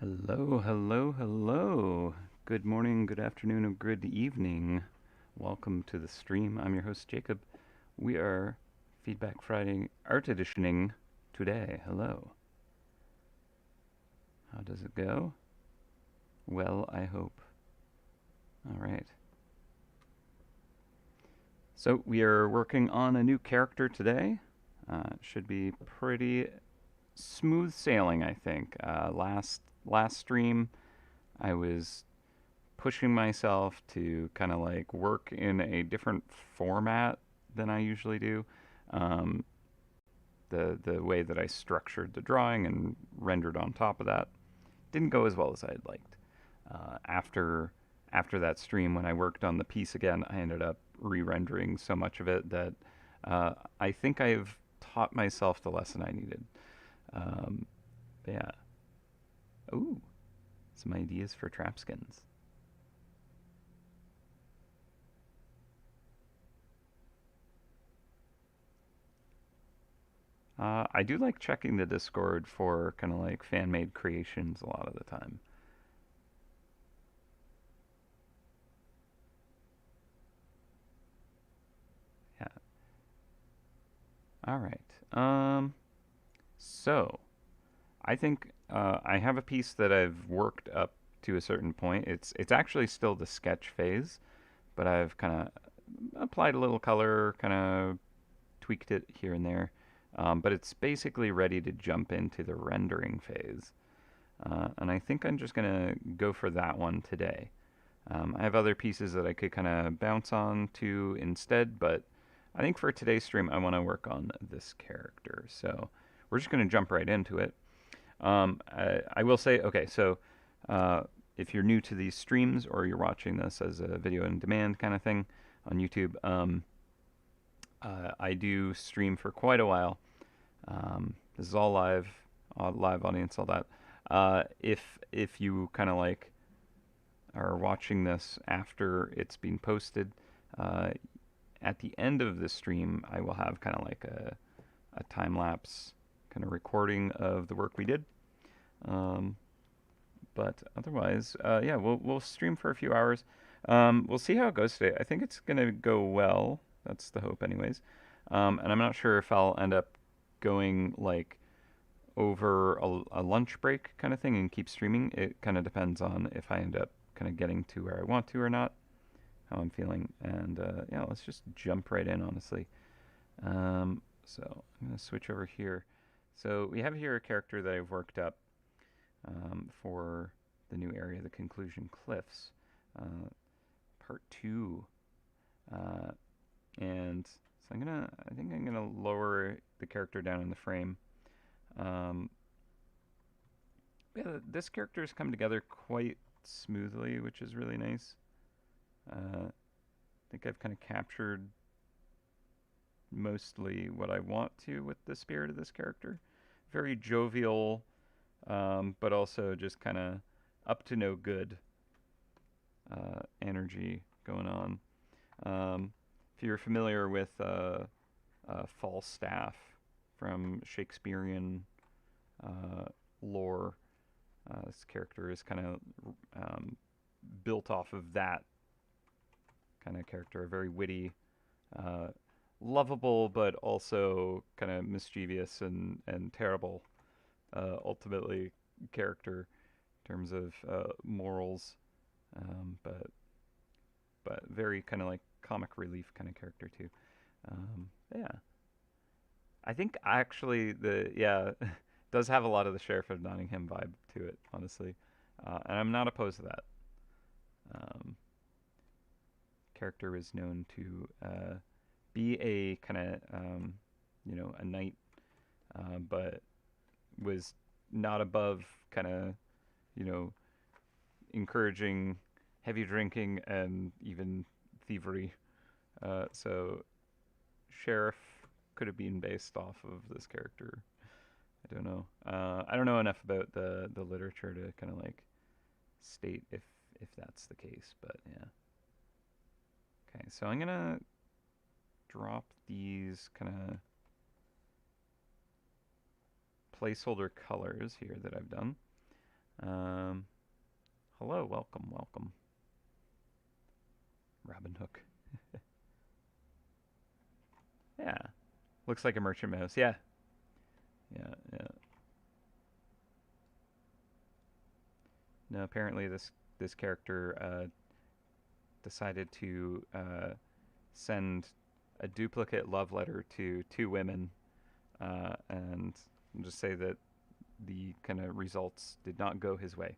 Hello, hello, hello. Good morning, good afternoon, or good evening. Welcome to the stream. I'm your host, Jacob. We are Feedback Friday art editioning today. Hello. How does it go? Well, I hope. All right. So, we are working on a new character today. Should be pretty smooth sailing, I think. Last stream, I was pushing myself to kind of like work in a different format than I usually do. Um, the way that I structured the drawing and rendered on top of that didn't go as well as I had liked. After that stream, when I worked on the piece again, I ended up re-rendering so much of it that I think I've taught myself the lesson I needed. Um, yeah. Ooh, some ideas for trap skins. I do like checking the Discord for kind of like fan made creations a lot of the time. Yeah. All right. So I think I have a piece that I've worked up to a certain point. It's actually still the sketch phase, but I've kind of applied a little color, kind of tweaked it here and there. But it's basically ready to jump into the rendering phase. And I think I'm just gonna go for that one today. I have other pieces that I could kind of bounce on to instead, but I think for today's stream, I want to work on this character. So we're just going to jump right into it. I will say, okay, so if you're new to these streams or you're watching this as a video on demand kind of thing on YouTube, I do stream for quite a while. This is all live, live audience, all that. If you kind of like are watching this after it's been posted, uh, at the end of the stream, I will have kind of like a time lapse kind of recording of the work we did. Um, but otherwise, yeah, we'll stream for a few hours. We'll see how it goes today. I think it's gonna go well. That's the hope, anyways. And I'm not sure if I'll end up going like over a lunch break kind of thing and keep streaming. It kind of depends on if I end up kind of getting to where I want to or not, how I'm feeling. And yeah, let's just jump right in, honestly. So I'm going to switch over here. So we have here a character that I've worked up for the new area, the Conclusion Cliffs, uh, part 2. Uh, and so I think I'm gonna lower the character down in the frame. Um, yeah, this character has come together quite smoothly, which is really nice. I think I've kind of captured mostly what I want to with the spirit of this character. Very jovial, but also just kind of up to no good energy going on. If you're familiar with Falstaff from Shakespearean lore, this character is kind of built off of that kind of character, a very witty, uh, lovable, but also kind of mischievous and terrible, ultimately, character in terms of morals, but very kind of like comic relief kind of character too. Yeah, I think actually the yeah does have a lot of the Sheriff of Nottingham vibe to it, honestly, and I'm not opposed to that. Um, Character is known to be a kind of a knight, but was not above kind of you know encouraging heavy drinking and even thievery. So sheriff could have been based off of this character. I don't know. I don't know enough about the literature to kind of like state if that's the case, but yeah. Okay, so I'm gonna drop these kind of placeholder colors here that I've done. Um, hello, welcome, welcome. Robin Hook. Yeah. Looks like a merchant mouse. Yeah. Yeah, yeah. No, apparently this character decided to send a duplicate love letter to two women, and I'll just say that the kind of results did not go his way.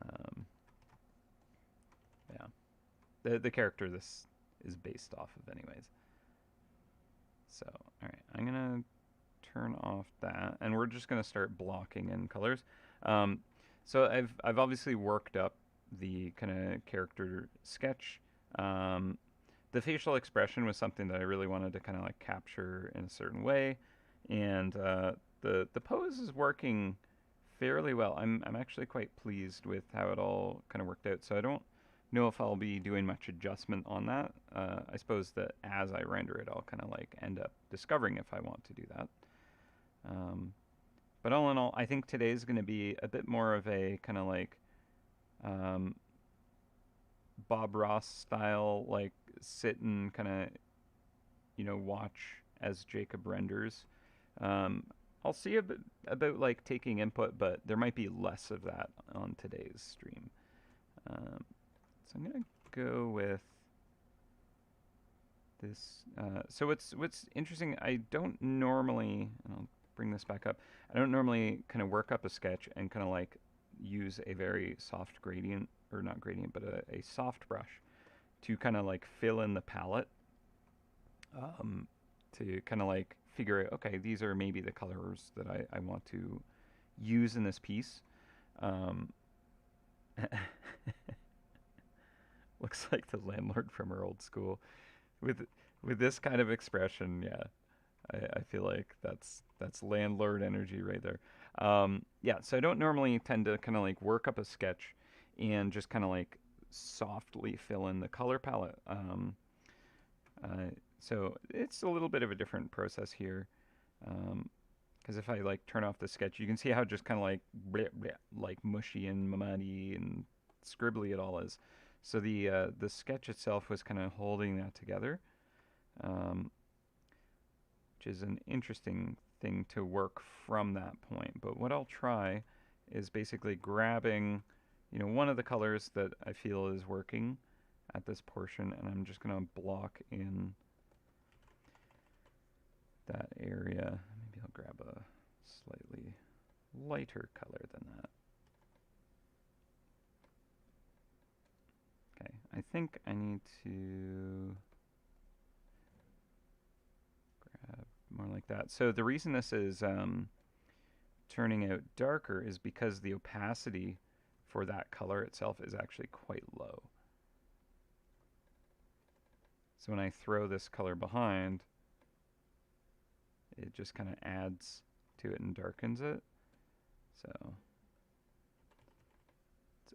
Um, yeah, the character this is based off of, anyways. So, all right, I'm gonna turn off that, and we're just gonna start blocking in colors. Um, so I've obviously worked up the kind of character sketch. Um, the facial expression was something that I really wanted to kind of like capture in a certain way, and the pose is working fairly well. I'm actually quite pleased with how it all kind of worked out. So I don't know if I'll be doing much adjustment on that. I suppose that as I render it, I'll kind of like end up discovering if I want to do that. Um, but all in all, I think today's going to be a bit more of a kind of like um, Bob Ross style, like sit and kind of watch as Jacob renders. Um, I'll see a bit about like taking input, but there might be less of that on today's stream. So I'm gonna go with this. So what's interesting, I don't normally, and I'll bring this back up. I don't normally kind of work up a sketch and kind of like use a very soft gradient, or not gradient, but a soft brush to kind of like fill in the palette, um, to kind of like figure out, okay, these are maybe the colors that I want to use in this piece. Um, looks like the landlord from her old school. With with this kind of expression, yeah, I feel like that's landlord energy right there. Yeah, so I don't normally tend to kind of like work up a sketch and just kind of like softly fill in the color palette. So it's a little bit of a different process here. Because if I like turn off the sketch, you can see how just kind of like bleh, bleh, like mushy and muddy and scribbly it all is. So the sketch itself was kind of holding that together, um, which is an interesting thing to work from that point. But what I'll try is basically grabbing, one of the colors that I feel is working at this portion, and I'm just going to block in that area. Maybe I'll grab a slightly lighter color than that. Okay, I think I need to grab more like that. So the reason this is turning out darker is because the opacity for that color itself is actually quite low. So when I throw this color behind, it just kind of adds to it and darkens it. So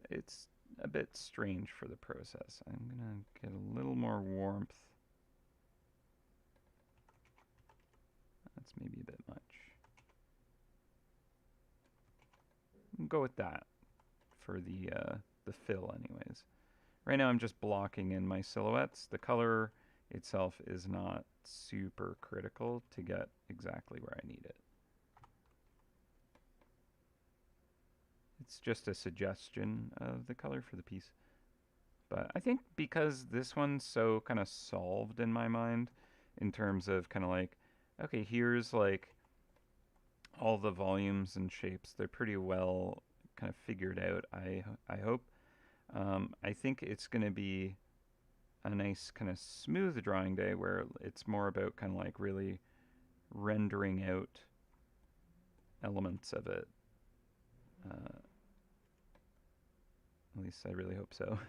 it's a bit strange for the process. I'm gonna get a little more warmth. That's maybe a bit much. I'll go with that for the fill anyways. Right now I'm just blocking in my silhouettes. The color itself is not super critical to get exactly where I need it. It's just a suggestion of the color for the piece. But I think because this one's so kind of solved in my mind in terms of kind of like, okay, here's like all the volumes and shapes. They're pretty well kind of figured out, I hope. I think it's going to be a nice kind of smooth drawing day where it's more about kind of like really rendering out elements of it. At least I really hope so.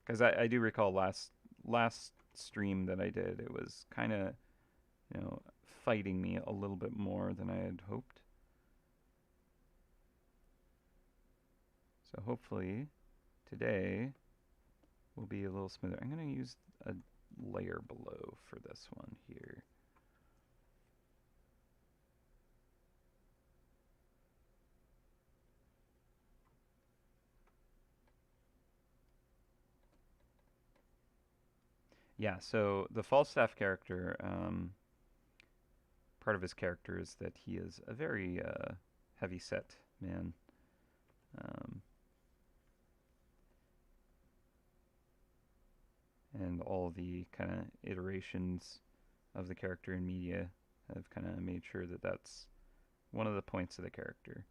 Because I do recall last stream that I did, it was kind of, fighting me a little bit more than I had hoped. So hopefully today will be a little smoother. I'm going to use a layer below for this one here. Yeah, so the Falstaff character, part of his character is that he is a very heavy-set man. Um, and all the kind of iterations of the character in media have kind of made sure that that's one of the points of the character.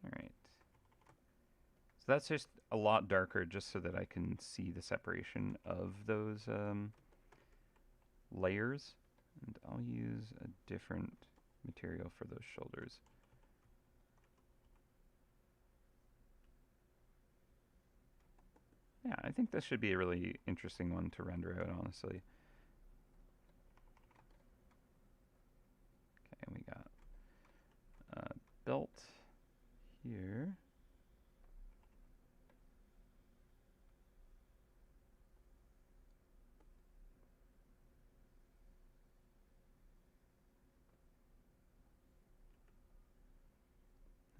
All right. So that's just a lot darker just so that I can see the separation of those layers. And I'll use a different material for those shoulders. Yeah, I think this should be a really interesting one to render out, honestly. Okay, we got a belt here.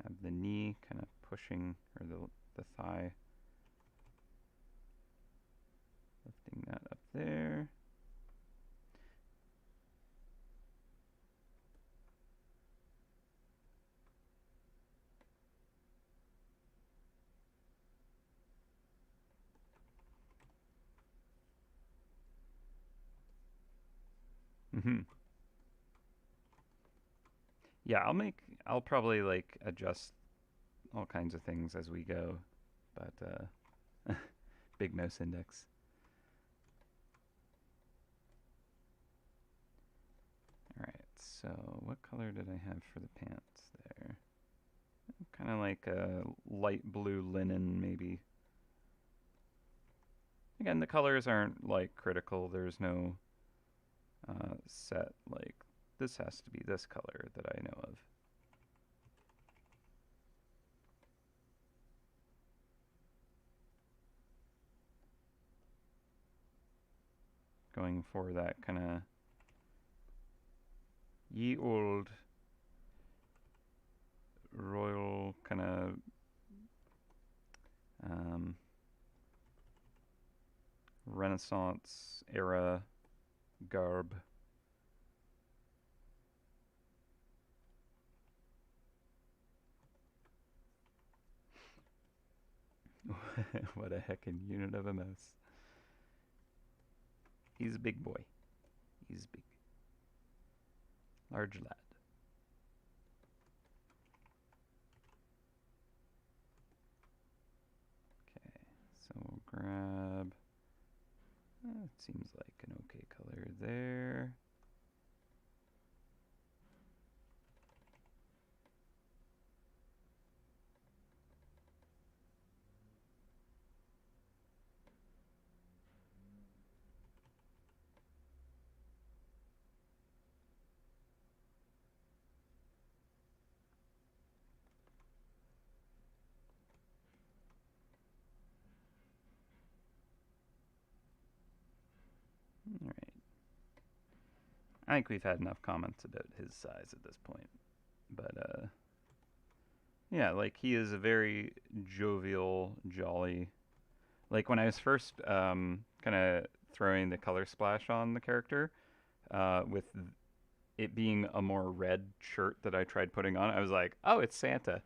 Have the knee kind of pushing, or the thigh, lifting that up there. Mm-hmm. Yeah, I'll probably like adjust all kinds of things as we go, but big mouse index. All right, so what color did I have for the pants there? Kind of like a light blue linen, maybe. Again, the colors aren't like critical. There's no set like this has to be this color that I know of. Going for that kind of ye old royal kind of Renaissance era garb. What a heckin' unit of a mouse. He's a big boy. He's big. Large lad. Okay, so we'll grab, it seems like an okay color there. All right. I think we've had enough comments about his size at this point. But yeah, like he is a very jovial, jolly. Like when I was first kind of throwing the color splash on the character, with it being a more red shirt that I tried putting on, I was like, oh, it's Santa.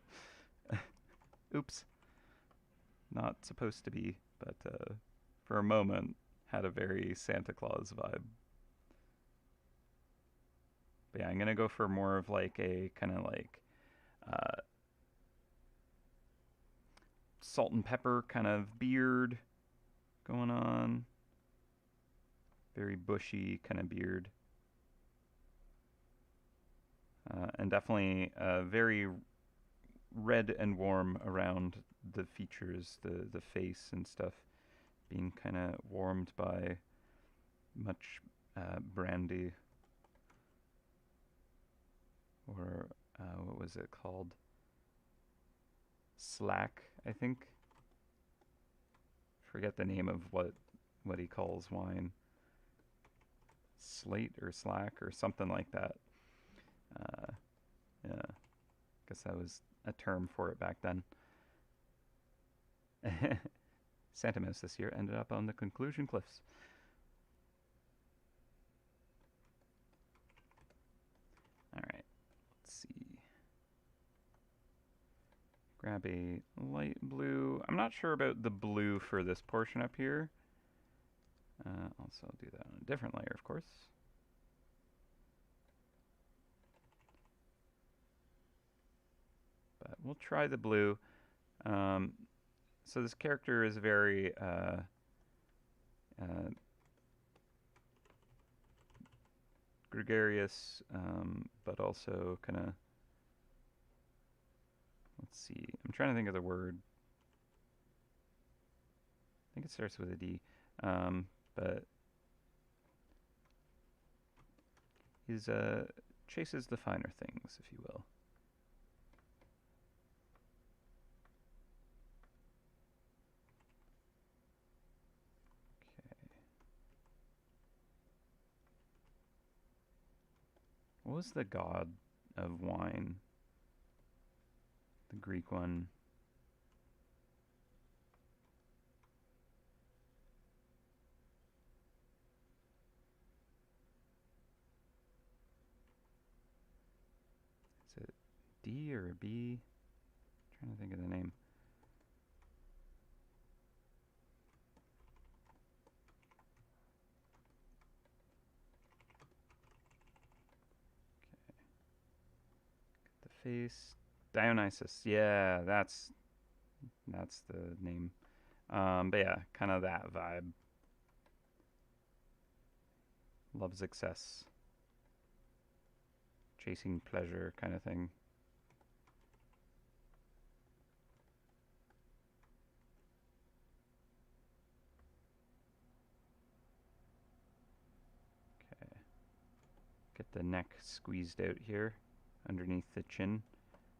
Oops. Not supposed to be, but for a moment had a very Santa Claus vibe. But yeah, I'm gonna go for more of like a kind of like salt and pepper kind of beard going on. Very bushy kind of beard. And definitely very red and warm around the features, the face and stuff, being kind of warmed by much brandy, or what was it called? Slack, I think. Forget the name of what he calls wine. Slate or slack or something like that. Yeah, guess that was a term for it back then. Santa Mouse this year ended up on the conclusion cliffs. All right, let's see. Grab a light blue. I'm not sure about the blue for this portion up here. Also, I'll do that on a different layer, of course. But we'll try the blue. So this character is very gregarious, but also kind of, let's see, I'm trying to think of the word. I think it starts with a D, but he's chases the finer things, if you will. What was the god of wine? The Greek one. Is it D or a B? I'm trying to think of the name. Face. Dionysus. Yeah, that's the name. But yeah, kind of that vibe. Loves excess. Chasing pleasure kind of thing. Okay. Get the neck squeezed out here underneath the chin,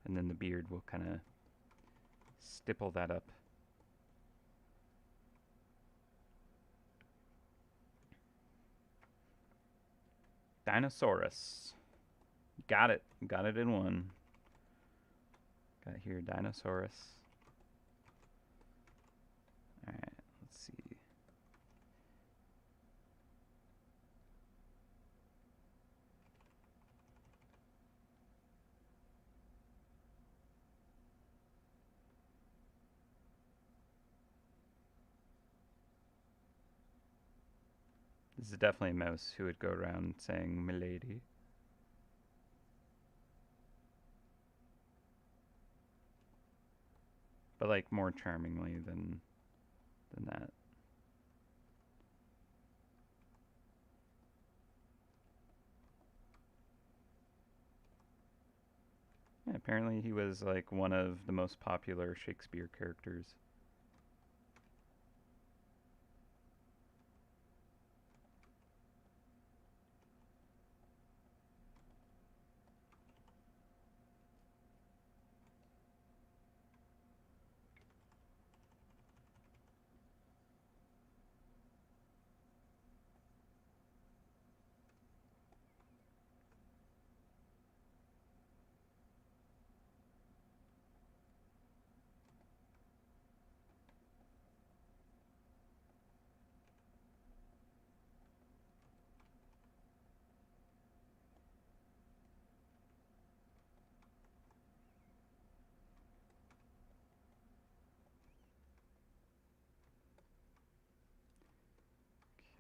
and then the beard will kind of stipple that up. Dinosaurus. Got it. Got it in one. Got here Dinosaurus. Alright, let's see. This is definitely a mouse who would go around saying "milady." But like more charmingly than that. Yeah, apparently he was like one of the most popular Shakespeare characters.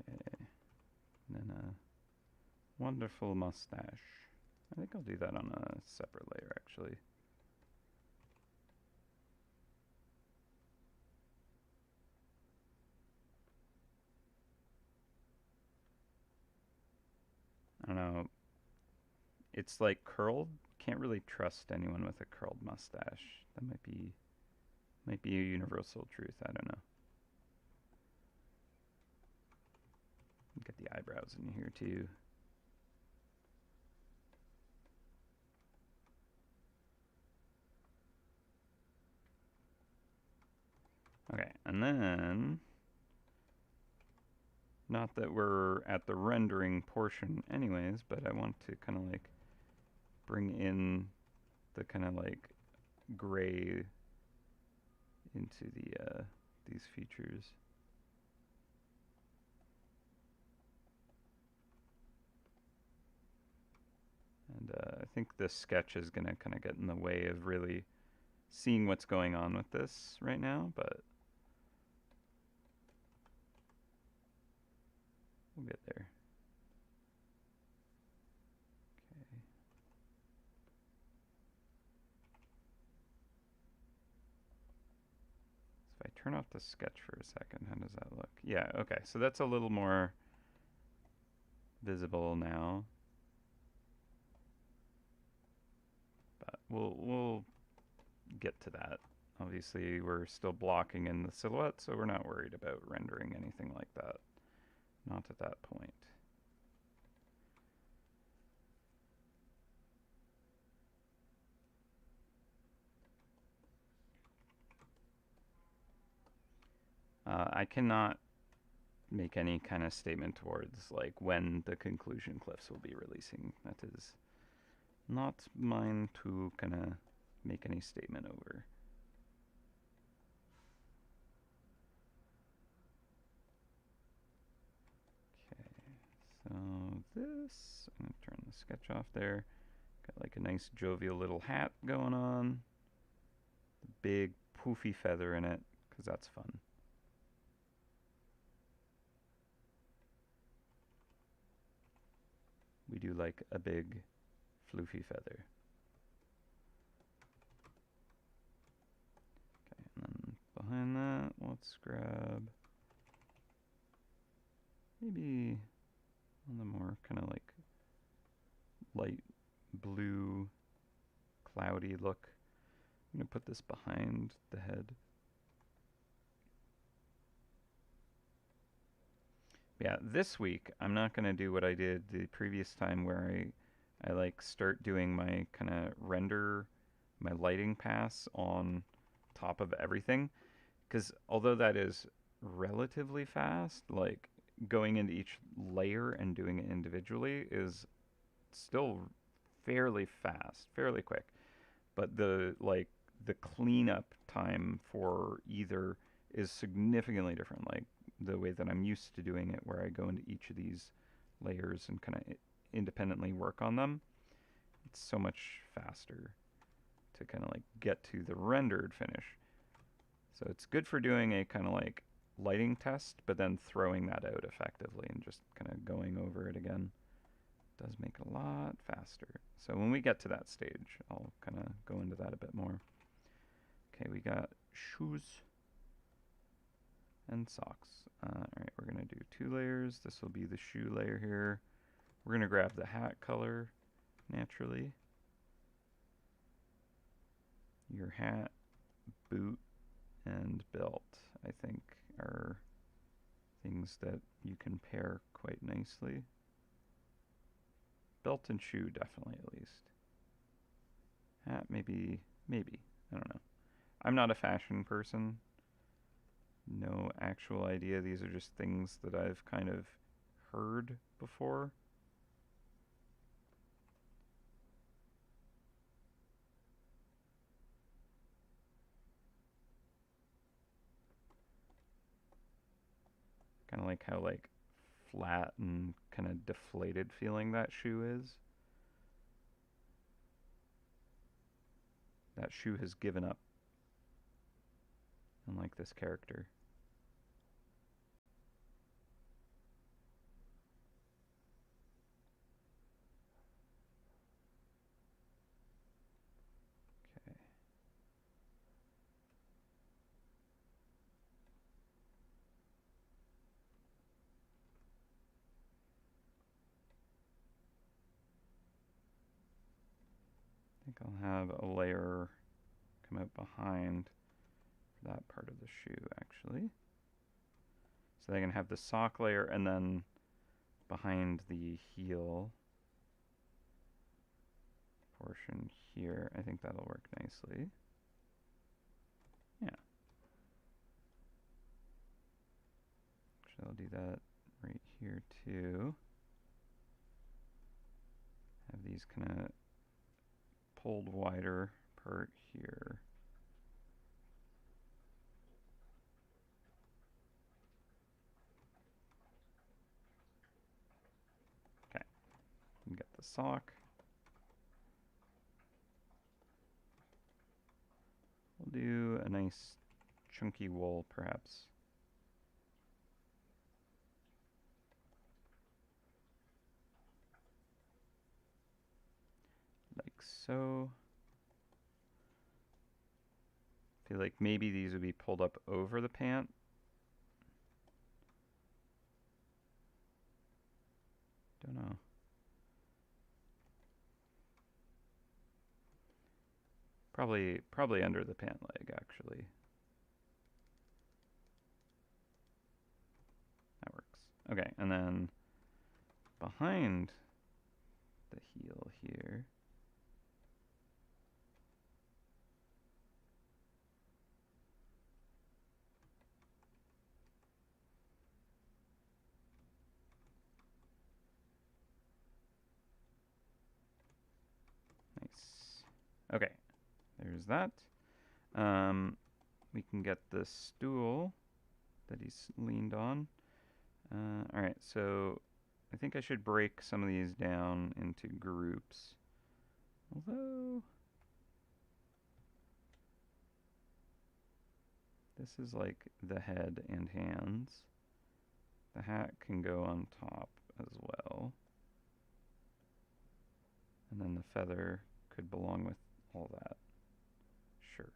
Okay. And then a wonderful mustache. I think I'll do that on a separate layer actually. I don't know. It's like curled. Can't really trust anyone with a curled mustache. That might be a universal truth. I don't know. Get the eyebrows in here too. Okay, and then, not that we're at the rendering portion anyways, but I want to kind of like bring in the kind of like gray into these features. And I think this sketch is going to kind of get in the way of really seeing what's going on with this right now, but we'll get there. Okay. So if I turn off the sketch for a second, how does that look? Yeah, okay, so that's a little more visible now. But we'll get to that. Obviously, we're still blocking in the silhouette, so we're not worried about rendering anything like that. Not at that point. I cannot make any kind of statement towards like when the conclusion cliffs will be releasing. That is not mine to kind of make any statement over. So this, I'm going to turn the sketch off there. Got like a nice jovial little hat going on. Big poofy feather in it, because that's fun. We do like a big floofy feather. Okay, and then behind that, let's grab maybe on the more kind of like light blue, cloudy look. I'm going to put this behind the head. Yeah, this week I'm not going to do what I did the previous time where I like start doing my kind of render, my lighting pass on top of everything. Because although that is relatively fast, like going into each layer and doing it individually is still fairly fast, fairly quick. But the cleanup time for either is significantly different. Like the way that I'm used to doing it, where I go into each of these layers and kind of independently work on them, it's so much faster to kind of like get to the rendered finish. So it's good for doing a kind of like lighting test, but then throwing that out effectively and just kind of going over it again. It does make it a lot faster. So when we get to that stage, I'll kind of go into that a bit more. Okay, we got shoes and socks. Alright, we're going to do 2 layers. This will be the shoe layer here. We're going to grab the hat color naturally. Your hat, boot, and belt, I think, are things that you can pair quite nicely. Belt and shoe, definitely, at least. Hat, maybe. I don't know. I'm not a fashion person. No actual idea. These are just things that I've kind of heard before. Kind of like how like flat and kind of deflated feeling that shoe is. That shoe has given up. Unlike this character. Okay. I think I'll have a layer come out behind that part of the shoe, actually. So they can have the sock layer and then behind the heel portion here. I think that'll work nicely. Yeah. Actually, I'll do that right here too. Have these kind of pulled wider part here. the sock. We'll do a nice chunky wool, perhaps. Like so. I feel like maybe these would be pulled up over the pant. Don't know. Probably under the pant leg, actually. That works. Okay, and then behind the heel here, nice. Okay, there's that. We can get the stool that he's leaned on. All right, so I think I should break some of these down into groups. Although this is like the head and hands. The hat can go on top as well. And then the feather could belong with all that. Sure.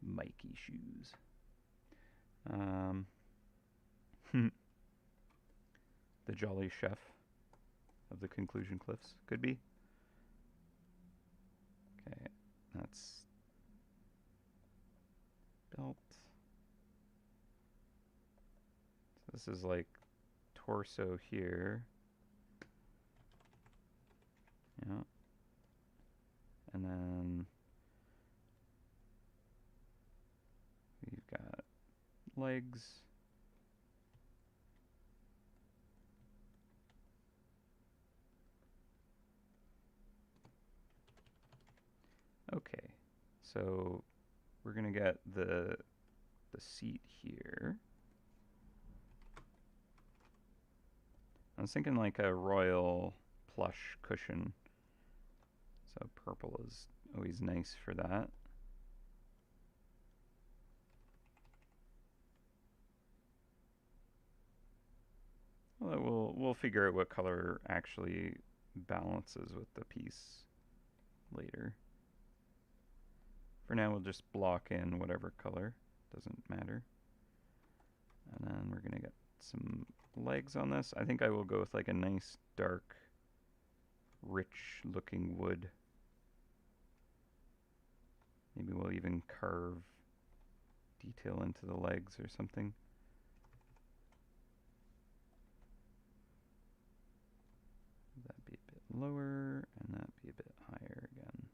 Mikey shoes. The Jolly Chef of the Conclusion Cliffs could be. Okay, that's belt. So this is like torso here. Yeah. And then we've got legs. Okay, so we're gonna get the seat here. I was thinking like a royal plush cushion. So purple is always nice for that. Well, we'll figure out what color actually balances with the piece later. For now, we'll just block in whatever color. Doesn't matter. And then we're going to get some legs on this. I think I will go with like a nice, dark, rich-looking wood. Maybe we'll even carve detail into the legs or something. That'd be a bit lower, and that'd be a bit higher again.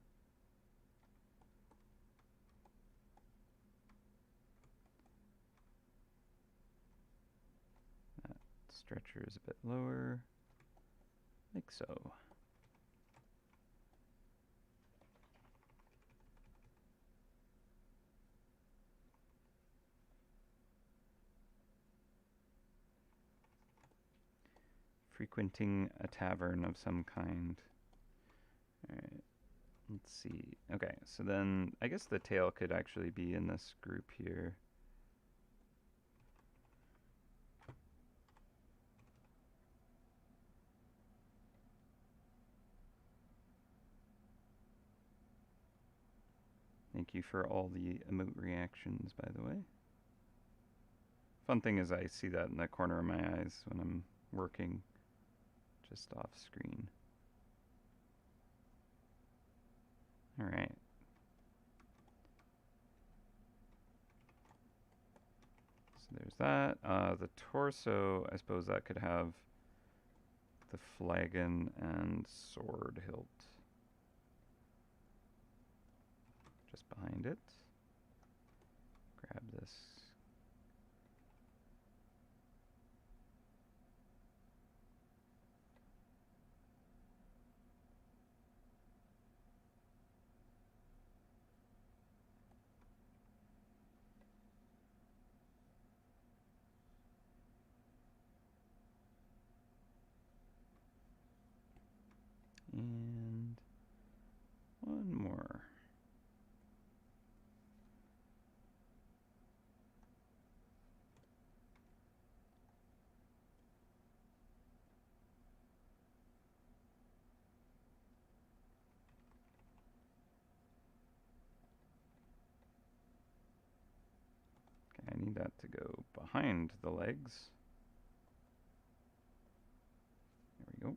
That stretcher is a bit lower, like so. Frequenting a tavern of some kind. Alright, let's see. Okay, so then I guess the tail could actually be in this group here. Thank you for all the emote reactions, by the way. Fun thing is I see that in the corner of my eyes when I'm working just off screen. All right. So there's that. The torso, I suppose that could have the flagon and sword hilt just behind it. Grab this. that to go behind the legs. There we go.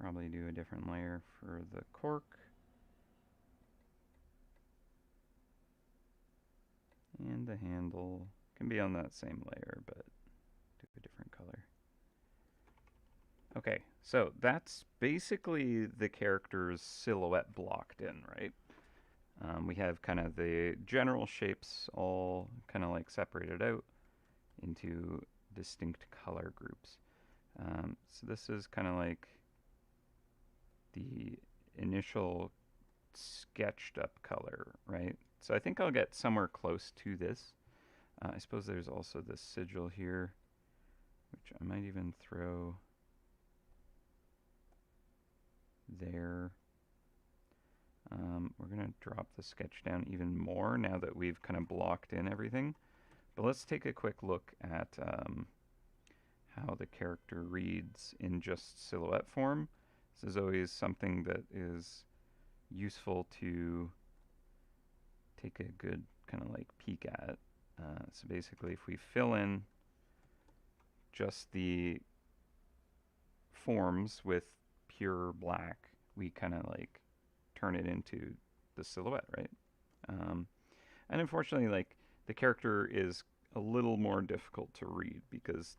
Probably do a different layer for the cork. And the handle can be on that same layer, but do a different color. Okay, so that's basically the character's silhouette blocked in, right? We have kind of the general shapes all kind of like separated out into distinct color groups. So this is kind of like the initial sketched up color, right? So I think I'll get somewhere close to this. I suppose there's also this sigil here, which I might even throw there. We're going to drop the sketch down even more now that we've kind of blocked in everything. But let's take a quick look at how the character reads in just silhouette form. This is always something that is useful to take a good kind of like peek at. So basically if we fill in just the forms with pure black, we kind of like turn it into the silhouette, right? And unfortunately, like the character is a little more difficult to read because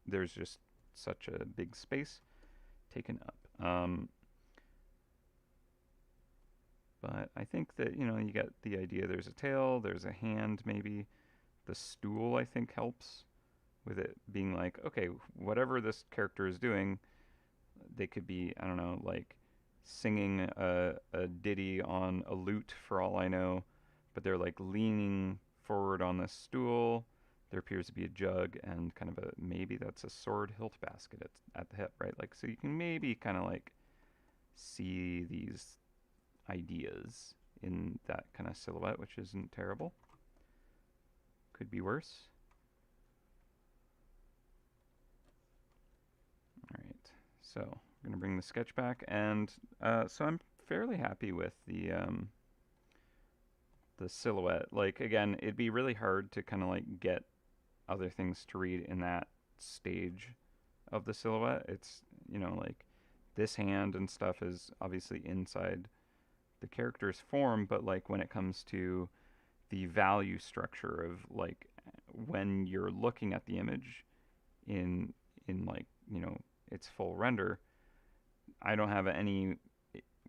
there's just such a big space taken up. But I think that, you know, you get the idea. There's a tail, there's a hand maybe. The stool, I think, helps with it being like, okay, whatever this character is doing, they could be, I don't know, like singing a ditty on a lute for all I know, but they're like leaning forward on this stool. There appears to be a jug and kind of a, maybe that's a sword hilt basket at the hip, right? Like, so you can maybe kind of like see these ideas in that kind of silhouette, which isn't terrible. Could be worse. All right, so we're gonna bring the sketch back, and so I'm fairly happy with the silhouette. Like again, it'd be really hard to kind of like get other things to read in that stage of the silhouette. It's, you know, like this hand and stuff is obviously inside the character's form, but like when it comes to the value structure of like when you're looking at the image in like, you know, its full render, I don't have any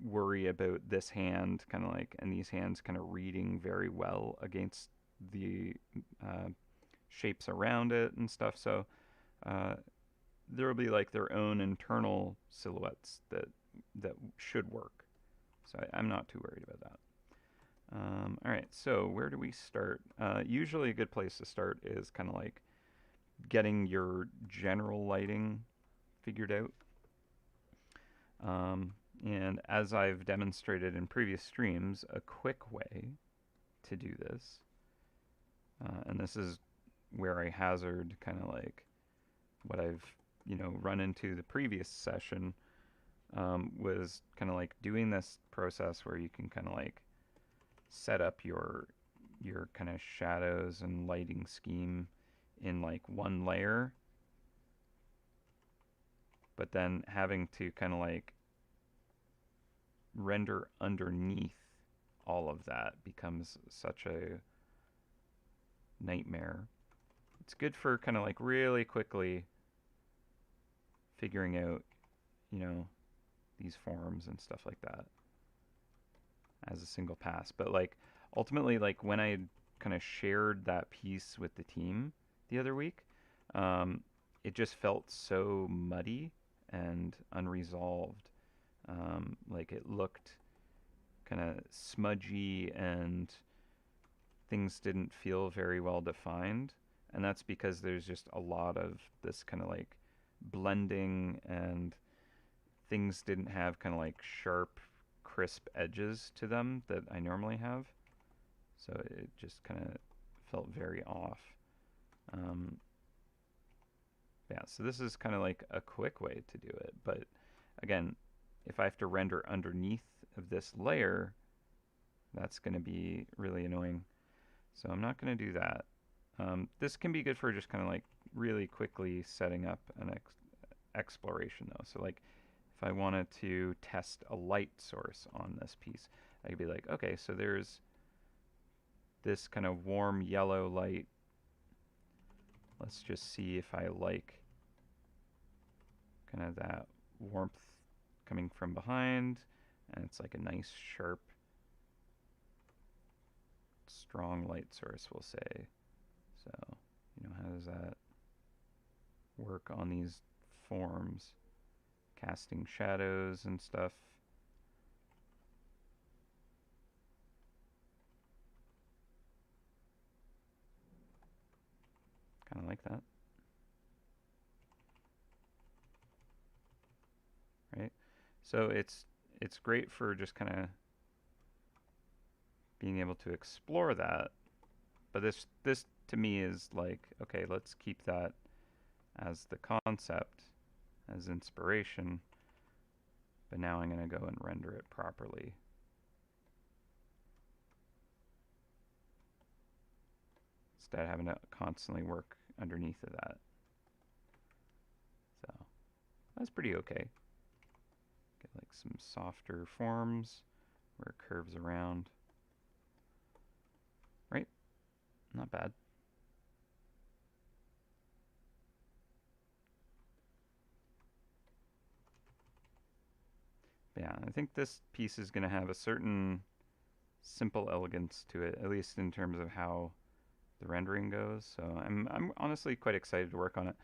worry about this hand kind of like, and these hands kind of reading very well against the shapes around it and stuff. So there will be like their own internal silhouettes that should work. So I'm not too worried about that. All right, so where do we start? Usually a good place to start is kind of like getting your general lighting figured out. And as I've demonstrated in previous streams, a quick way to do this, and this is where I hazard kind of like what I've, you know, run into the previous session, was kind of like doing this process where you can kind of like set up your kind of shadows and lighting scheme in like one layer, but then having to kind of like render underneath all of that becomes such a nightmare. It's good for kind of like really quickly figuring out, you know, these forms and stuff like that as a single pass. But like ultimately, like when I kind of shared that piece with the team the other week, it just felt so muddy and unresolved. Like it looked kind of smudgy and things didn't feel very well defined. And that's because there's just a lot of this kind of like blending, and things didn't have kind of like sharp, crisp edges to them that I normally have. So it just kind of felt very off. Yeah, so this is kind of like a quick way to do it. But again, if I have to render underneath of this layer, that's going to be really annoying. So I'm not going to do that. This can be good for just kind of like really quickly setting up an exploration though. So like if I wanted to test a light source on this piece, I could be like, okay, so there's this kind of warm yellow light. Let's just see if I like kind of that warmth coming from behind, and it's like a nice sharp strong light source, we'll say. So, how does that work on these forms? Casting shadows and stuff. Kind of like that. Right? So it's great for just kind of being able to explore that. But this to me is like, okay, let's keep that as the concept, as inspiration. But now I'm going to go and render it properly. Instead of having to constantly work underneath of that. So that's pretty okay. Get like some softer forms where it curves around. Right? Not bad. Yeah, I think this piece is going to have a certain simple elegance to it, at least in terms of how the rendering goes. So I'm honestly quite excited to work on it.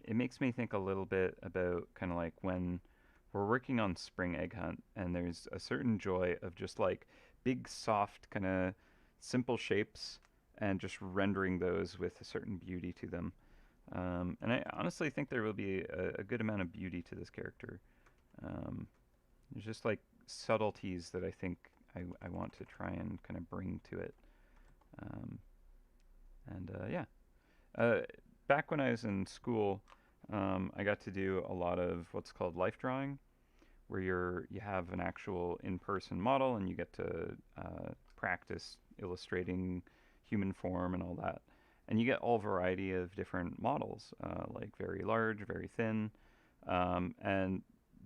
It makes me think a little bit about kind of like when we're working on Spring Egg Hunt, and there's a certain joy of just like big, soft, kind of simple shapes, and just rendering those with a certain beauty to them. And I honestly think there will be a good amount of beauty to this character. There's just like subtleties that I think I want to try and kind of bring to it. Yeah. Back when I was in school, I got to do a lot of what's called life drawing, where you have an actual in-person model and you get to practice illustrating human form and all that. And you get all variety of different models, like very large, very thin, and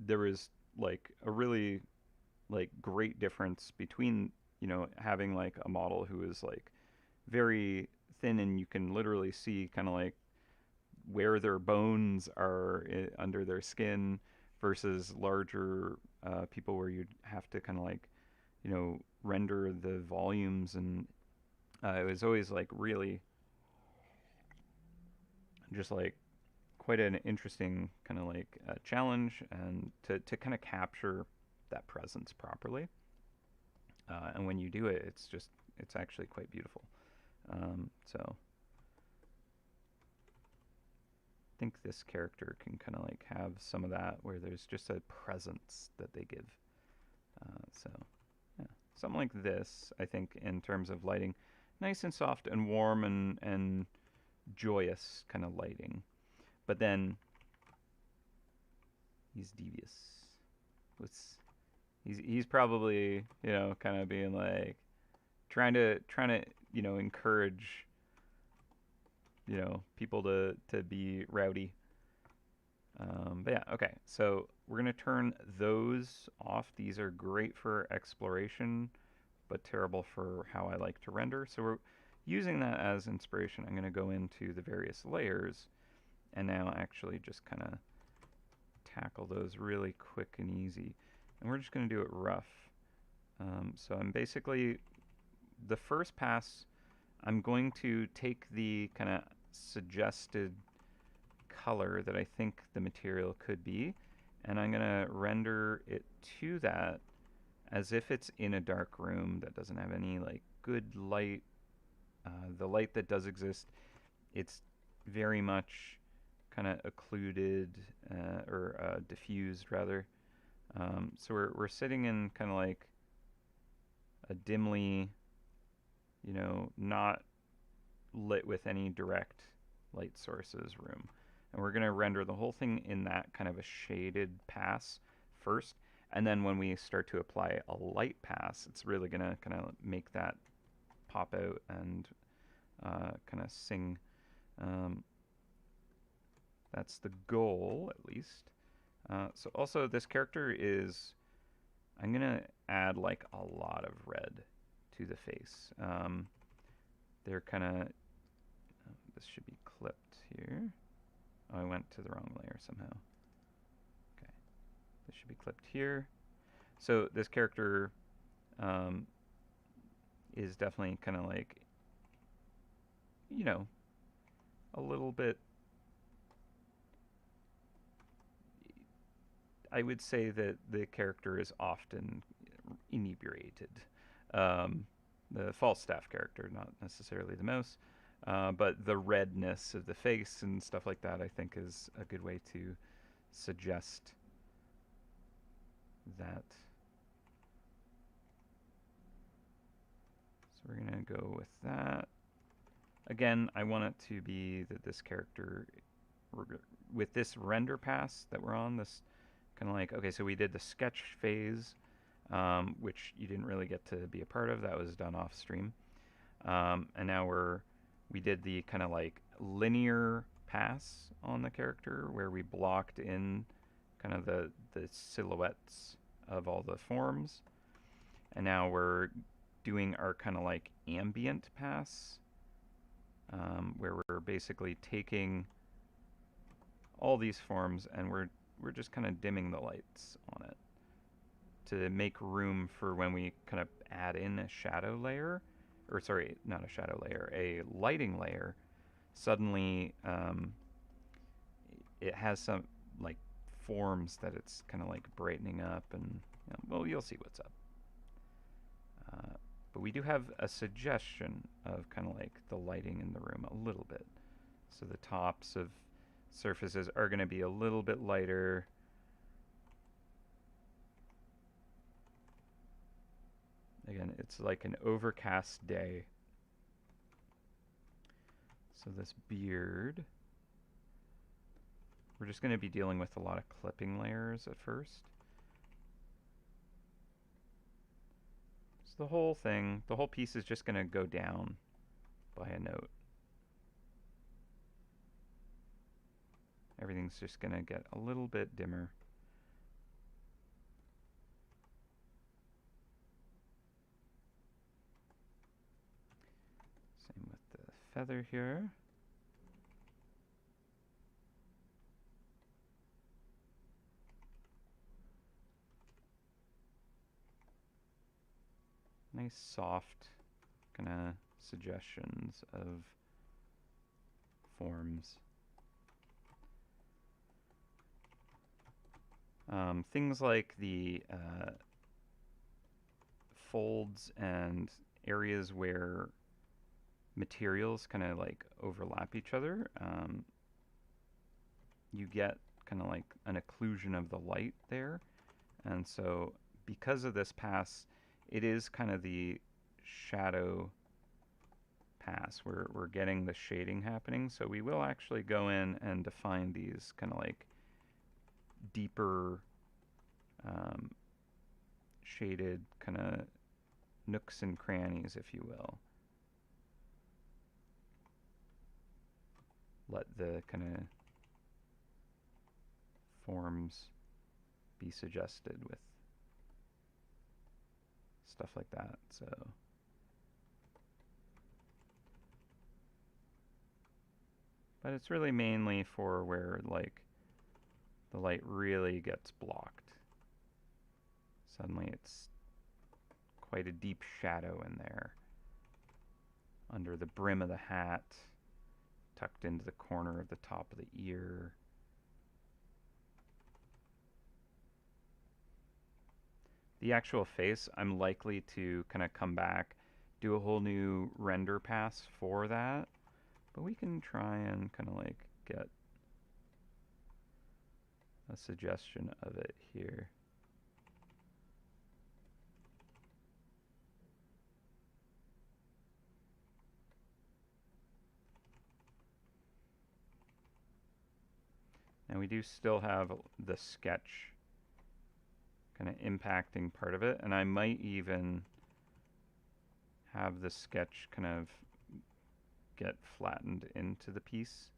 there was like a really like great difference between having like a model who is like very thin and you can literally see kind of like where their bones are under their skin versus larger people where you'd have to kind of like render the volumes, and it was always like really just like quite an interesting kind of like challenge, and to kind of capture that presence properly. And when you do it, it's actually quite beautiful. So I think this character can kind of like have some of that where there's just a presence that they give. So yeah, something like this, I think, in terms of lighting, nice and soft and warm and joyous kind of lighting. But then he's devious. He's probably kind of being like trying to encourage people to be rowdy. But yeah, okay. So we're gonna turn those off. These are great for exploration, but terrible for how I like to render. So we're using that as inspiration. I'm gonna go into the various layers and now actually just kind of tackle those really quick and easy. And we're just gonna do it rough. So I'm basically, the first pass, I'm going to take the kind of suggested color that I think the material could be, and I'm going to render it to that as if it's in a dark room that doesn't have any like good light. The light that does exist, it's very much kind of occluded or diffused rather. So we're sitting in kind of like a dimly, not lit with any direct light sources room. And we're going to render the whole thing in that kind of a shaded pass first. And then when we start to apply a light pass, it's really going to kind of make that pop out and kind of sing. That's the goal, at least. So also this character is, I'm going to add like a lot of red to the face. They're kind of, this should be clipped here. Oh, I went to the wrong layer somehow. Okay, this should be clipped here. So this character is definitely kind of like, a little bit, I would say that the character is often inebriated. The Falstaff character, not necessarily the mouse, but the redness of the face and stuff like that, I think, is a good way to suggest that. So we're going to go with that. Again, I want it to be that this character, with this render pass that we're on, this kind of like, okay, so we did the sketch phase, which you didn't really get to be a part of. That was done off stream. And now we did the kind of like linear pass on the character where we blocked in kind of the silhouettes of all the forms. And now we're doing our kind of like ambient pass, where we're basically taking all these forms and we're just kind of dimming the lights on it to make room for when we kind of add in a shadow layer, or sorry, not a shadow layer, a lighting layer. Suddenly, it has some like forms that it's kind of like brightening up, and well, you'll see what's up. But we do have a suggestion of kind of like the lighting in the room a little bit. So the tops of surfaces are going to be a little bit lighter. Again, it's like an overcast day. So this beard, we're just going to be dealing with a lot of clipping layers at first. So the whole thing, the whole piece is just going to go down by a note. Everything's just going to get a little bit dimmer. Same with the feather here. Nice soft kind of suggestions of forms. Things like the folds and areas where materials kind of like overlap each other, you get kind of like an occlusion of the light there. And so because of this pass, it is kind of the shadow pass. We're getting the shading happening. So we will actually go in and define these kind of like deeper shaded kind of nooks and crannies, if you will. Let the kind of forms be suggested with stuff like that. So but it's really mainly for where like the light really gets blocked. Suddenly it's quite a deep shadow in there under the brim of the hat, tucked into the corner of the top of the ear. The actual face, I'm likely to kind of come back, do a whole new render pass for that, but we can try and kind of like get a suggestion of it here. Now we do still have the sketch kind of impacting part of it, and I might even have the sketch kind of get flattened into the piece.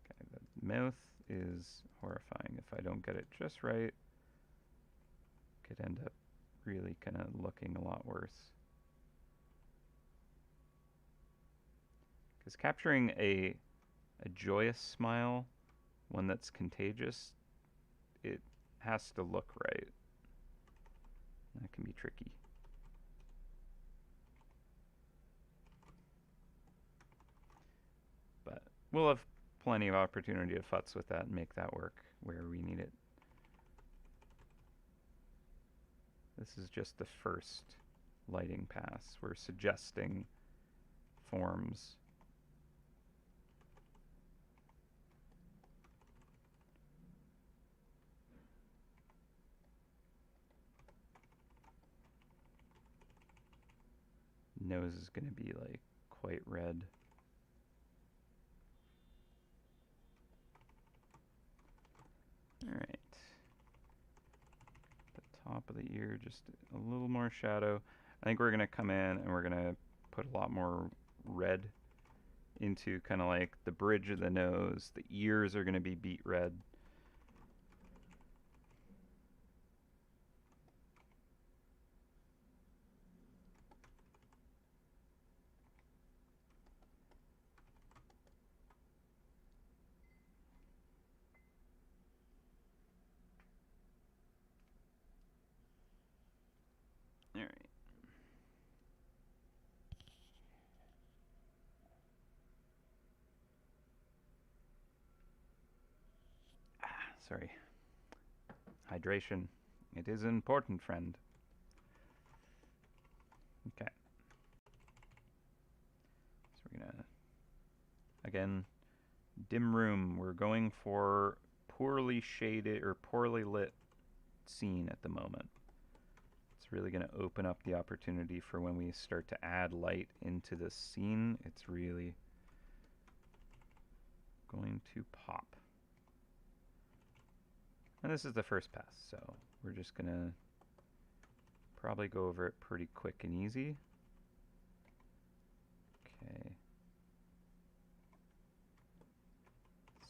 Okay, the mouth is horrifying. If I don't get it just right, it could end up really kind of looking a lot worse. Because capturing a joyous smile, one that's contagious, it has to look right. That can be tricky. But we'll have plenty of opportunity to futz with that and make that work where we need it. This is just the first lighting pass. We're suggesting forms. Nose is going to be like quite red. All right. The top of the ear, just a little more shadow. I think we're going to come in and we're going to put a lot more red into kind of like the bridge of the nose. The ears are going to be beet red. All right. Sorry. Hydration. It is important, friend. Okay. So we're gonna, again, dim room. We're going for poorly shaded or poorly lit scene at the moment. It's really going to open up the opportunity for when we start to add light into this scene. It's really going to pop. And this is the first pass, so we're just going to probably go over it pretty quick and easy. Okay.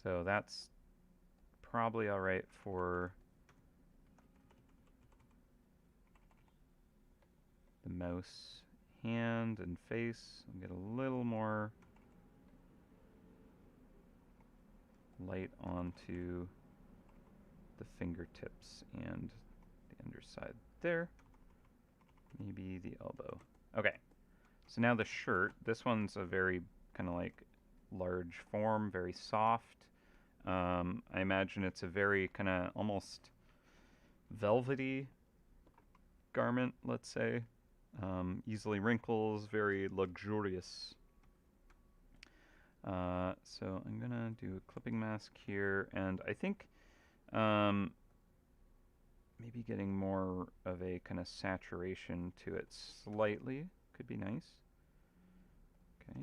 So that's probably all right for the mouse hand and face. I'll get a little more light onto the fingertips and the underside there. Maybe the elbow. Okay, so now the shirt. This one's a very kind of like large form, very soft. I imagine it's a very kind of almost velvety garment, let's say. Easily wrinkles, very luxurious. So I'm gonna do a clipping mask here, and I think maybe getting more of a kind of saturation to it slightly could be nice. Okay,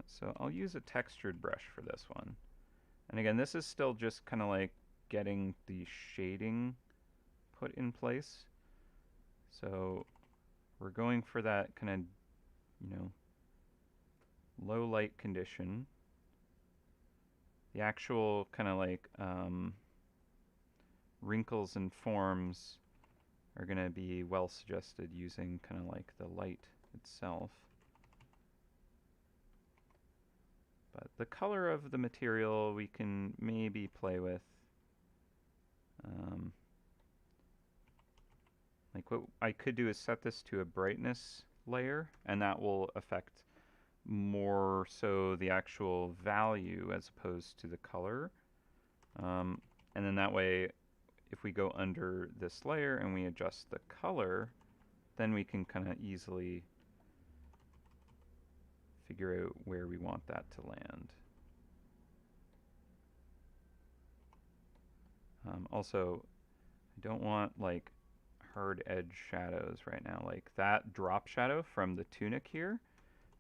so I'll use a textured brush for this one. And again, this is still just kind of like getting the shading put in place. So we're going for that kind of, you know, low light condition. The actual kind of like wrinkles and forms are going to be well suggested using kind of like the light itself. But the color of the material we can maybe play with. Like what I could do is set this to a brightness layer, and that will affect more so the actual value as opposed to the color. And then that way, if we go under this layer and we adjust the color, then we can kind of easily figure out where we want that to land. Also, I don't want like hard edge shadows right now. Like that drop shadow from the tunic here,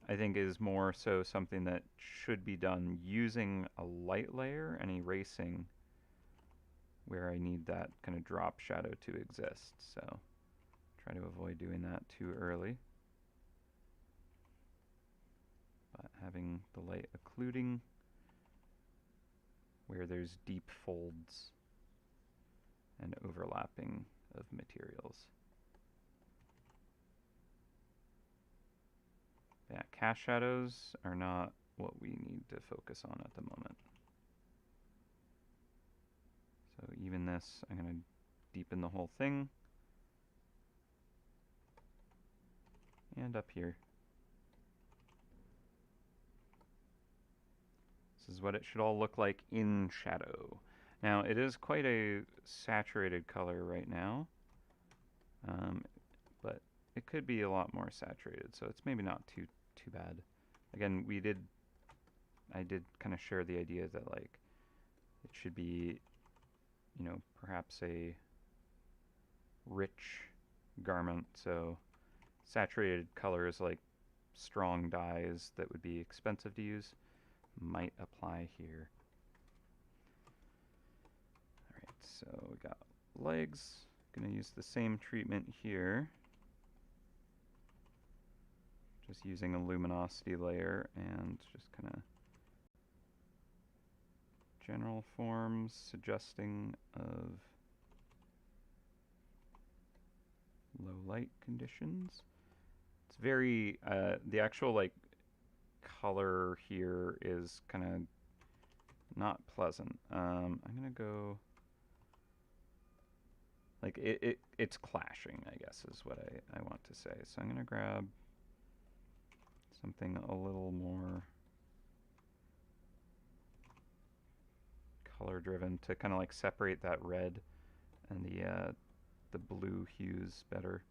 I think is more so something that should be done using a light layer and erasing where I need that kind of drop shadow to exist. So try to avoid doing that too early. But having the light occluding where there's deep folds and overlapping of materials. Yeah, cast shadows are not what we need to focus on at the moment. So even this, I'm going to deepen the whole thing. And up here. This is what it should all look like in shadow. Now, it is quite a saturated color right now, but it could be a lot more saturated, so it's maybe not too bad. Again, I did kind of share the idea that like it should be, you know, perhaps a rich garment, so saturated colors like strong dyes that would be expensive to use might apply here. Alright, so we got legs. Gonna use the same treatment here. Just using a luminosity layer and just kind of general forms suggesting of low light conditions. It's very, the actual like color here is kind of not pleasant. I'm gonna go, like it's clashing, I guess is what I want to say. So I'm gonna grab something a little more color driven to kind of like separate that red and the blue hues better.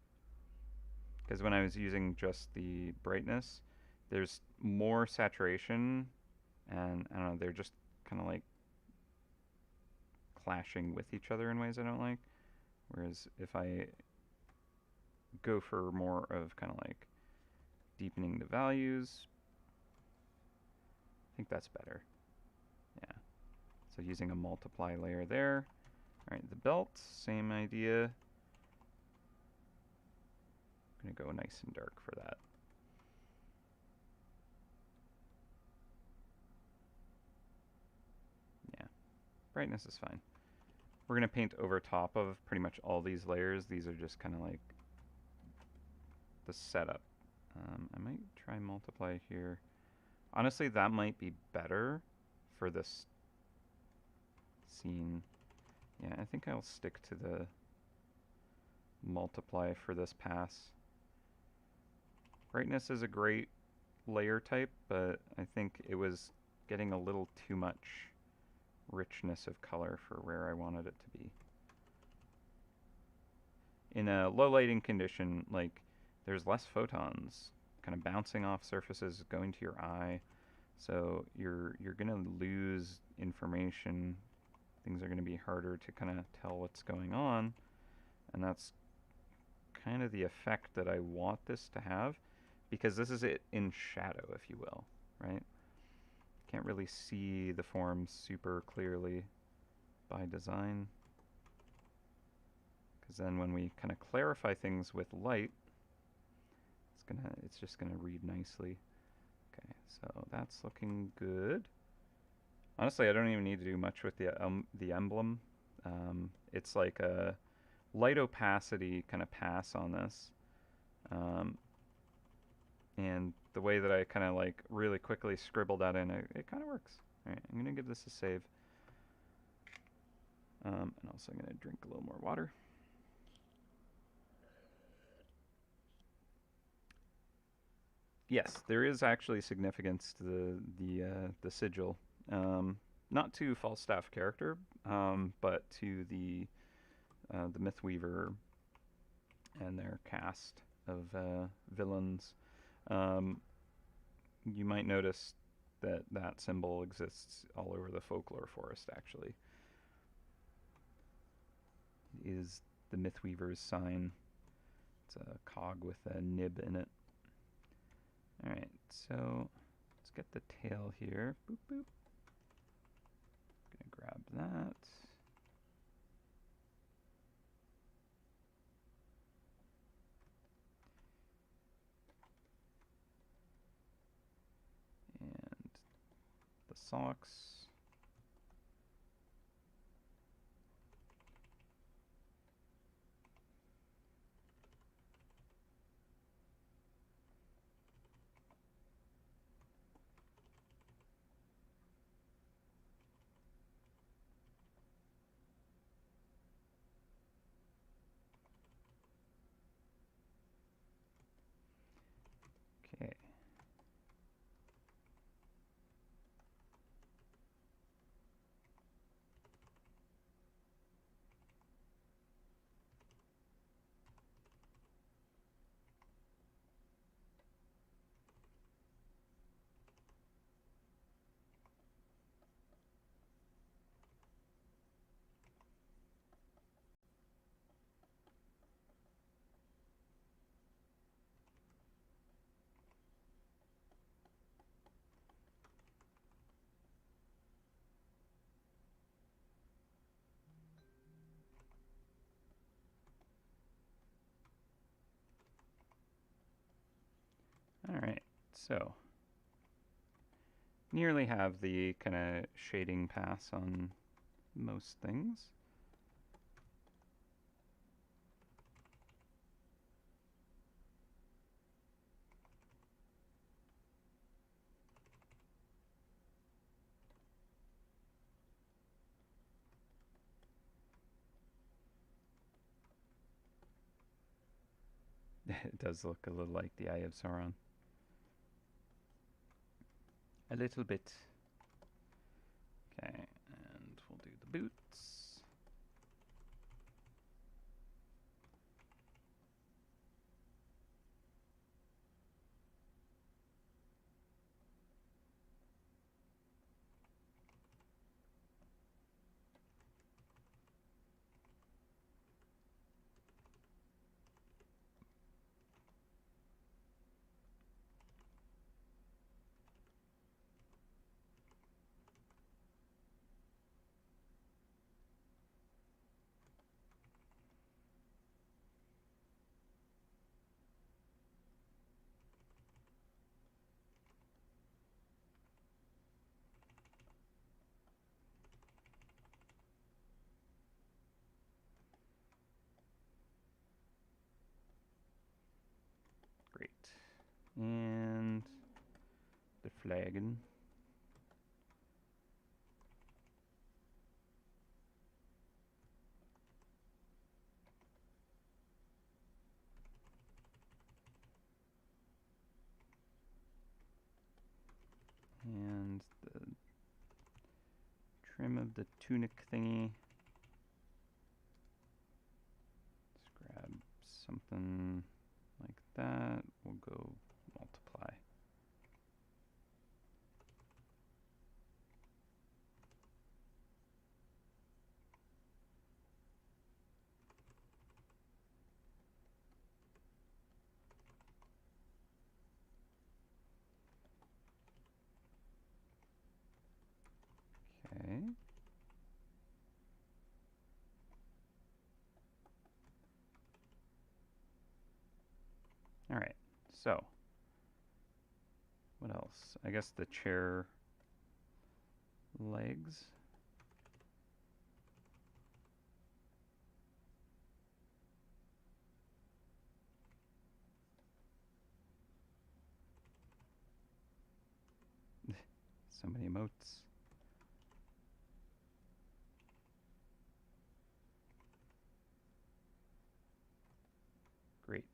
Because when I was using just the brightness, there's more saturation, and I don't know, they're just kind of like clashing with each other in ways I don't like. Whereas if I go for more of kind of like deepening the values, I think that's better. Yeah. So using a multiply layer there. Alright, the belt, same idea. I'm gonna go nice and dark for that. Yeah, brightness is fine. We're gonna paint over top of pretty much all these layers. These are just kind of like the setup. I might try multiply here. Honestly, that might be better for this scene. Yeah, I think I'll stick to the multiply for this pass. Brightness is a great layer type, but I think it was getting a little too much richness of color for where I wanted it to be. In a low lighting condition, like there's less photons kind of bouncing off surfaces, going to your eye, so you're gonna lose information. Things are gonna be harder to kind of tell what's going on, and that's kind of the effect that I want this to have, because this is it in shadow, if you will, right? Can't really see the forms super clearly by design, because then when we kind of clarify things with light, it's just gonna read nicely. Okay, so that's looking good. Honestly, I don't even need to do much with the emblem. It's like a light opacity kind of pass on this. And the way that I kind of like really quickly scribbled that in, it kind of works. All right, I'm gonna give this a save. And also I'm gonna drink a little more water. Yes, there is actually significance to the sigil. Not to Falstaff character, but to the Mythweaver and their cast of villains. You might notice that that symbol exists all over the folklore forest, actually. It is the Mythweaver's sign. It's a cog with a nib in it. Alright, so let's get the tail here. Boop, boop. Gonna grab that. And the socks. Okay. All right, so nearly have the kind of shading pass on most things. It does look a little like the Eye of Sauron. A little bit. Okay, and we'll do the boots. Great. And the flagon. And the trim of the tunic thingy. Let's grab something like that. We'll go multiply. Okay. All right, so what else? I guess the chair legs. So many emotes. Great.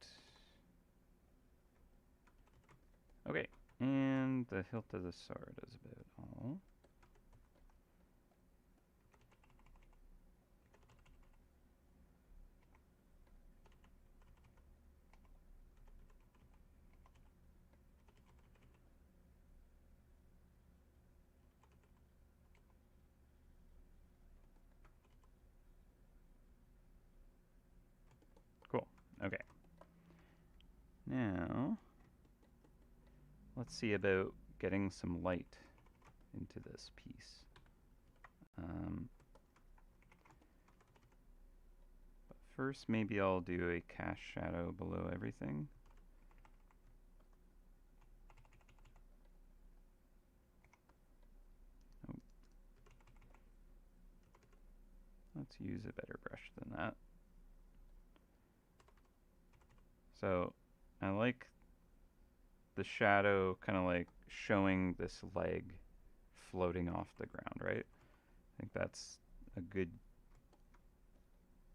Okay, and the hilt of the sword is about all. Cool. Okay. Now let's see about getting some light into this piece. But first, maybe I'll do a cast shadow below everything. Oh. Let's use a better brush than that. So I like the shadow kind of like showing this leg floating off the ground, right? I think that's a good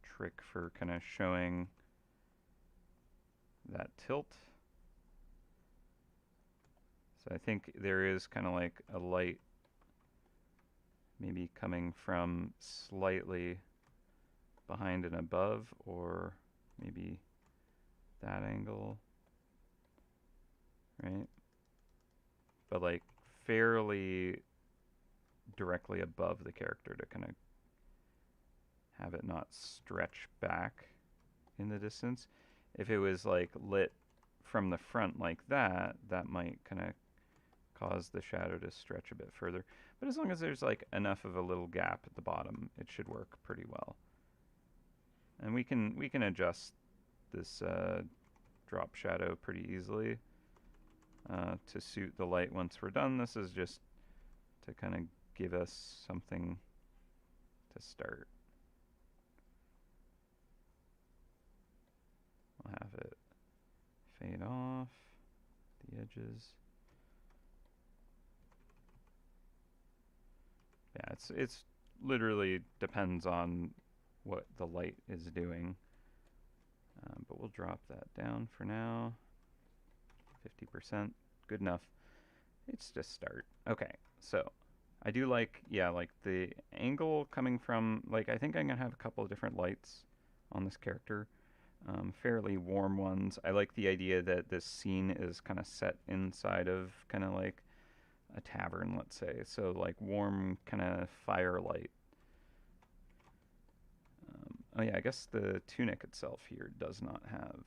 trick for kind of showing that tilt. So I think there is kind of like a light maybe coming from slightly behind and above, or maybe that angle, right? But like fairly directly above the character to kind of have it not stretch back in the distance. If it was like lit from the front like that, that might kind of cause the shadow to stretch a bit further. But as long as there's like enough of a little gap at the bottom, it should work pretty well. And we can adjust this drop shadow pretty easily to suit the light once we're done. This is just to kind of give us something to start. We'll have it fade off the edges. Yeah, it's literally depends on what the light is doing. But we'll drop that down for now. 50%, good enough. It's just start. Okay, so I do like, yeah, like the angle coming from, like I think I'm gonna have a couple of different lights on this character. Fairly warm ones. I like the idea that this scene is kind of set inside of kind of like a tavern, let's say. So like warm kind of firelight. Oh yeah, I guess the tunic itself here does not have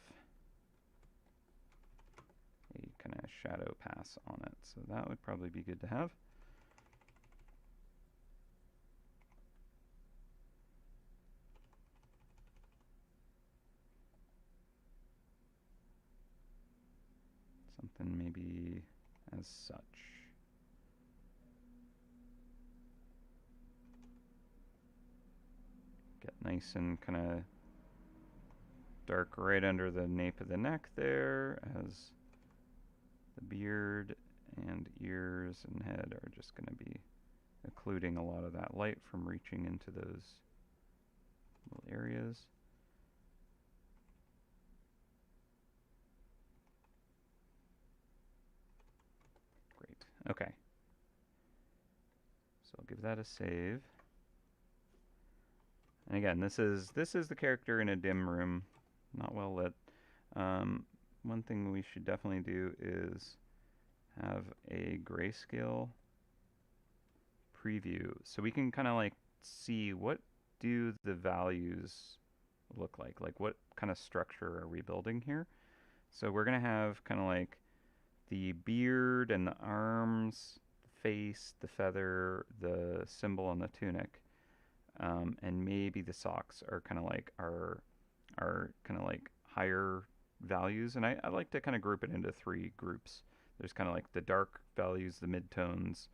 a kind of shadow pass on it. So that would probably be good to have. Something maybe as such. Get nice and kind of dark right under the nape of the neck there, as the beard and ears and head are just going to be occluding a lot of that light from reaching into those little areas. Great. Okay. So I'll give that a save. And again, this is the character in a dim room, not well lit. One thing we should definitely do is have a grayscale preview, so we can kind of like see what do the values look like what kind of structure are we building here. So we're gonna have kind of like the beard and the arms, the face, the feather, the symbol on the tunic. And maybe the socks are kind of like our kind of like higher values. And I like to kind of group it into three groups. There's kind of like the dark values, the mid-tones,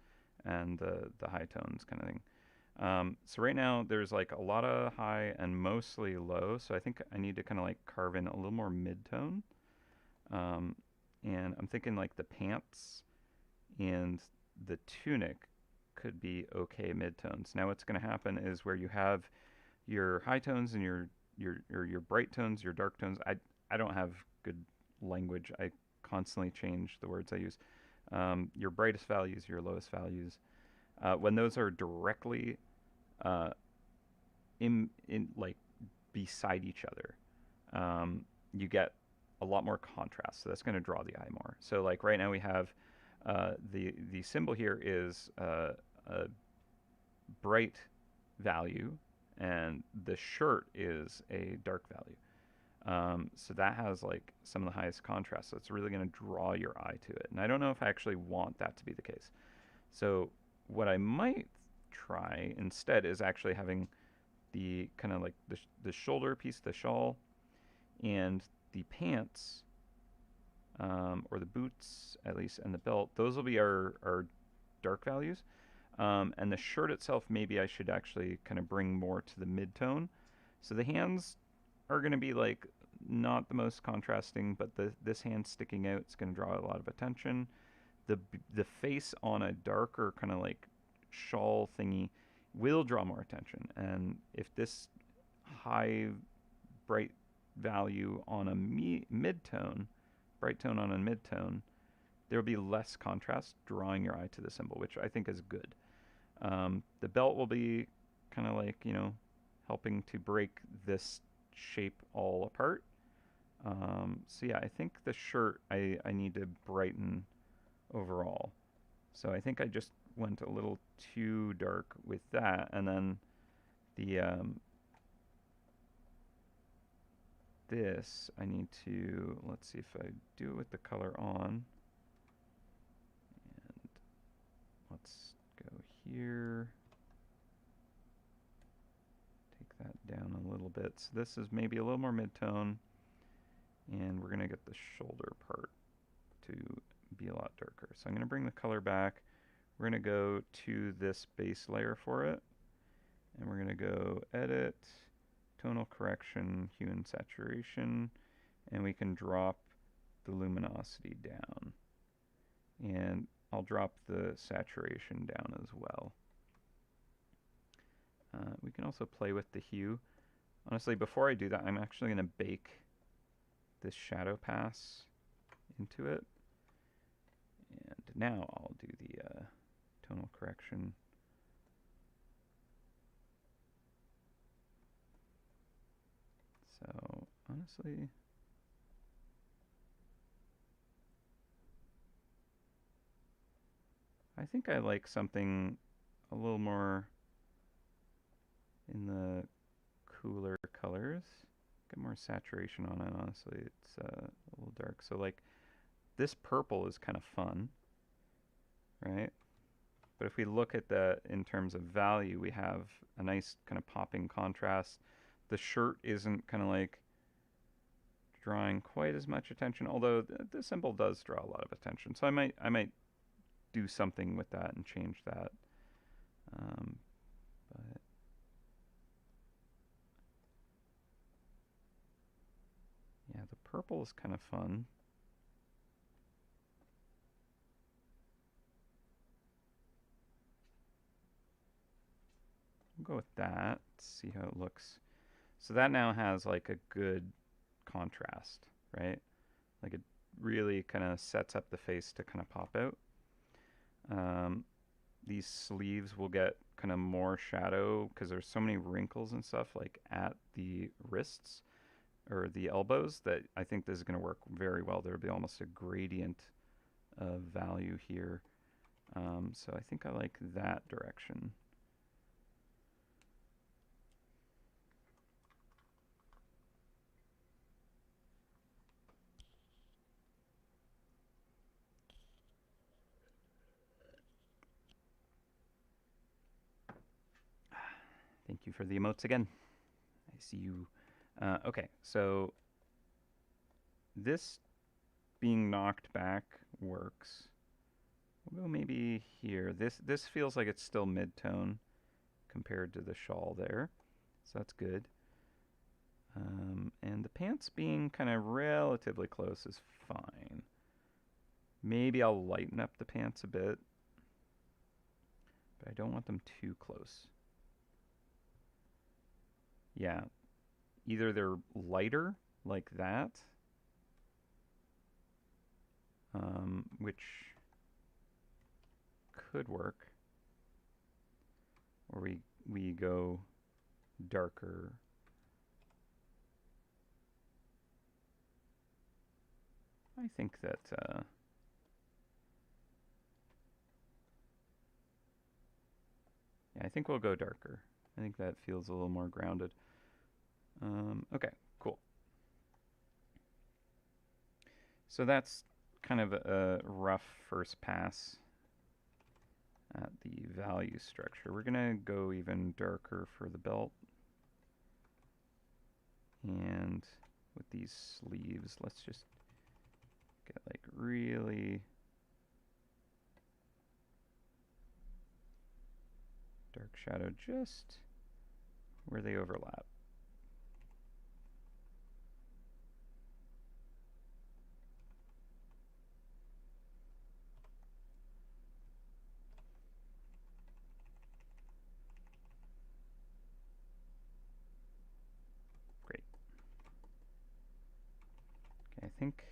and the high tones kind of thing. So right now there's like a lot of high and mostly low. So I think I need to kind of like carve in a little more mid-tone. And I'm thinking like the pants and the tunic could be okay midtones. Now what's going to happen is where you have your high tones and your bright tones, your dark tones. I don't have good language. I constantly change the words I use. Your brightest values, your lowest values. When those are directly in like beside each other, you get a lot more contrast. So that's going to draw the eye more. So like right now we have the symbol here is a bright value, and the shirt is a dark value. So that has like some of the highest contrast. So it's really going to draw your eye to it. And I don't know if I actually want that to be the case. So what I might try instead is actually having the kind of like the shoulder piece, the shawl, and the pants, or the boots at least, and the belt. Those will be our dark values. And the shirt itself, maybe I should actually kind of bring more to the mid-tone. So the hands are going to be like not the most contrasting, but this hand sticking out is going to draw a lot of attention. The face on a darker kind of like shawl thingy will draw more attention. And if this high bright value on a mid-tone, bright tone on a mid-tone, there will be less contrast drawing your eye to the symbol, which I think is good. The belt will be kind of like, helping to break this shape all apart. So yeah, I think the shirt I need to brighten overall. So I think I just went a little too dark with that, and then the this I need to, let's see if I do it with the color on, and let's go here, take that down a little bit. So this is maybe a little more mid-tone, and we're gonna get the shoulder part to be a lot darker. So I'm gonna bring the color back. We're gonna go to this base layer for it, and we're gonna go edit, tonal correction, hue and saturation, and we can drop the luminosity down. And I'll drop the saturation down as well. We can also play with the hue. Honestly, before I do that, I'm actually going to bake this shadow pass into it. And now I'll do the tonal correction. So honestly, I think I like something a little more in the cooler colors. Get more saturation on it, honestly. It's a little dark. So like this purple is kind of fun, right? But if we look at that in terms of value, we have a nice kind of popping contrast. The shirt isn't kind of like drawing quite as much attention, although the symbol does draw a lot of attention. So I might do something with that and change that. But yeah, the purple is kind of fun. We'll go with that, see how it looks. So that now has like a good contrast, right? Like it really kind of sets up the face to kind of pop out. These sleeves will get kind of more shadow because there's so many wrinkles and stuff like at the wrists or the elbows that I think this is going to work very well. There'll be almost a gradient of value here. So I think I like that direction. Thank you for the emotes again. I see you. Okay, so this being knocked back works. We'll go maybe here. This feels like it's still mid-tone compared to the shawl there, so that's good. And the pants being kind of relatively close is fine. Maybe I'll lighten up the pants a bit, but I don't want them too close. Yeah, either they're lighter like that, which could work, or we go darker. I think that yeah, I think we'll go darker. I think that feels a little more grounded. Okay, cool. So that's kind of a rough first pass at the value structure. We're gonna go even darker for the belt. And with these sleeves, let's just get like really dark shadow just where they overlap. Great. Okay, I think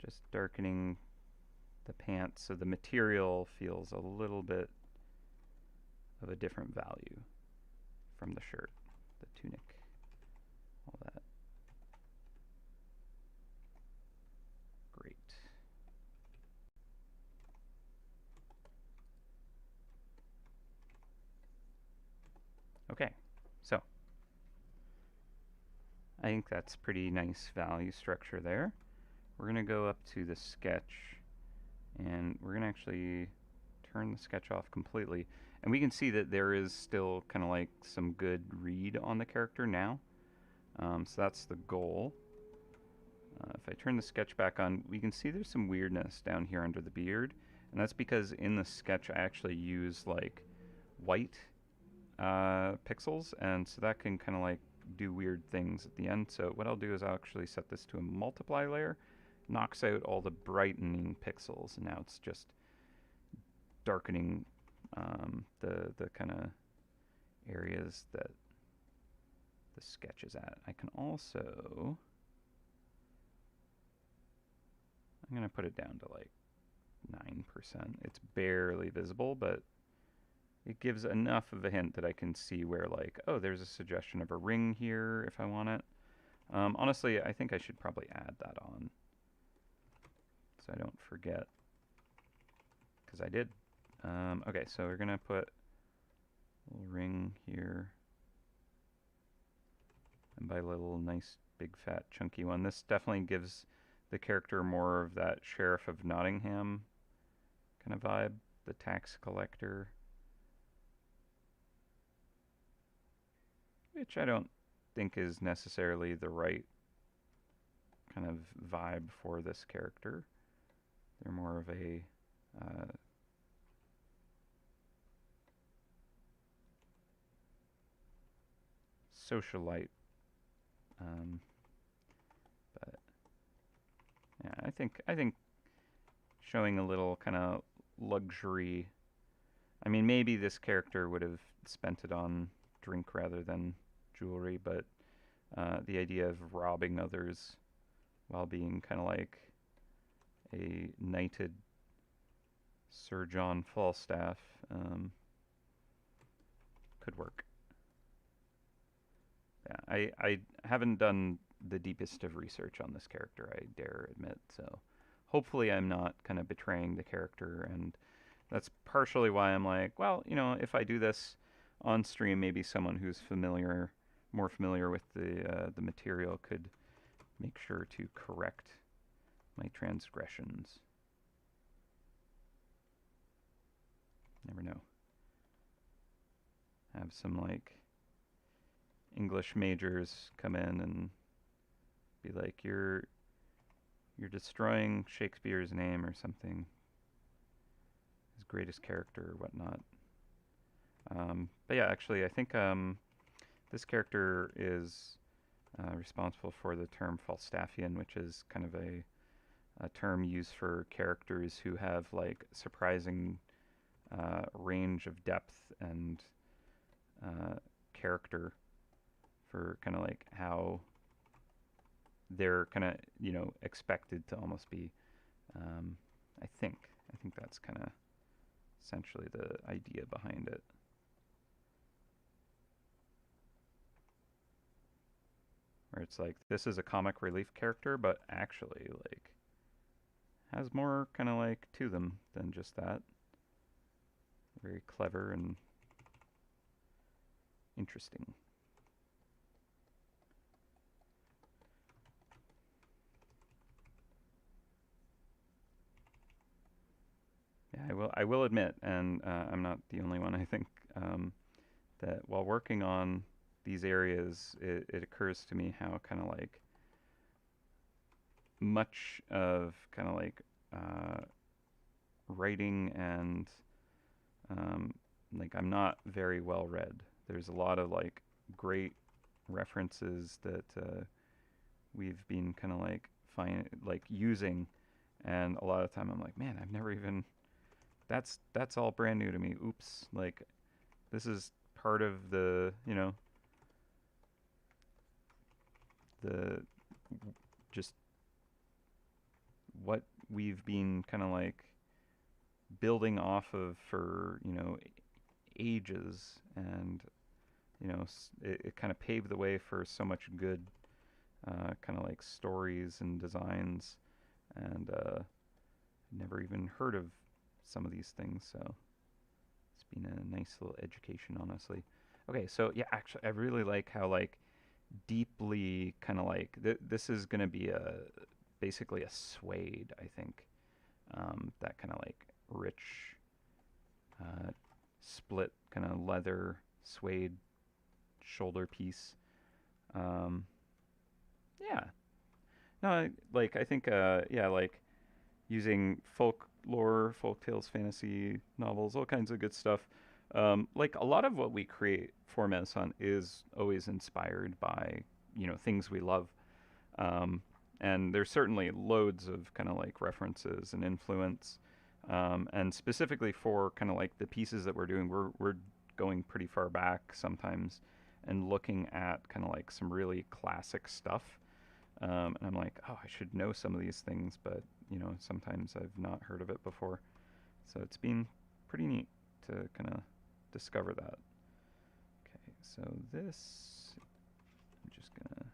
just darkening the pants so the material feels a little bit of a different value from the shirt, the tunic, all that. Great. Okay, so I think that's pretty nice value structure there. We're going to go up to the sketch, and we're going to actually turn the sketch off completely. And we can see that there is still kind of like some good read on the character now. So that's the goal. If I turn the sketch back on, we can see there's some weirdness down here under the beard. And that's because in the sketch I actually use like white pixels, and so that can kind of like do weird things at the end. So what I'll do is I'll actually set this to a multiply layer, knocks out all the brightening pixels, and now it's just darkening the kind of areas that the sketch is at. I can also, I'm going to put it down to like 9%. It's barely visible, but it gives enough of a hint that I can see where like, oh, there's a suggestion of a ring here if I want it. Honestly, I think I should probably add that on so I don't forget, because I did. Okay, so we're going to put a little ring here. And by little, nice, big, fat, chunky one. This definitely gives the character more of that Sheriff of Nottingham kind of vibe, the tax collector. Which I don't think is necessarily the right kind of vibe for this character. They're more of a socialite. But yeah, I think showing a little kind of luxury. I mean, maybe this character would have spent it on drink rather than jewelry, but the idea of robbing others while being kind of like a knighted Sir John Falstaff could work. Yeah, I haven't done the deepest of research on this character, I dare admit, so hopefully I'm not kind of betraying the character, and that's partially why I'm like, well, you know, if I do this on stream, maybe someone who's more familiar with the material could make sure to correct my transgressions. Never know. Have some like English majors come in and be like, you're destroying Shakespeare's name or something, his greatest character or whatnot. But yeah, actually, I think this character is responsible for the term Falstaffian, which is kind of a term used for characters who have like surprising range of depth and character for kind of like how they're kind of, you know, expected to almost be. I think that's kind of essentially the idea behind it. Where it's like, this is a comic relief character, but actually like has more kind of like to them than just that. Very clever and interesting. Yeah, I will admit, and I'm not the only one. I think that while working on these areas, it occurs to me how kind of like much of kind of like uh, writing and um, like I'm not very well read. There's a lot of like great references that we've been kind of like using, and a lot of time I'm like, man, I've never even that's all brand new to me. Oops, like this is part of the the just what we've been kind of like building off of for ages, and it kind of paved the way for so much good kind of like stories and designs, and never even heard of some of these things, so it's been a nice little education, honestly. Okay, so yeah, actually, I really like how like deeply kind of like this is gonna be a basically a suede, I think. That kind of like rich uh, split kind of leather suede shoulder piece. Um, yeah, no, I think yeah, like using folklore, folk tales, fantasy novels, all kinds of good stuff. Like a lot of what we create for MouseHunt is always inspired by things we love, um, and there's certainly loads of kind of like references and influence, and specifically for kind of like the pieces that we're doing, we're going pretty far back sometimes and looking at kind of like some really classic stuff. And I'm like, oh, I should know some of these things, but sometimes I've not heard of it before. So it's been pretty neat to kind of discover that. Okay, so this, I'm just gonna.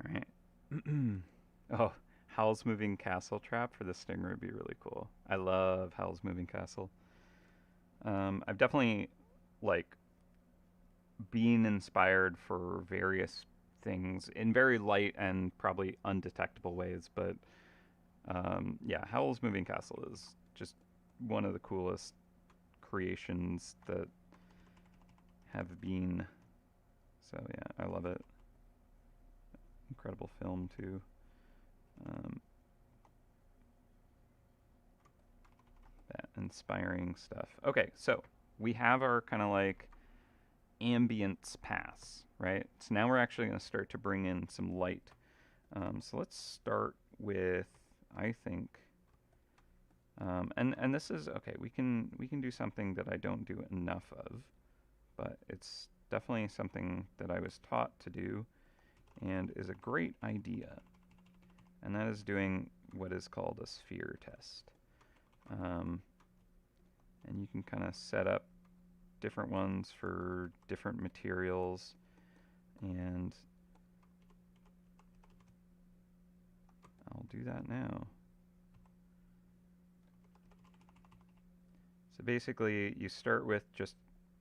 All right. Oh, Howl's Moving Castle trap for the stinger would be really cool. I love Howl's Moving Castle. I've definitely like been inspired for various things in very light and probably undetectable ways, but yeah, Howl's Moving Castle is just one of the coolest creations that have been. So yeah, I love it. Incredible film too. Um, that inspiring stuff. Okay, so we have our kind of like ambience pass, right? So now we're actually going to start to bring in some light. So let's start with, I think, and this is okay. We can do something that I don't do enough of, but it's definitely something that I was taught to do, and is a great idea. And that is doing what is called a sphere test. And you can kind of set up different ones for different materials, and I'll do that now. So basically, you start with just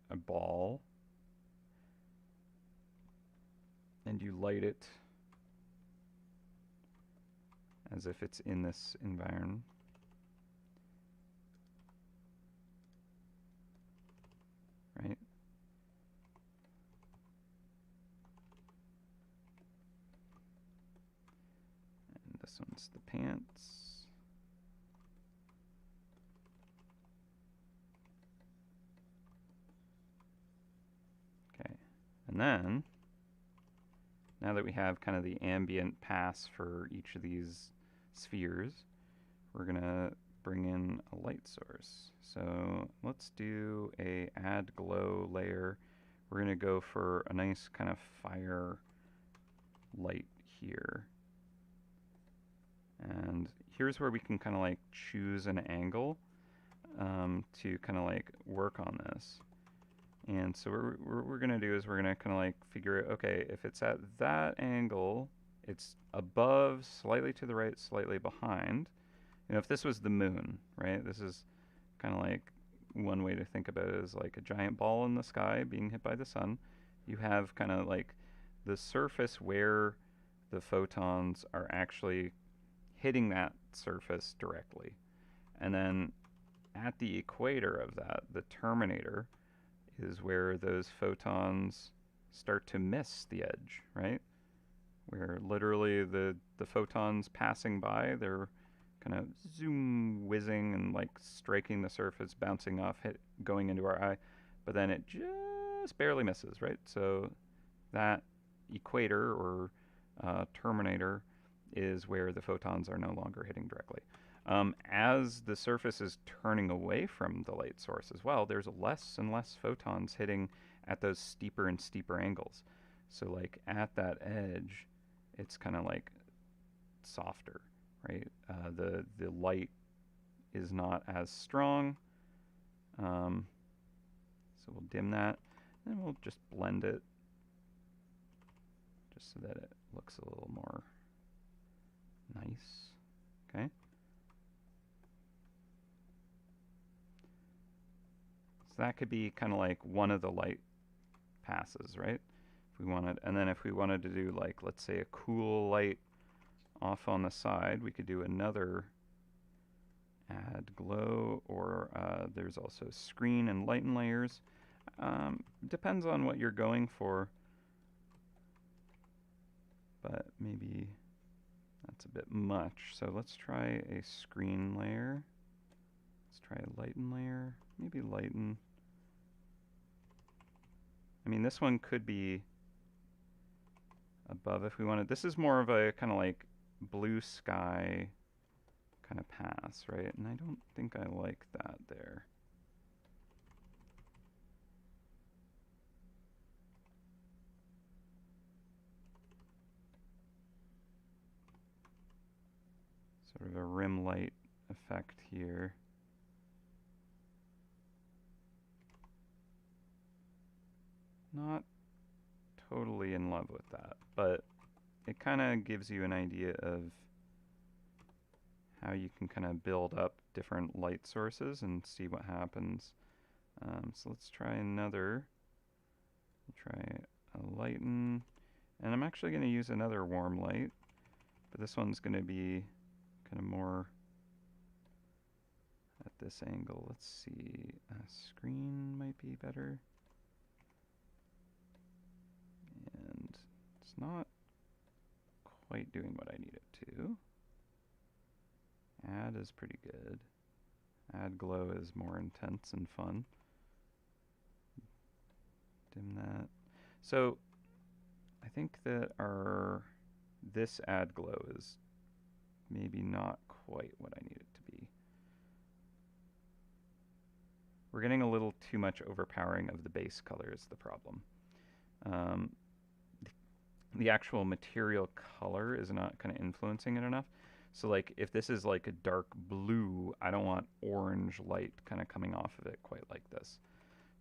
a ball, and you light it as if it's in this environment. Right? And this one's the pants. Okay. And then, now that we have kind of the ambient pass for each of these spheres, we're going to bring in a light source. So let's do a add glow layer we're going to go for a nice kind of fire light here. And here's where we can kind of like choose an angle to kind of like work on this. And so what we're going to do is we're going to kind of like figure out, okay, if it's at that angle, it's above, slightly to the right, slightly behind. You know, if this was the moon, right? This is kind of like one way to think about it is like a giant ball in the sky being hit by the sun. You have kind of like the surface where the photons are actually hitting that surface directly. And then at the equator of that, the terminator, is where those photons start to miss the edge, right? Where literally the photons passing by, they're kind of zoom whizzing and like striking the surface, bouncing off, going into our eye, but then it just barely misses, right? So that equator or terminator is where the photons are no longer hitting directly. As the surface is turning away from the light source as well, there's less and less photons hitting at those steeper and steeper angles. So like at that edge, it's kind of like softer, right? The light is not as strong. So we'll dim that, and we'll just blend it just so that it looks a little more nice. Okay. So that could be kind of like one of the light passes, right? If we wanted, and then if we wanted to do like, let's say a cool light off on the side, we could do another add glow, or there's also screen and lighten layers. Depends on what you're going for, but maybe that's a bit much. So let's try a screen layer. Let's try a lighten layer. Maybe lighten. I mean, this one could be above if we wanted. This is more of a kind of like blue sky kind of pass, right? And I don't think I like that there. Sort of a rim light effect here. Not totally in love with that, but it kind of gives you an idea of how you can kind of build up different light sources and see what happens. So let's try another. We'll try a lighten, and I'm actually going to use another warm light, but this one's going to be kind of more at this angle. Let's see, a screen might be better. And it's not quite doing what I need it to. Add is pretty good. Add glow is more intense and fun. Dim that. So I think that this add glow is maybe not quite what I need it to be. We're getting a little too much overpowering of the base color is the problem. The actual material color is not kind of influencing it enough. So like if this is like a dark blue, I don't want orange light kind of coming off of it quite like this.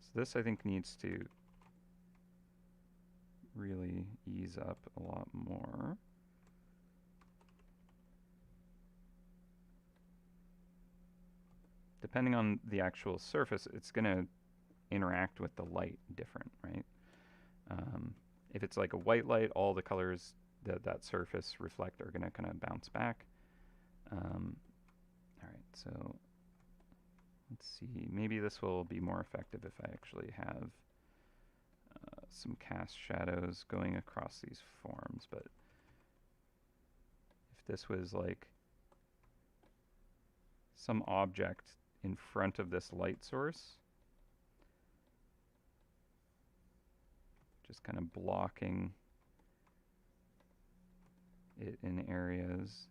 So this I think needs to really ease up a lot more. Depending on the actual surface, it's going to interact with the light different, right? If it's like a white light, all the colors that surface reflect are going to kind of bounce back. All right, so let's see. Maybe this will be more effective if I actually have some cast shadows going across these forms. But if this was like some object in front of this light source, just kind of blocking it in areas.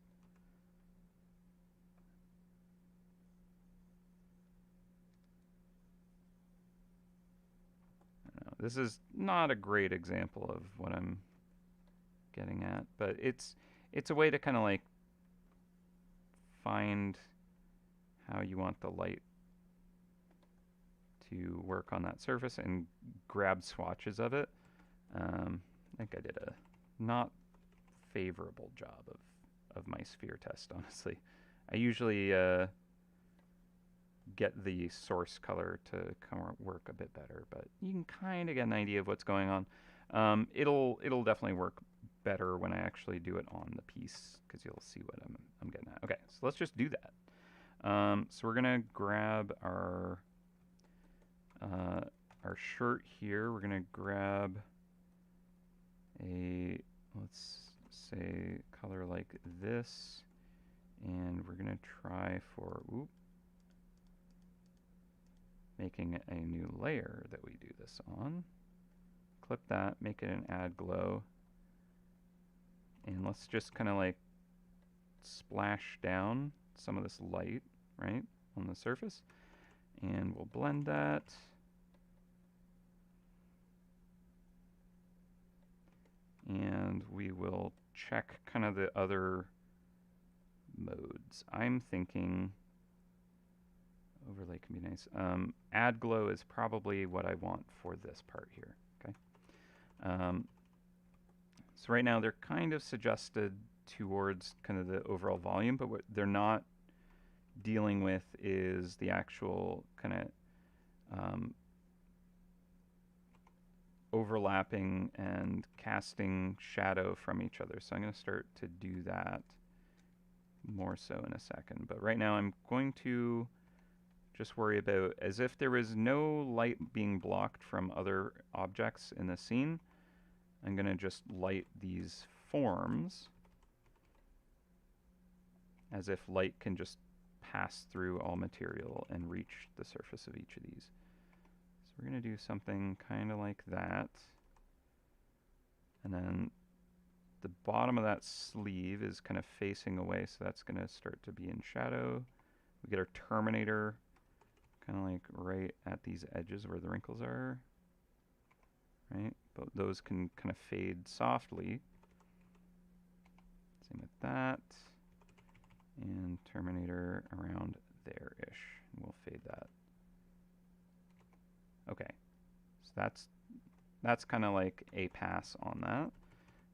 I don't know, this is not a great example of what I'm getting at, but it's a way to kind of like find how you want the light to work on that surface and grab swatches of it. I think I did a not favorable job of my sphere test, honestly. I usually get the source color to work a bit better, but you can kind of get an idea of what's going on. It'll definitely work better when I actually do it on the piece, because you'll see what I'm getting at. Okay, so let's just do that. So we're gonna grab our shirt here. We're gonna grab a, let's say, color like this, and we're gonna try for making a new layer that we do this on. Clip that, make it an add glow, and let's just kind of like splash down some of this light, right, on the surface, and we'll blend that. And we will check kind of the other modes. I'm thinking overlay can be nice. Add glow is probably what I want for this part here. Okay. So right now they're kind of suggested towards kind of the overall volume, but what they're not dealing with is the actual kind of overlapping and casting shadow from each other. So I'm going to start to do that more so in a second. But right now I'm going to just worry about as if there was no light being blocked from other objects in the scene. I'm going to just light these forms as if light can just pass through all material and reach the surface of each of these. So we're going to do something kind of like that. And then the bottom of that sleeve is kind of facing away, so that's going to start to be in shadow. We get our Terminator kind of like right at these edges where the wrinkles are, right? But those can kind of fade softly. Same with that. And Terminator around there-ish. And we'll fade that. Okay. So that's kind of like a pass on that.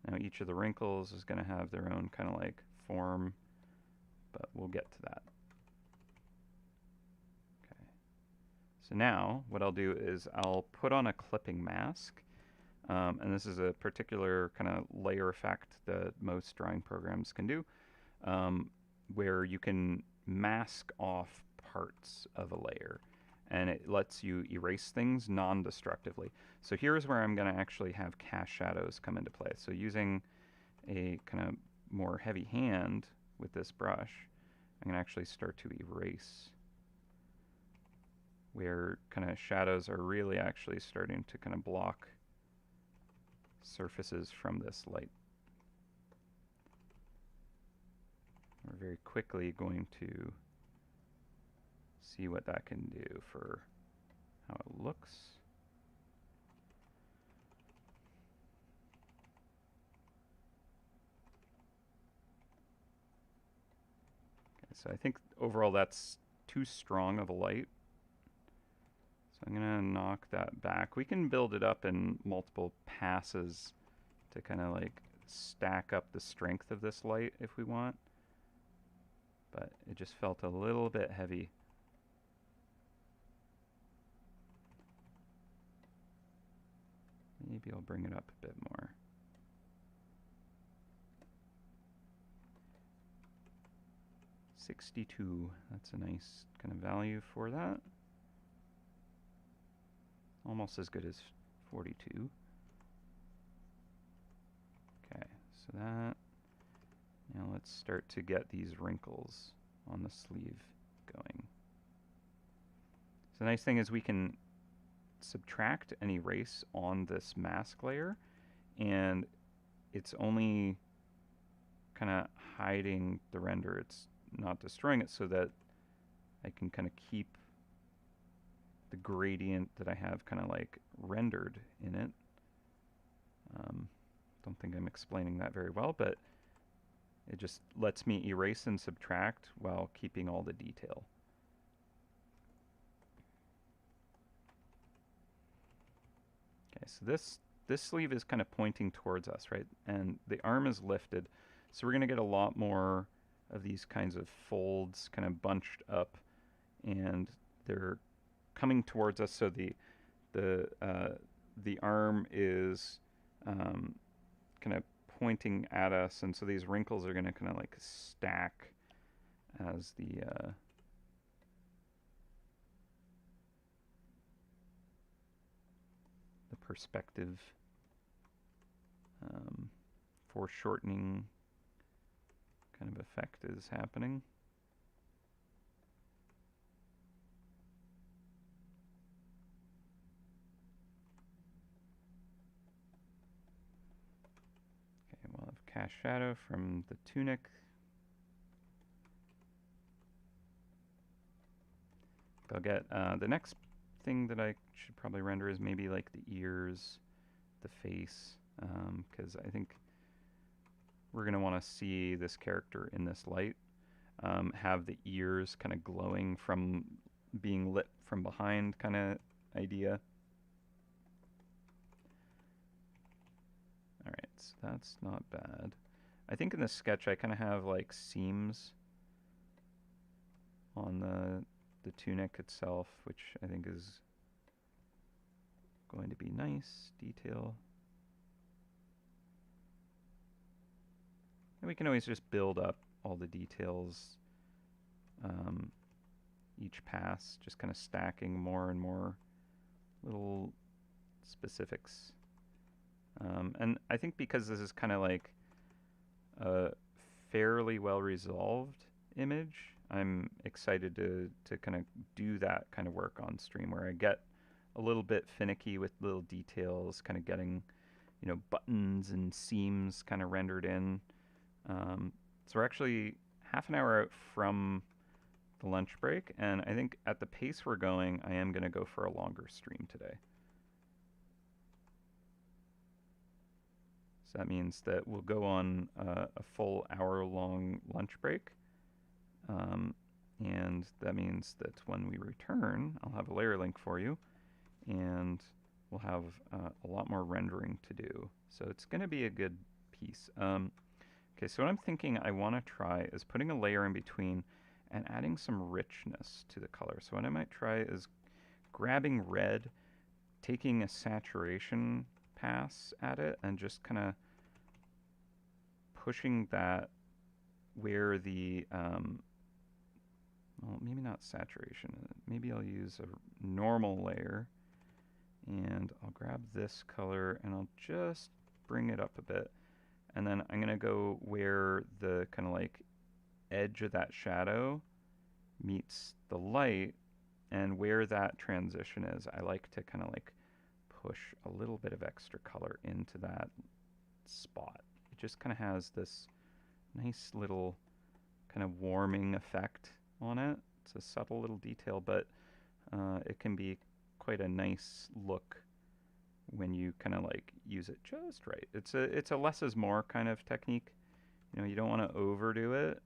Now each of the wrinkles is going to have their own kind of like form, but we'll get to that. Okay. So now what I'll do is I'll put on a clipping mask. And this is a particular kind of layer effect that most drawing programs can do, where you can mask off parts of a layer, and it lets you erase things non-destructively. So here's where I'm going to actually have cast shadows come into play. So using a kind of more heavy hand with this brush, I'm going to actually start to erase where kind of shadows are really actually starting to kind of block surfaces from this light. We're very quickly going to see what that can do for how it looks. Okay, so I think overall that's too strong of a light. So I'm going to knock that back. We can build it up in multiple passes to kind of like stack up the strength of this light if we want. But it just felt a little bit heavy. Maybe I'll bring it up a bit more. $62, that's a nice kind of value for that. Almost as good as 42. Okay, so that. Now let's start to get these wrinkles on the sleeve going. So the nice thing is we can subtract and erase on this mask layer, and it's only kind of hiding the render. It's not destroying it, so that I can kind of keep the gradient that I have kind of like rendered in it. Don't think I'm explaining that very well, but it just lets me erase and subtract while keeping all the detail. Okay, so this sleeve is kind of pointing towards us, right? And the arm is lifted. So we're going to get a lot more of these kinds of folds kind of bunched up, and they're coming towards us. So the arm is kind of pointing at us, and so these wrinkles are going to kind of like stack as the perspective foreshortening kind of effect is happening. Okay, we'll have cast shadow from the tunic. I'll get the next thing that I should probably render is maybe like the ears, the face, because I think we're going to want to see this character in this light, have the ears kind of glowing from being lit from behind kind of idea. All right, so that's not bad. I think in the sketch I kind of have like seams on the tunic itself, which I think is going to be nice detail. And we can always just build up all the details each pass, just kind of stacking more and more little specifics. And I think because this is kind of like a fairly well resolved image, I'm excited to kind of do that kind of work on stream, where I get a little bit finicky with little details, kind of getting, you know, buttons and seams kind of rendered in. So we're actually half an hour out from the lunch break, and I think at the pace we're going, I am going to go for a longer stream today. So that means that we'll go on a full hour-long lunch break. And that means that when we return, I'll have a layer link for you, and we'll have a lot more rendering to do. So it's going to be a good piece. Okay, so what I'm thinking I want to try is putting a layer in between and adding some richness to the color. So what I might try is grabbing red, taking a saturation pass at it, and just kind of pushing that where the, well, maybe not saturation. Maybe I'll use a normal layer, and I'll grab this color and I'll just bring it up a bit. And then I'm going to go where the kind of like edge of that shadow meets the light, and where that transition is, I like to kind of like push a little bit of extra color into that spot. It just kind of has this nice little kind of warming effect on it. It's a subtle little detail, but it can be quite a nice look when you kind of like use it just right. It's a less is more kind of technique. You know, you don't want to overdo it,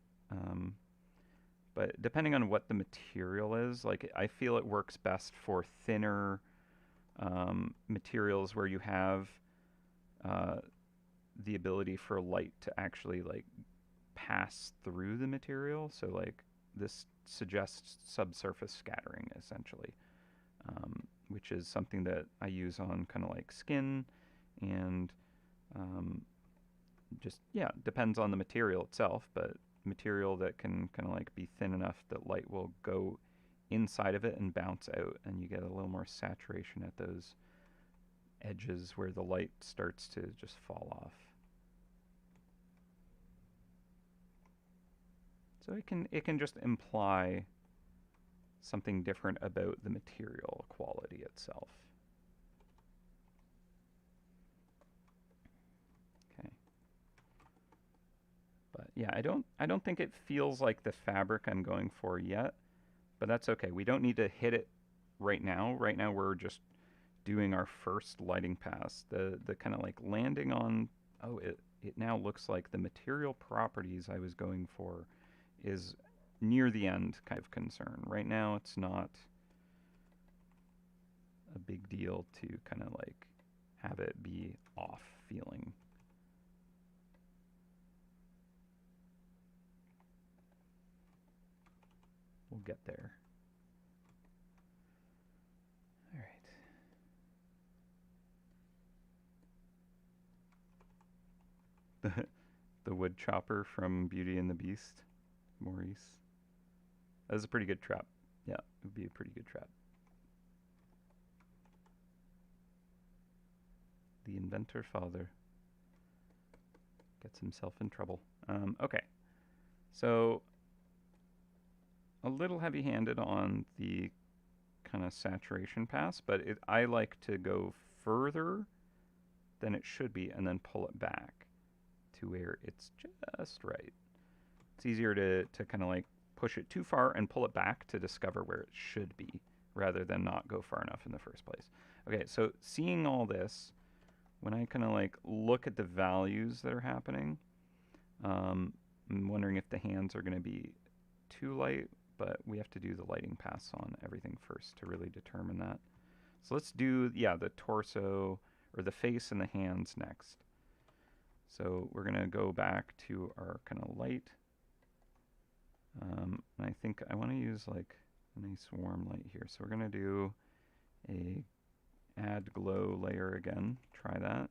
but depending on what the material is, like I feel it works best for thinner materials where you have the ability for light to actually like pass through the material. So like this suggests subsurface scattering essentially, which is something that I use on kind of like skin, and just, yeah, depends on the material itself, but material that can kind of like be thin enough that light will go inside of it and bounce out, and you get a little more saturation at those edges where the light starts to just fall off. So it can just imply something different about the material quality itself. Okay. But yeah, I don't think it feels like the fabric I'm going for yet, but that's okay. We don't need to hit it right now. Right now we're just doing our first lighting pass. The kind of like landing on, oh, it now looks like the material properties I was going for is near the end kind of concern. Right now it's not a big deal to kind of like have it be off feeling. We'll get there. All right. The wood chopper from Beauty and the Beast, Maurice. That was a pretty good trap. Yeah, it would be a pretty good trap. The inventor father gets himself in trouble. Okay, so a little heavy-handed on the kind of saturation pass, but I like to go further than it should be and then pull it back to where it's just right. It's easier to kind of like push it too far and pull it back to discover where it should be rather than not go far enough in the first place. Okay, so seeing all this, when I kind of like look at the values that are happening, I'm wondering if the hands are going to be too light, but we have to do the lighting pass on everything first to really determine that. So let's do, yeah, the torso or the face and the hands next. So we're going to go back to our kind of light. And I think I want to use like a nice warm light here. So we're going to do a add glow layer again. Try that.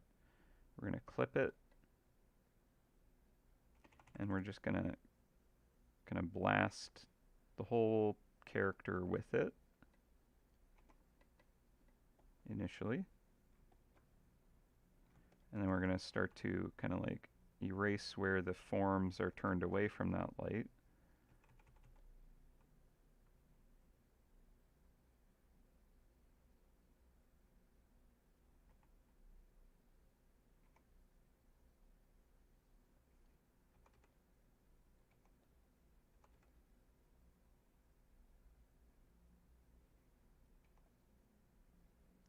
We're going to clip it. And we're just going to kind of blast the whole character with it initially. And then we're going to start to kind of like erase where the forms are turned away from that light.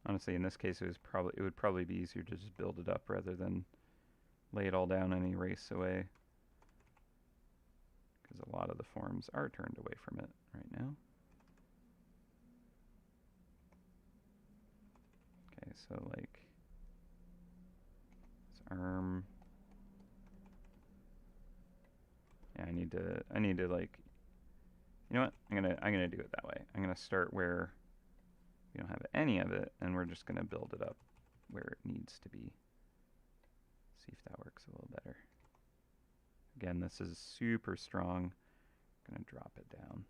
Honestly, in this case, it would probably be easier to just build it up rather than lay it all down and erase away, because a lot of the forms are turned away from it right now. Okay, so like this arm. Yeah, I need to like, you know what? I'm gonna do it that way. I'm gonna start where we don't have any of it, and we're just gonna build it up where it needs to be. See if that works a little better. Again, this is super strong. I'm gonna drop it down.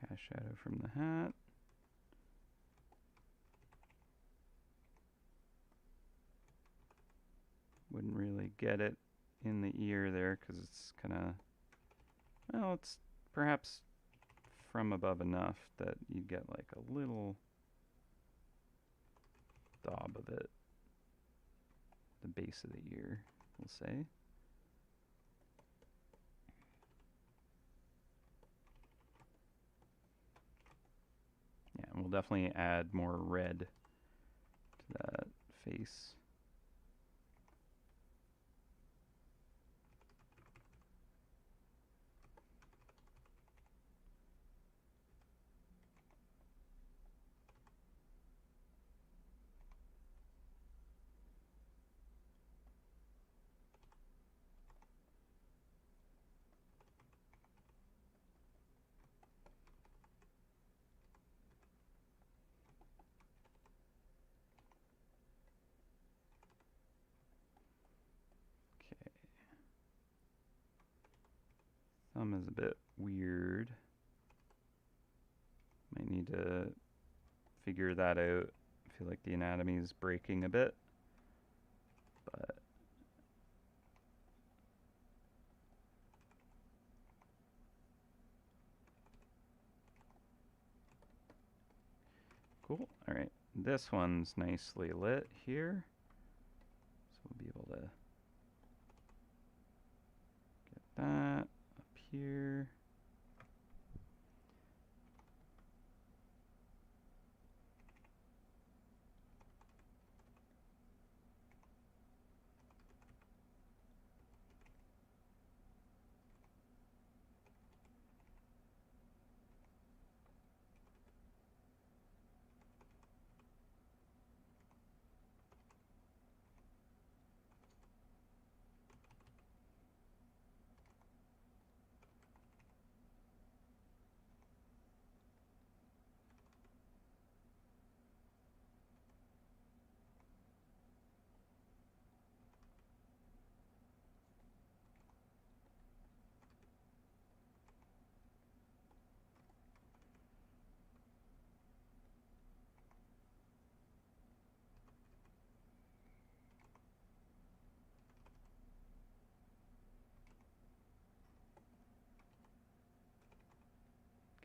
Cast shadow from the hat. Wouldn't really get it in the ear there because it's kind of, well, it's perhaps from above enough that you get like a little daub of it. The base of the ear, we'll say. Yeah, definitely add more red to that face. Thumb is a bit weird. Might need to figure that out. I feel like the anatomy is breaking a bit, but cool. All right, this one's nicely lit here, so we'll be able to get that up here.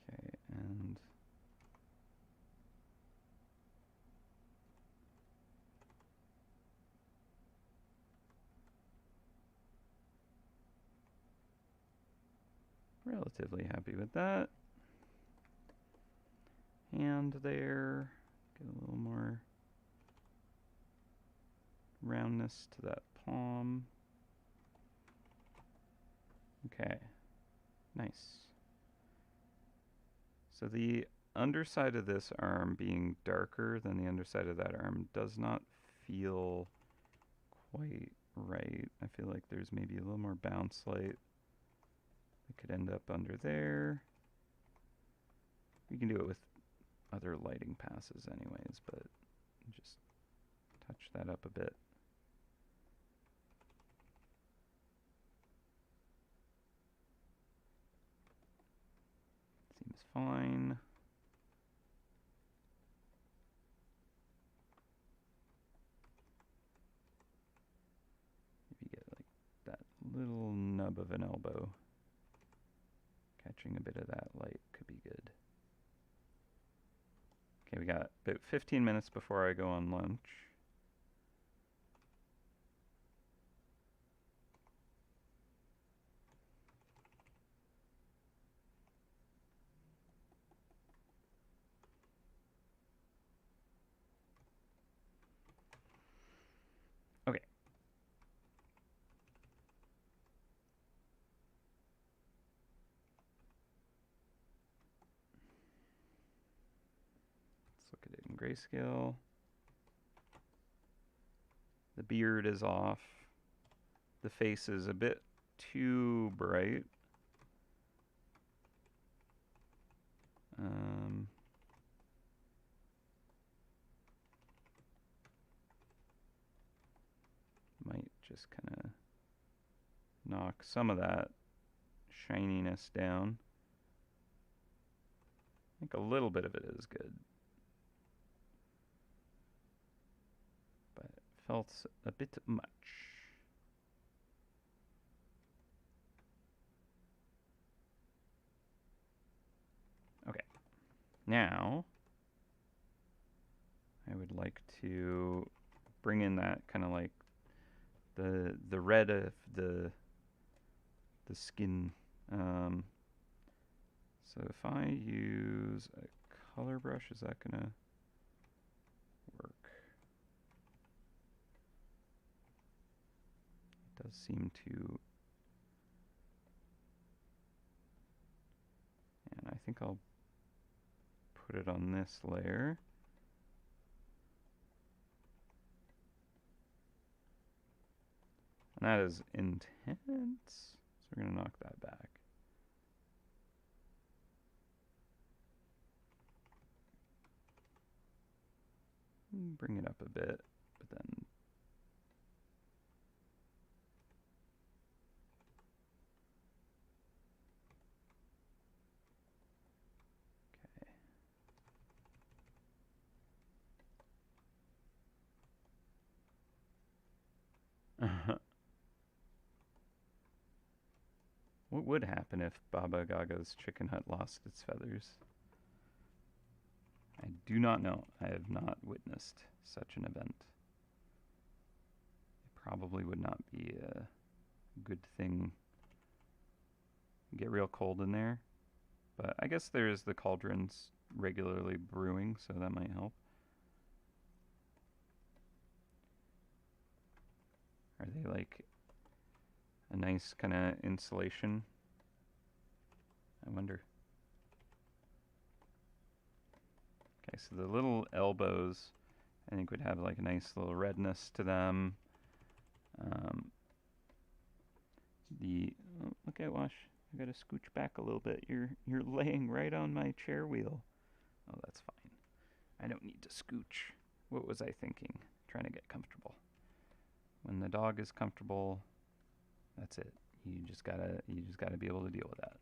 Okay, and relatively happy with that. Hand there, get a little more roundness to that palm. Okay, nice. So the underside of this arm being darker than the underside of that arm does not feel quite right. I feel like there's maybe a little more bounce light that could end up under there. We can do it with other lighting passes anyways, but just touch that up a bit. Seems fine. Maybe get like that little nub of an elbow. Catching a bit of that light could be good. Okay, we got about 15 minutes before I go on lunch. Okay. Let's look at it in grayscale. The beard is off. The face is a bit too bright. Might just kind of knock some of that shininess down. I think a little bit of it is good. But it felt a bit much. Okay. Now, I would like to bring in that kind of like the red of the skin. So if I use a color brush, is that gonna work? It does seem to. And I think I'll put it on this layer. And that is intense, so we're going to knock that back. Bring it up a bit, but then okay. What would happen if Baba Gaga's chicken hut lost its feathers? I do not know. I have not witnessed such an event. It probably would not be a good thing. Get real cold in there. But I guess there's the cauldrons regularly brewing, so that might help. Are they like a nice kind of insulation? I wonder. Okay, so the little elbows, I think, would have like a nice little redness to them. Oh, look at Wash. I gotta scooch back a little bit. You're laying right on my chair wheel. Oh, that's fine. I don't need to scooch. What was I thinking? Trying to get comfortable. When the dog is comfortable, that's it. You just gotta be able to deal with that.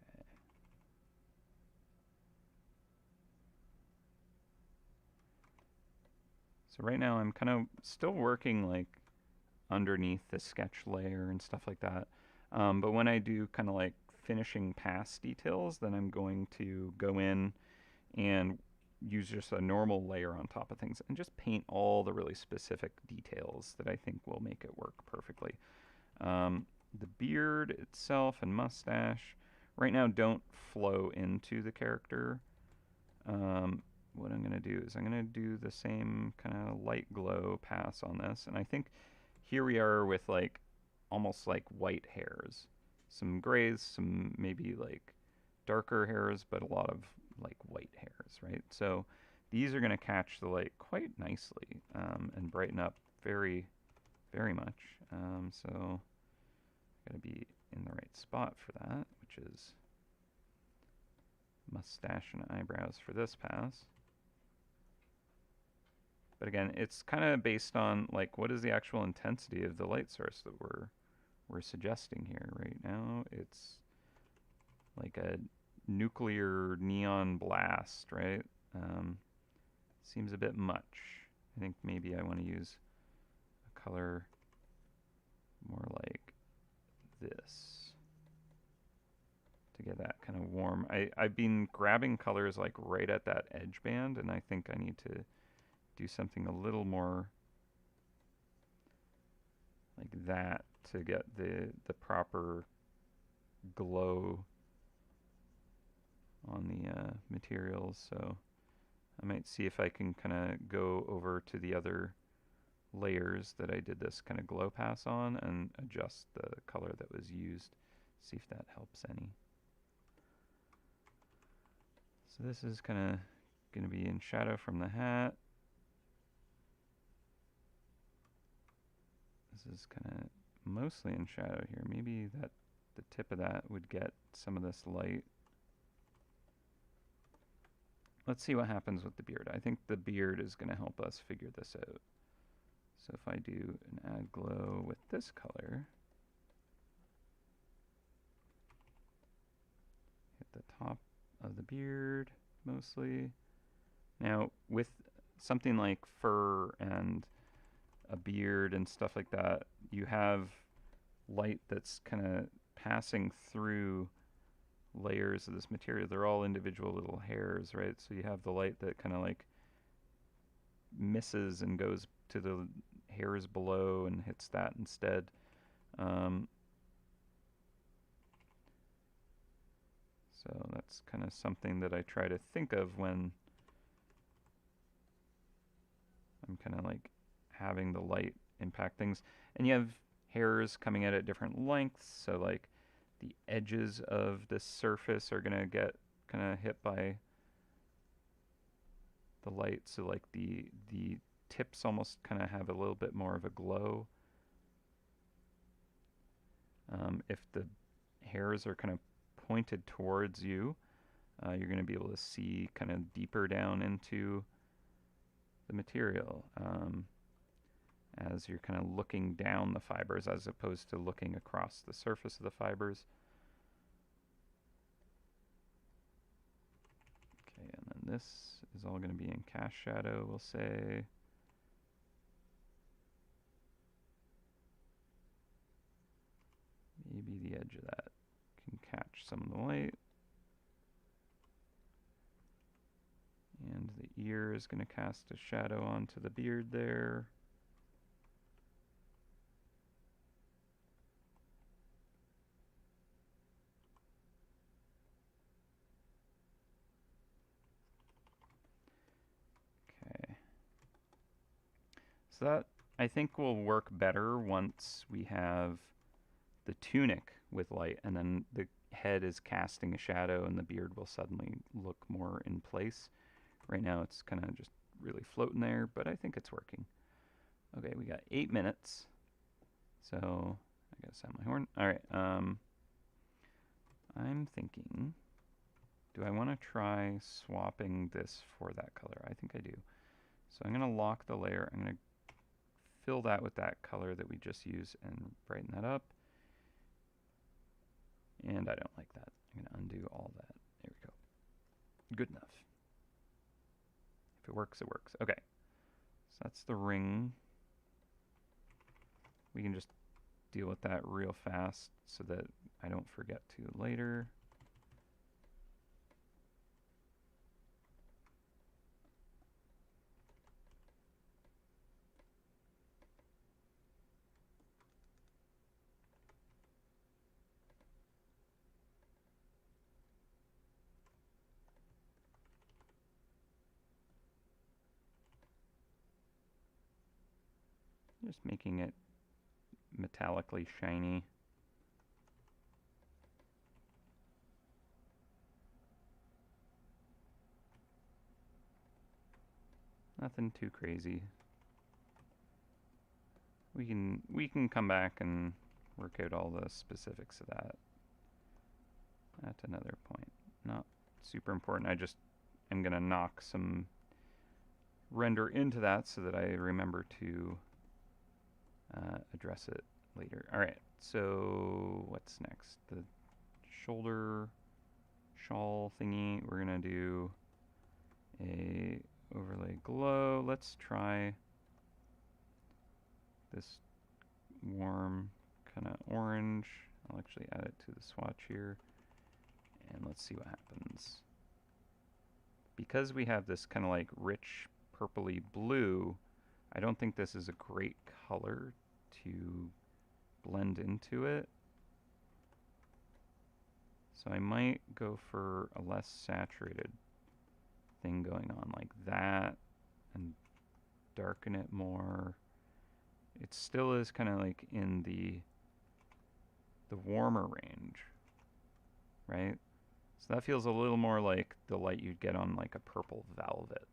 Okay. So right now I'm kind of still working like underneath the sketch layer and stuff like that. But when I do kind of like finishing pass details, then I'm going to go in and use just a normal layer on top of things and just paint all the really specific details that I think will make it work perfectly. The beard itself and mustache right now don't flow into the character. What I'm going to do is I'm going to do the same kind of light glow pass on this, and I think here we are with like almost like white hairs, some grays, some maybe like darker hairs, but a lot of like white hairs, right? So these are going to catch the light quite nicely and brighten up very, very much. So got to be in the right spot for that, which is mustache and eyebrows for this pass. But again, it's kind of based on like what is the actual intensity of the light source that we're suggesting here. Right now, it's like a nuclear neon blast, right? Seems a bit much. I think maybe I want to use a color more like this to get that kind of warm. I've been grabbing colors like right at that edge band, and I think I need to do something a little more like that to get the proper glow on the materials. So I might see if I can kind of go over to the other layers that I did this kind of glow pass on and adjust the color that was used. See if that helps any. So this is kind of going to be in shadow from the hat. This is kind of mostly in shadow here. Maybe that the tip of that would get some of this light. Let's see what happens with the beard. I think the beard is going to help us figure this out. So if I do an add glow with this color, hit the top of the beard mostly. Now with something like fur and a beard and stuff like that, you have light that's kind of passing through layers of this material. They're all individual little hairs, right? So you have the light that kind of like misses and goes to the hairs below and hits that instead. So that's kind of something that I try to think of when I'm kind of like having the light impact things. And you have hairs coming at different lengths, so like the edges of this surface are gonna get kind of hit by the light, so like the tips almost kind of have a little bit more of a glow. If the hairs are kind of pointed towards you, you're going to be able to see kind of deeper down into the material as you're kind of looking down the fibers as opposed to looking across the surface of the fibers. Okay, and then this is all going to be in cast shadow, we'll say. Maybe the edge of that can catch some of the light. And the ear is going to cast a shadow onto the beard there. Okay. So that, I think, will work better once we have the tunic with light, and then the head is casting a shadow and the beard will suddenly look more in place. Right now it's kind of just really floating there, but I think it's working. Okay, we got 8 minutes. So I gotta sound my horn. All right. I'm thinking, do I want to try swapping this for that color? I think I do. So I'm gonna lock the layer. I'm gonna fill that with that color that we just used and brighten that up. And I don't like that. I'm gonna undo all that. There we go. Good enough. If it works, it works. Okay. So that's the ring. We can just deal with that real fast so that I don't forget to later. Just making it metallically shiny. Nothing too crazy. We can come back and work out all the specifics of that at another point. Not super important. I just am gonna knock some render into that so that I remember to address it later. All right, so what's next? The shoulder shawl thingy. We're gonna do a overlay glow. Let's try this warm kind of orange. I'll actually add it to the swatch here, and let's see what happens. Because we have this kind of like rich purpley blue, I don't think this is a great color to blend into it. So I might go for a less saturated thing going on like that and darken it more. It still is kind of like in the warmer range, right? So that feels a little more like the light you'd get on like a purple velvet.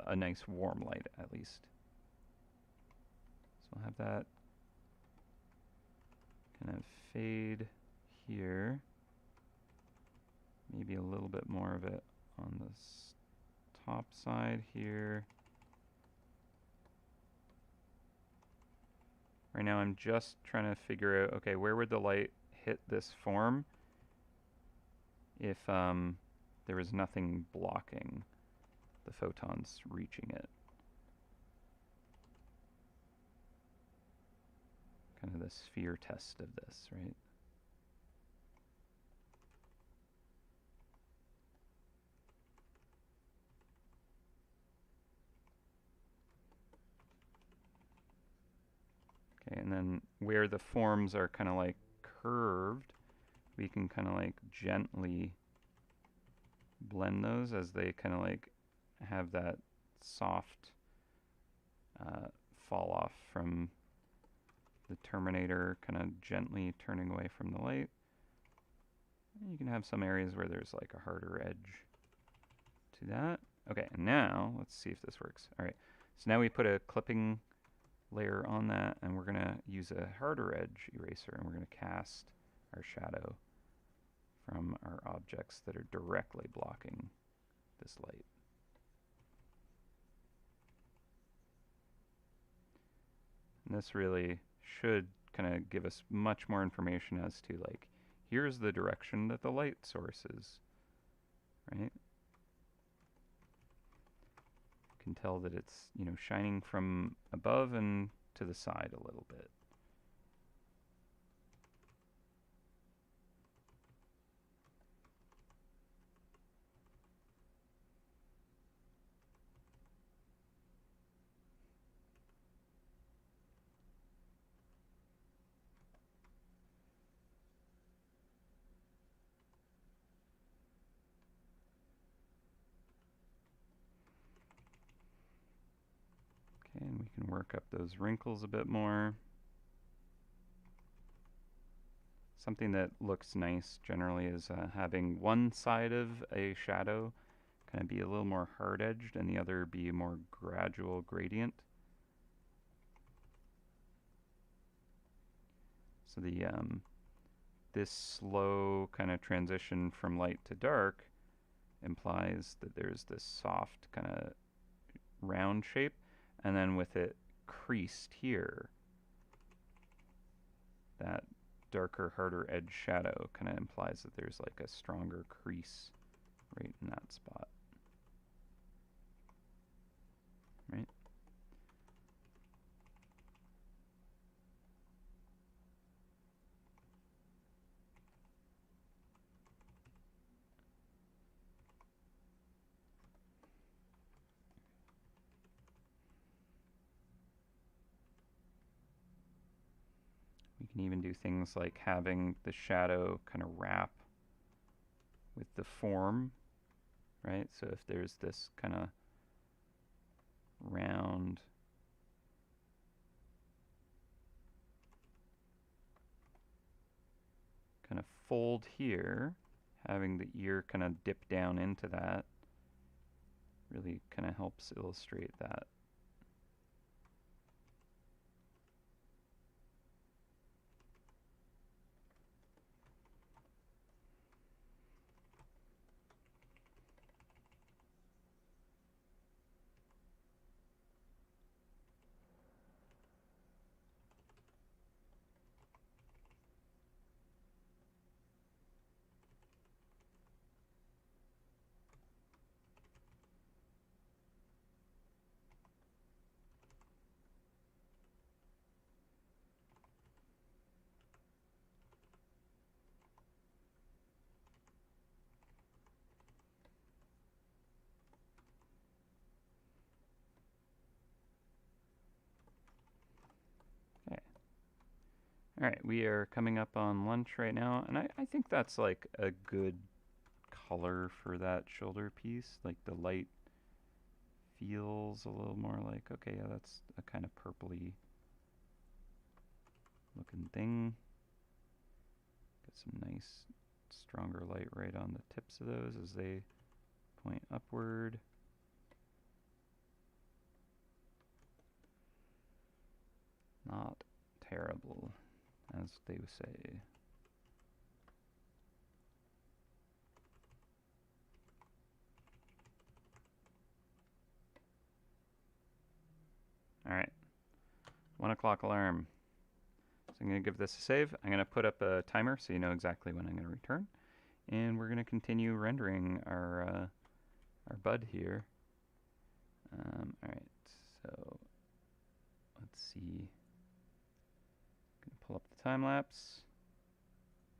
A nice warm light, at least. So I'll have that kind of fade here. Maybe a little bit more of it on this top side here. Right now I'm just trying to figure out, okay, where would the light hit this form if there was nothing blocking the photons reaching it. Kind of the sphere test of this, right? Okay, and then where the forms are kind of like curved, we can kind of like gently blend those as they kind of like have that soft fall off from the terminator, kind of gently turning away from the light. And you can have some areas where there's like a harder edge to that. Okay, and now let's see if this works. All right, so now we put a clipping layer on that, and we're going to use a harder edge eraser, and we're going to cast our shadow from our objects that are directly blocking this light. And this really should kind of give us much more information as to like, here's the direction that the light source is, right? You can tell that it's, you know, shining from above and to the side a little bit. Okay, and we can work up those wrinkles a bit more. Something that looks nice generally is having one side of a shadow kind of be a little more hard-edged and the other be a more gradual gradient. So the this slow kind of transition from light to dark implies that there's this soft kind of round shape, and then with it creased here, that darker, harder edge shadow kind of implies that there's like a stronger crease right in that spot. Right? We can even do things like having the shadow kind of wrap with the form, right? So if there's this kind of round kind of fold here, having the ear kind of dip down into that really kind of helps illustrate that. All right, we are coming up on lunch right now, and I think that's like a good color for that shoulder piece. Like the light feels a little more like, okay, yeah, that's a kind of purpley looking thing. Get some nice, stronger light right on the tips of those as they point upward. Not terrible, as they would say. All right, 1 o'clock alarm. So I'm going to give this a save. I'm going to put up a timer so you know exactly when I'm going to return. And we're going to continue rendering our bud here. All right, so let's see. I'm going to pull up the time lapse.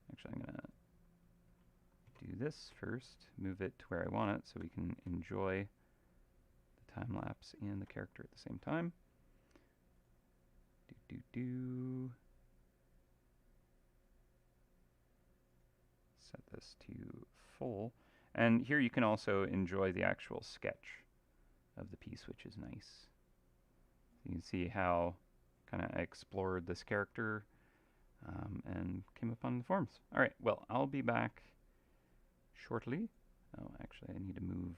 Actually, I'm going to do this first, move it to where I want it so we can enjoy the time lapse and the character at the same time. do. Set this to full. And here you can also enjoy the actual sketch of the piece, which is nice. You can see how kind of I explored this character and came upon the forms. All right, well, I'll be back shortly. Oh, actually, I need to move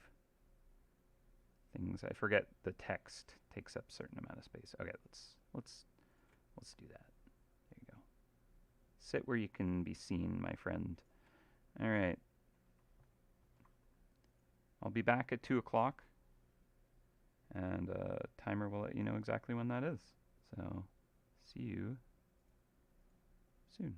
things. I forget the text takes up a certain amount of space. Okay, let's do that. There you go. Sit where you can be seen, my friend. All right. I'll be back at 2 o'clock, and timer will let you know exactly when that is. So, see you soon.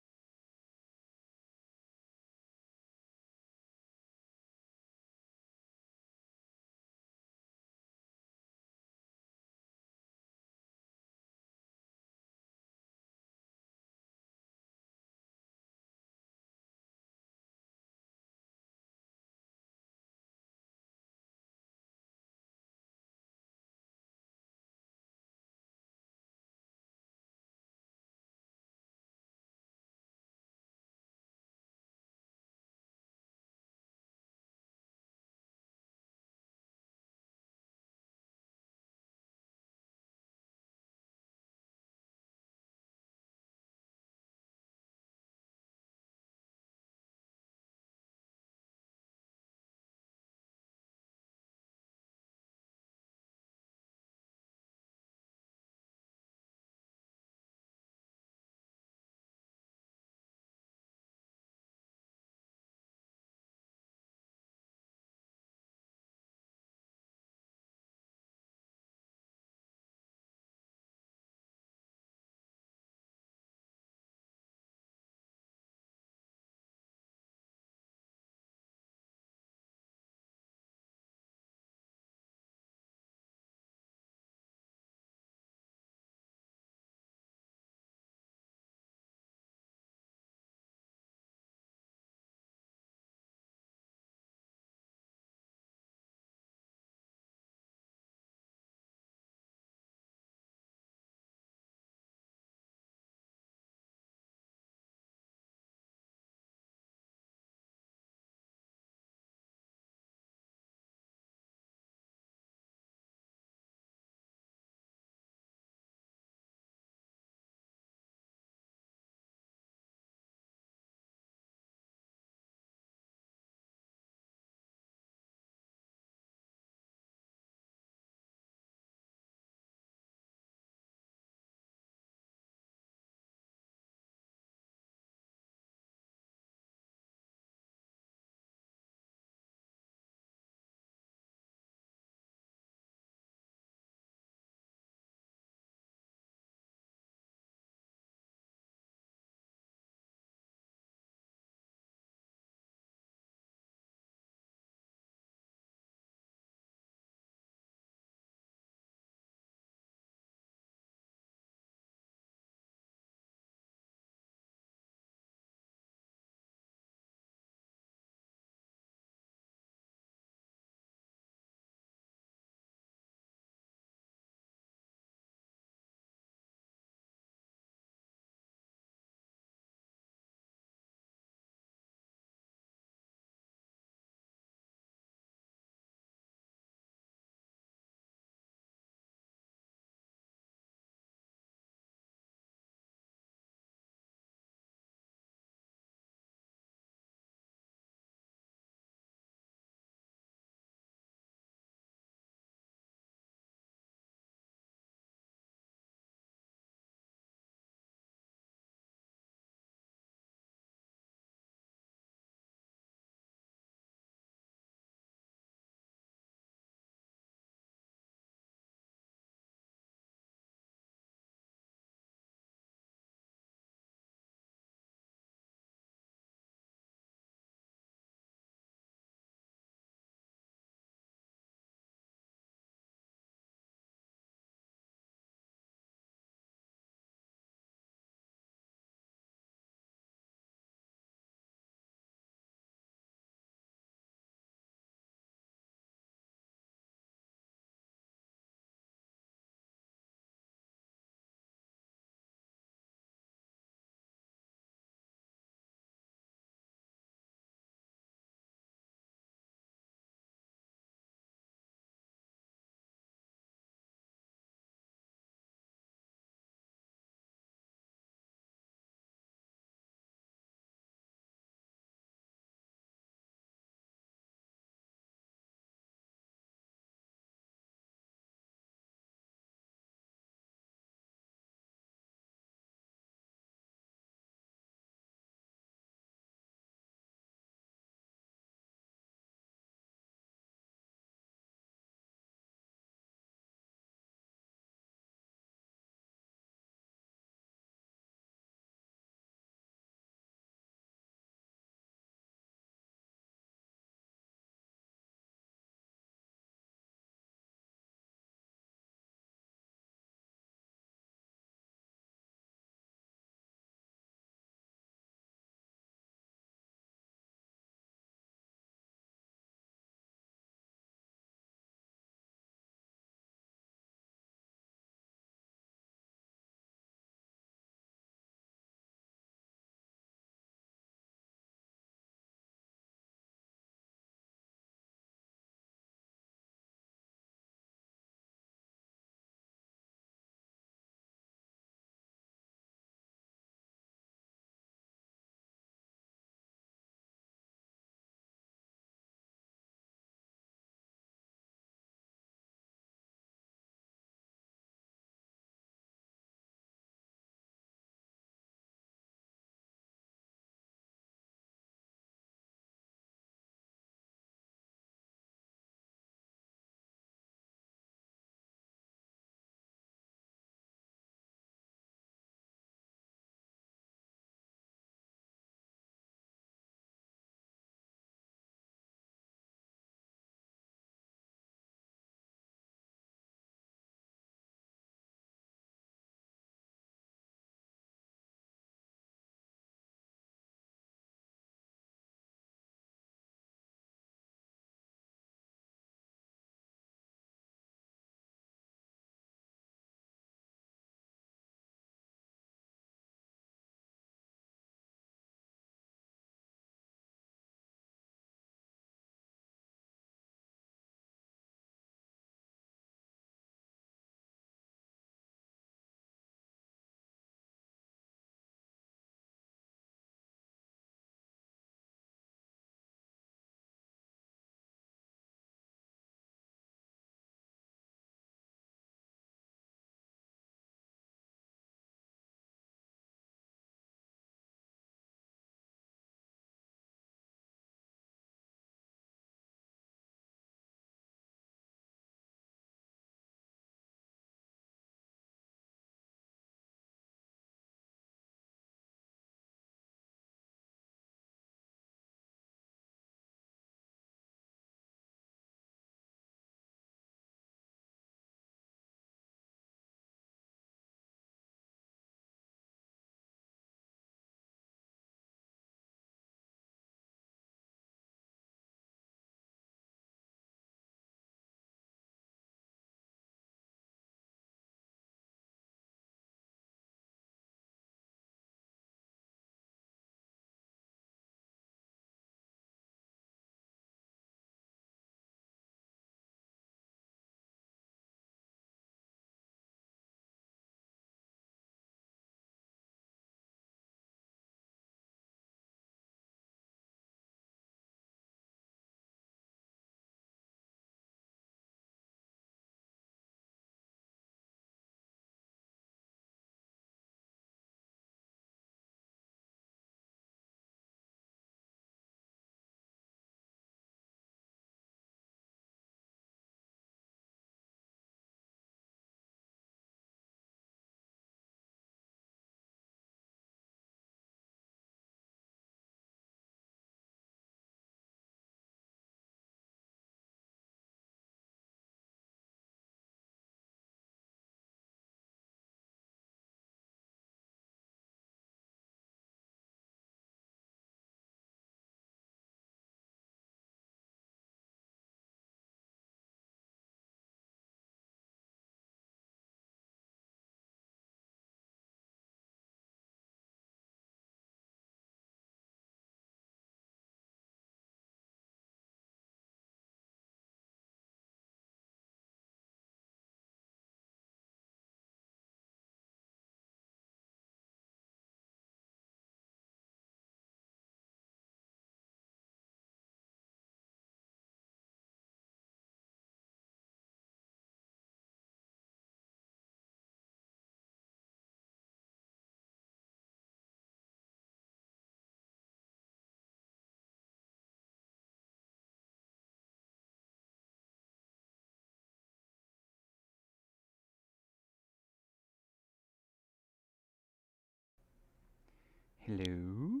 Hello.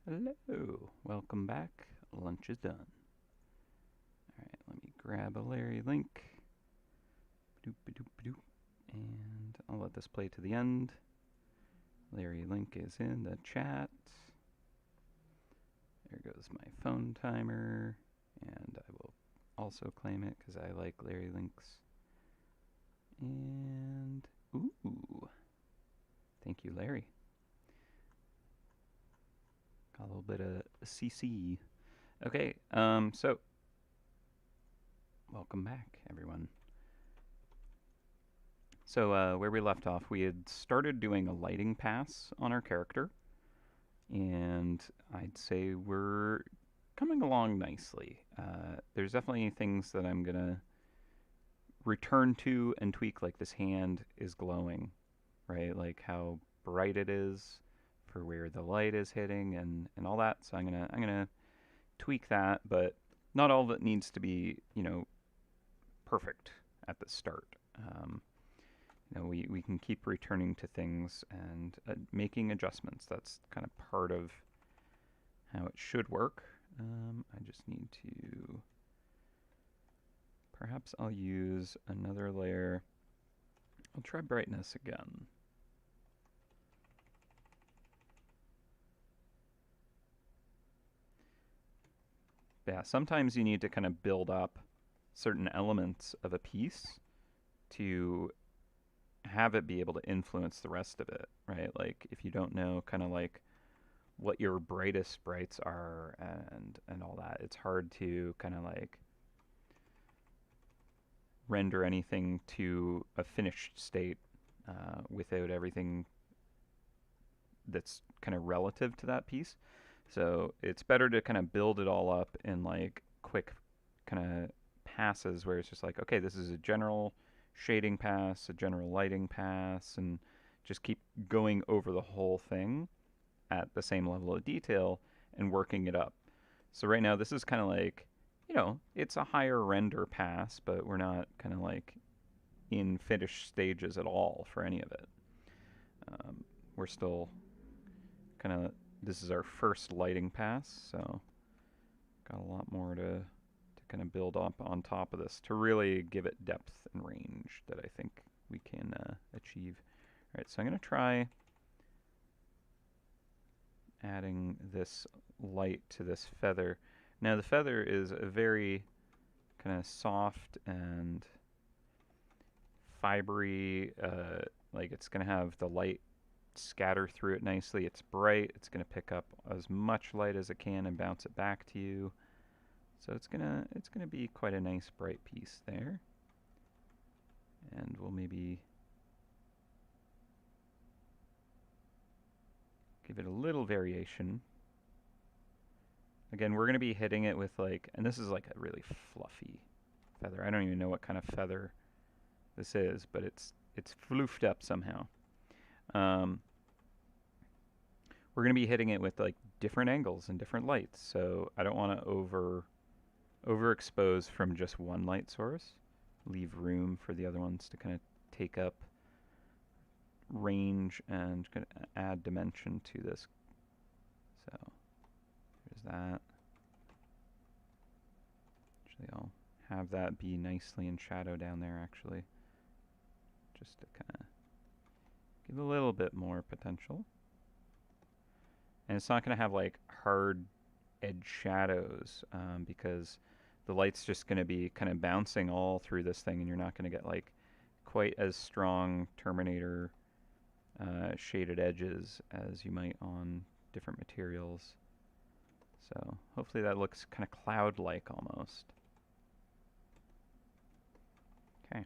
Hello. Welcome back. Lunch is done. Alright, let me grab a Larry link. And I'll let this play to the end. Larry link is in the chat. There goes my phone timer. And I will also claim it because I like Larry links. And, ooh. Thank you, Larry. Got a little bit of CC. Okay, so welcome back, everyone. So where we left off, we had started doing a lighting pass on our character, and I'd say we're coming along nicely. There's definitely things that I'm gonna return to and tweak, like this hand is glowing, right? Like how bright it is for where the light is hitting and all that. So I'm gonna tweak that, but not all of it needs to be, perfect at the start. We can keep returning to things and making adjustments. That's kind of part of how it should work. I just need to... Perhaps I'll use another layer. I'll try brightness again. Yeah, sometimes you need to kind of build up certain elements of a piece to have it be able to influence the rest of it, right? Like if you don't know kind of like what your brightest sprites are and all that, it's hard to kind of like render anything to a finished state without everything that's kind of relative to that piece. So it's better to kind of build it all up in like quick kind of passes where it's just like, okay, this is a general shading pass, a general lighting pass, and just keep going over the whole thing at the same level of detail and working it up. So right now this is kind of like, it's a higher render pass, but we're not kind of like in finished stages at all for any of it. We're still kind of, this is our first lighting pass, so got a lot more to kind of build up on top of this to really give it depth and range that I think we can achieve. All right, so I'm going to try adding this light to this feather. Now the feather is a very kind of soft and fibery, like it's going to have the light scatter through it nicely. It's bright. It's going to pick up as much light as it can and bounce it back to you. So it's gonna be quite a nice bright piece there. And we'll maybe give it a little variation. Again, we're going to be hitting it with like, and this is like a really fluffy feather. I don't even know what kind of feather this is, but it's floofed up somehow. We're going to be hitting it with like different angles and different lights, so I don't want to overexpose from just one light source. Leave room for the other ones to kind of take up range and kind of add dimension to this. So there's that. Actually, I'll have that be nicely in shadow down there, actually, just to kind of give a little bit more potential. And it's not going to have like hard edge shadows because the light's just going to be kind of bouncing all through this thing, and you're not going to get like quite as strong Terminator shaded edges as you might on different materials. So hopefully that looks kind of cloud-like almost. Okay.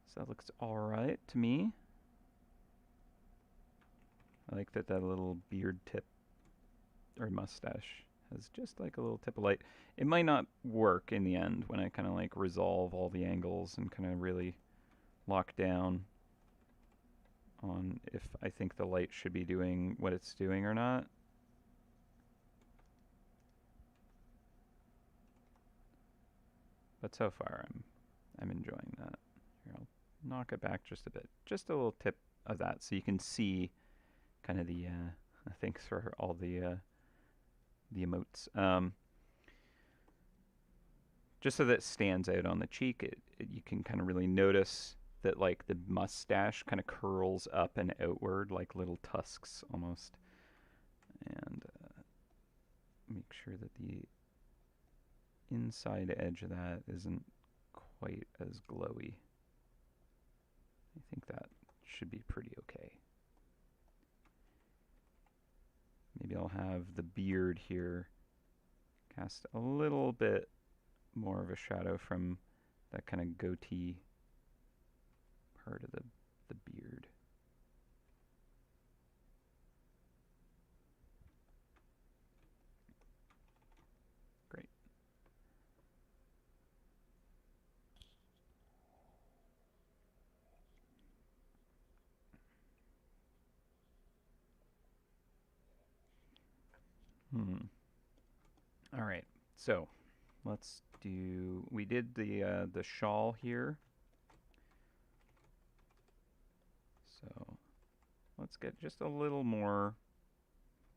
So that looks alright to me. I like that little beard tip or mustache has just like a little tip of light. It might not work in the end when I kind of like resolve all the angles and kind of really lock down on if I think the light should be doing what it's doing or not. But so far I'm enjoying that. Here, I'll knock it back just a bit. Just a little tip of that so you can see kind of the thanks for all the emotes. Just so that it stands out on the cheek, you can kind of really notice that like the mustache kind of curls up and outward like little tusks almost. And make sure that the inside edge of that isn't quite as glowy. I think that should be pretty okay. Maybe I'll have the beard here cast a little bit more of a shadow from that kind of goatee part of the beard. Great. All right. So let's do. We did the shawl here. So let's get just a little more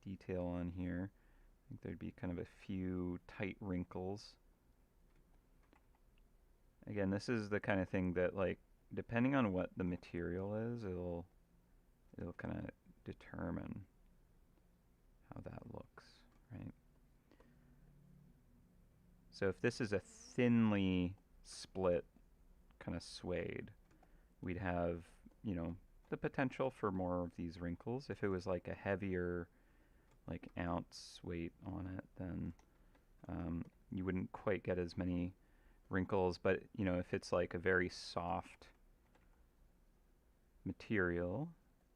detail on here. I think there'd be kind of a few tight wrinkles. Again, this is the kind of thing that, like, depending on what the material is, it'll kind of determine how that looks, right? So if this is a thinly split kind of suede, we'd have, you know, the potential for more of these wrinkles. If it was like a heavier, like ounce weight on it, then you wouldn't quite get as many wrinkles. But you know, if it's like a very soft material,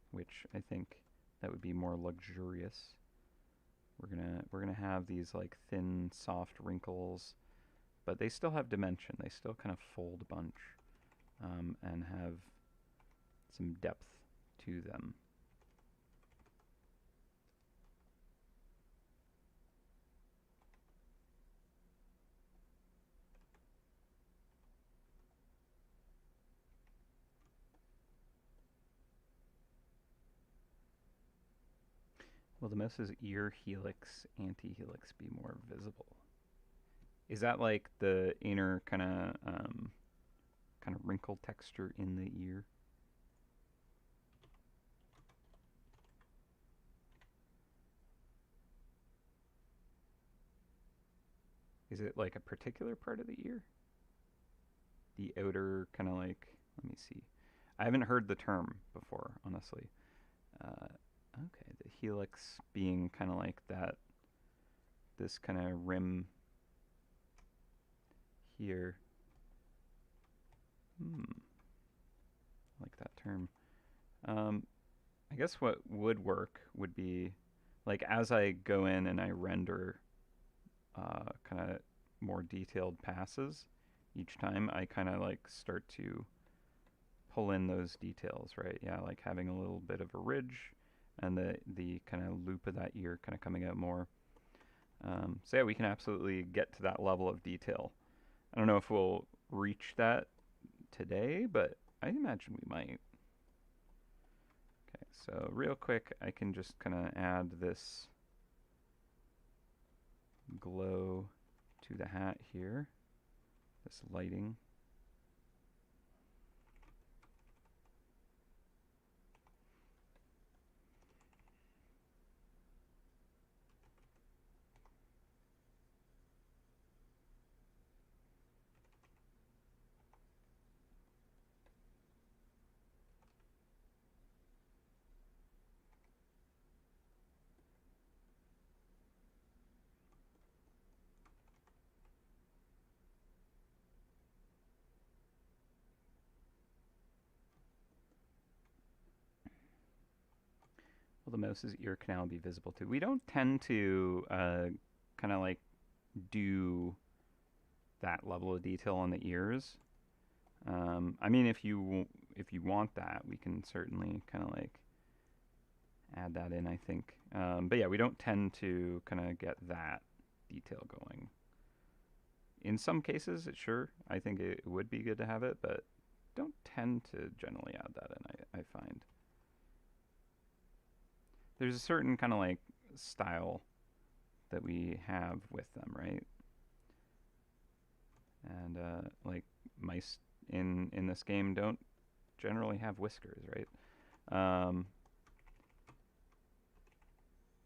which I think that would be more luxurious, we're gonna have these like thin, soft wrinkles, but they still have dimension. They still kind of fold a bunch and have some depth to them. Will the mouse's ear helix, anti-helix be more visible? Is that like the inner kind of wrinkle texture in the ear? Is it like a particular part of the ear? The outer kind of like, let me see. I haven't heard the term before, honestly. Okay, the helix being kind of like that, this kind of rim here. I like that term. I guess what would work would be, like, as I go in and I render kind of more detailed passes, each time I kind of like start to pull in those details, right? Yeah, like having a little bit of a ridge and the kind of loop of that ear kind of coming out more. So yeah, we can absolutely get to that level of detail. I don't know if we'll reach that today, but I imagine we might. Okay, so real quick, I can just kind of add this glow to the hat here, this lighting. Will the mouse's ear canal be visible too? We don't tend to kind of like do that level of detail on the ears. I mean, if you want that, we can certainly kind of like add that in, I think. But yeah, we don't tend to kind of get that detail going. In some cases, I think it would be good to have it, but don't tend to generally add that in, I find. there's a certain kind of like style that we have with them, right? And like mice in this game don't generally have whiskers, right?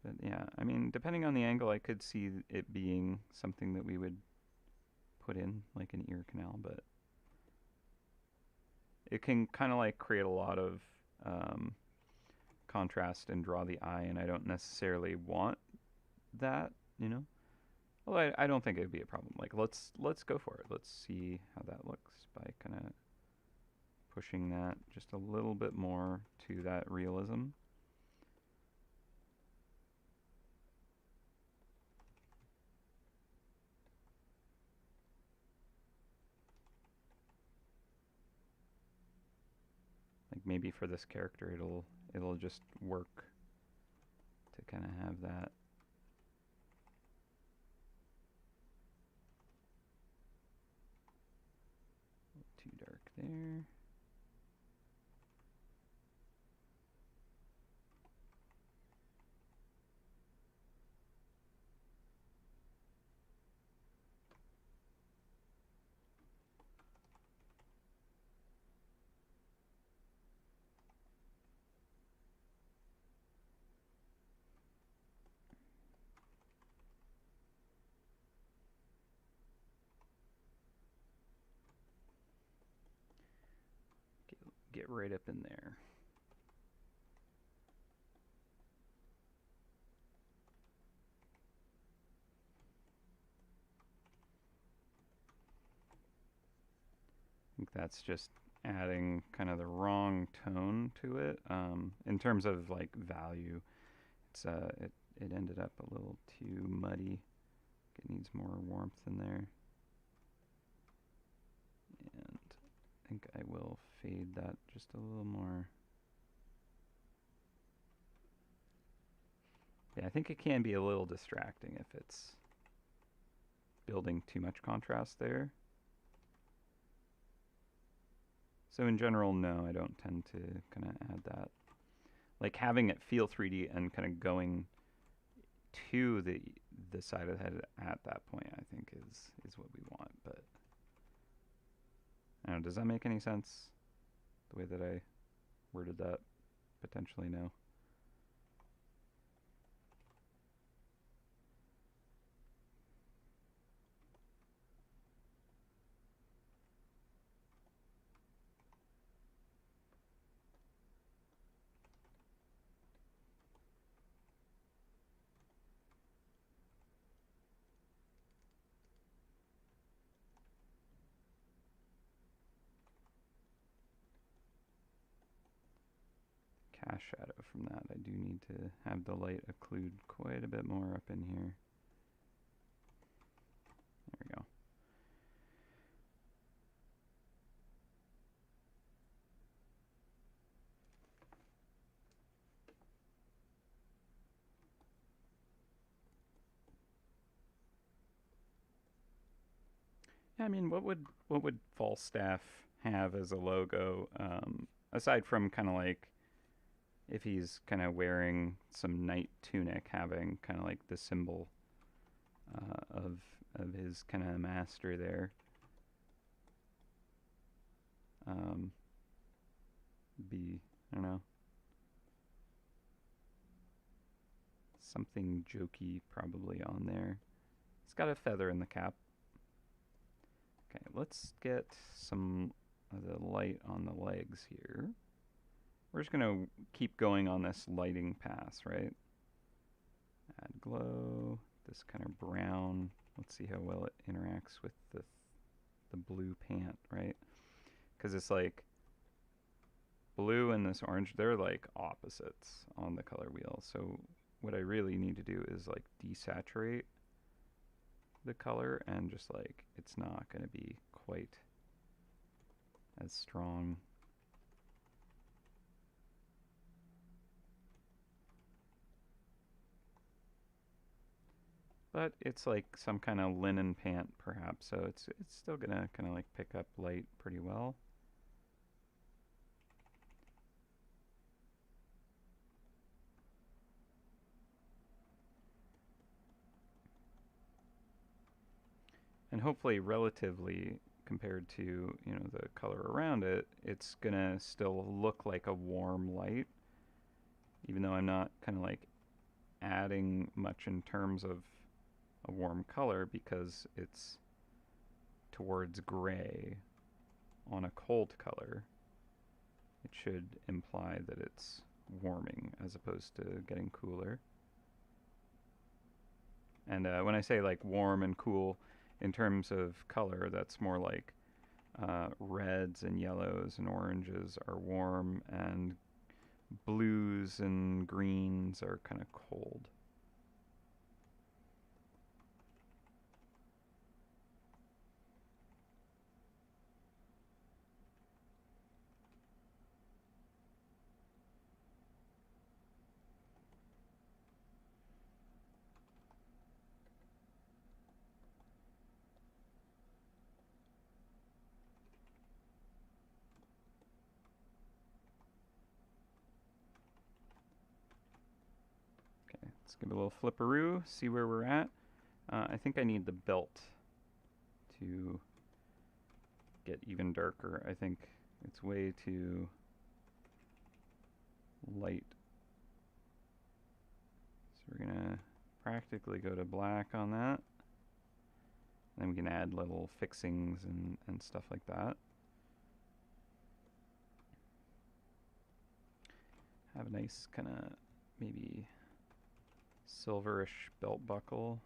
But yeah, I mean, depending on the angle, I could see it being something that we would put in like an ear canal, but it can kind of like create a lot of um, contrast and draw the eye, and I don't necessarily want that, you know. Well, I don't think it'd be a problem. Like let's go for it. Let's see how that looks by kind of pushing that just a little bit more to that realism. Like maybe for this character, it'll just work to kind of have that. Too dark there. Get right up in there. I think that's just adding kind of the wrong tone to it in terms of like value. It ended up a little too muddy. It needs more warmth in there. And I think I will fade that just a little more. Yeah, I think it can be a little distracting if it's building too much contrast there. So in general, no, I don't tend to kind of add that. Like having it feel 3D and kind of going to the side of the head at that point, I think is what we want. But I don't know, does that make any sense? The way that I worded that? Potentially no. Cast shadow from that. I do need to have the light occlude quite a bit more up in here. There we go. Yeah, I mean, what would Falstaff have as a logo, aside from kind of like if he's kind of wearing some knight tunic, having kind of like the symbol of his kind of master there. Be, I don't know, something jokey probably on there. It's got a feather in the cap. Okay, let's get some of the light on the legs here. We're just going to keep going on this lighting path, right? Add glow, this kind of brown. Let's see how well it interacts with the blue pant, right? Because it's like blue and this orange, they're like opposites on the color wheel. So what I really need to do is like desaturate the color and just like it's not going to be quite as strong. But it's like some kind of linen pant perhaps, so it's still gonna kind of like pick up light pretty well. and hopefully relatively compared to, you know, the color around it, it's gonna still look like a warm light, even though I'm not kind of like adding much in terms of a warm color because it's towards gray on a cold color. It should imply that it's warming as opposed to getting cooler. And when I say like warm and cool in terms of color, that's more like reds and yellows and oranges are warm, and blues and greens are kind of cold. Let's give it a little flipperoo, see where we're at. I think I need the belt to get even darker. I think it's way too light. So we're gonna practically go to black on that. Then we can add little fixings and stuff like that. Have a nice kind of maybe silverish belt buckle.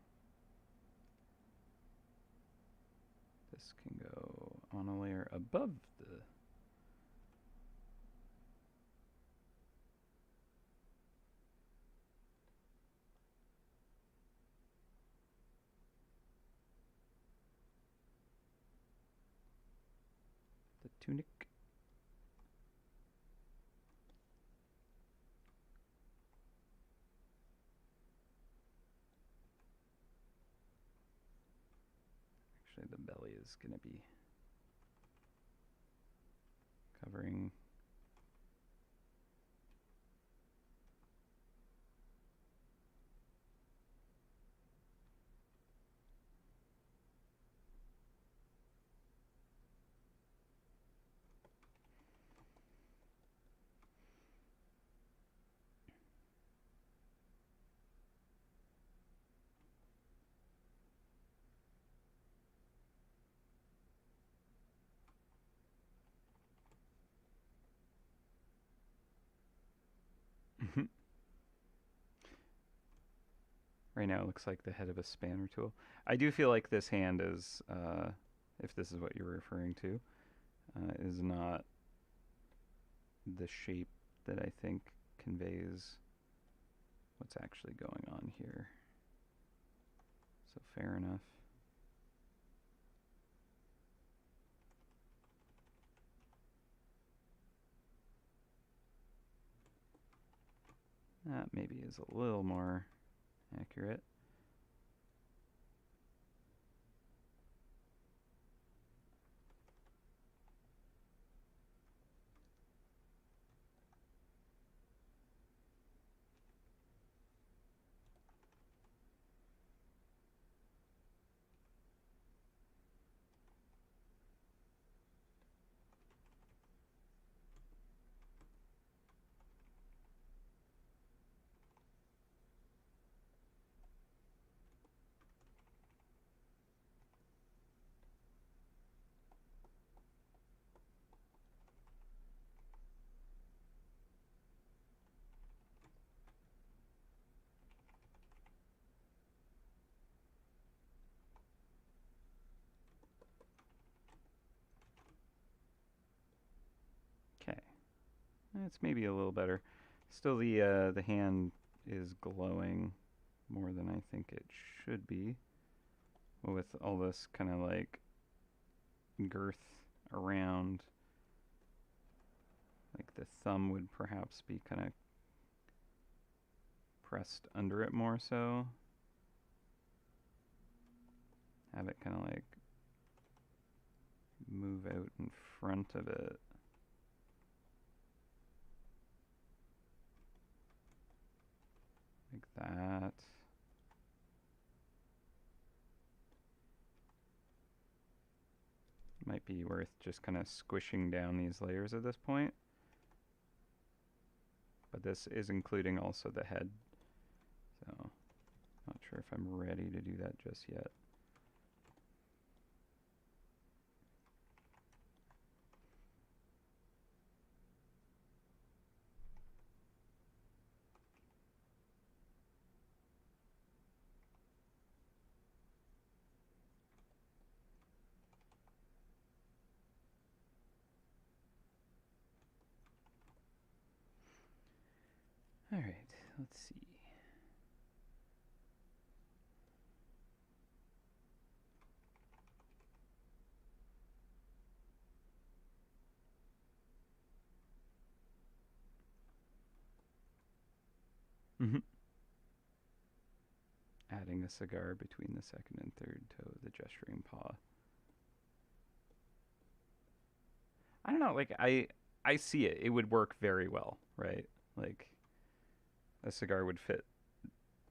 This can go on a layer above the tunic. Actually, the belly is going to be covering. Right now it looks like the head of a spanner tool. I do feel like this hand is, if this is what you're referring to, is not the shape that I think conveys what's actually going on here. So fair enough. That maybe is a little more accurate. Okay, that's maybe a little better. Still, the hand is glowing more than I think it should be, with all this kind of like girth around. Like the thumb would perhaps be kind of pressed under it more so. Have it kind of like move out in front of it. Like that. might be worth just kind of squishing down these layers at this point. But this is including also the head, so not sure if I'm ready to do that just yet. All right, let's see. Adding a cigar between the second and third toe of the gesturing paw. I don't know, like I see it. It would work very well, right? Like a cigar would fit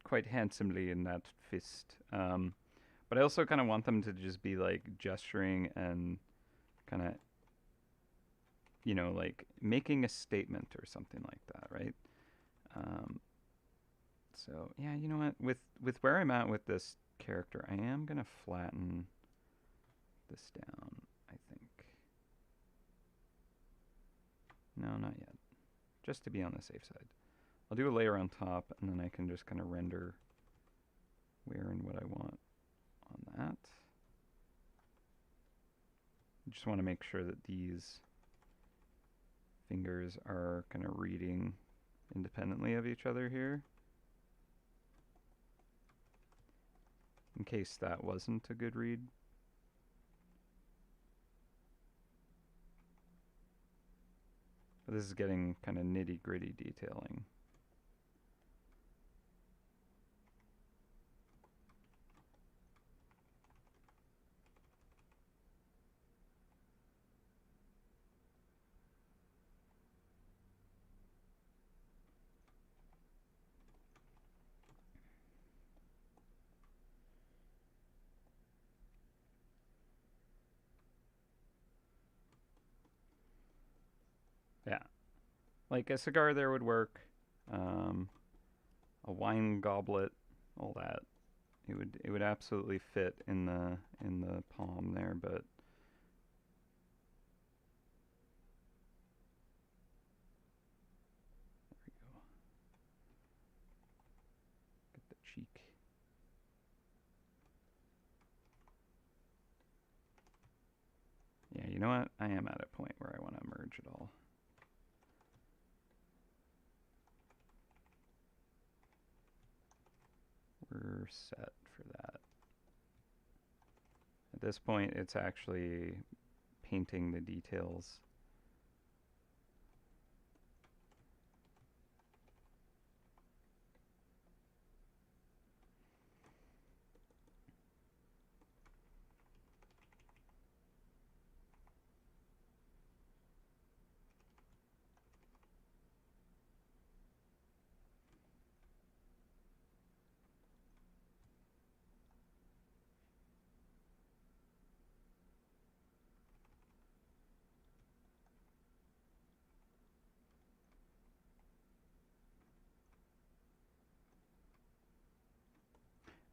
quite handsomely in that fist. But I also kind of want them to just be like gesturing and kind of, like making a statement or something like that, right? So yeah, you know what? With where I'm at with this character, I am gonna flatten this down, I think. No, not yet. Just to be on the safe side. I'll do a layer on top, and then I can just kind of render where and what I want on that. I just want to make sure that these fingers are kind of reading independently of each other here. In case that wasn't a good read. But this is getting kind of nitty-gritty detailing. Yeah. Like a cigar there would work. A wine goblet, all that. It would absolutely fit in the palm there, but there we go. Get the cheek. Yeah, you know what? I am at a point where I want to merge it all. We're set for that. At this point, it's actually painting the details.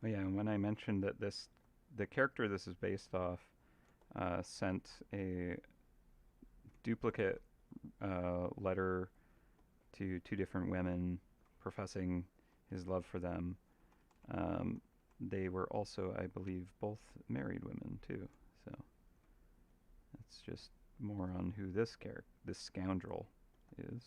Oh yeah, and when I mentioned that the character this is based off sent a duplicate letter to two different women professing his love for them. They were also, I believe, both married women too. So that's just more on who this scoundrel is.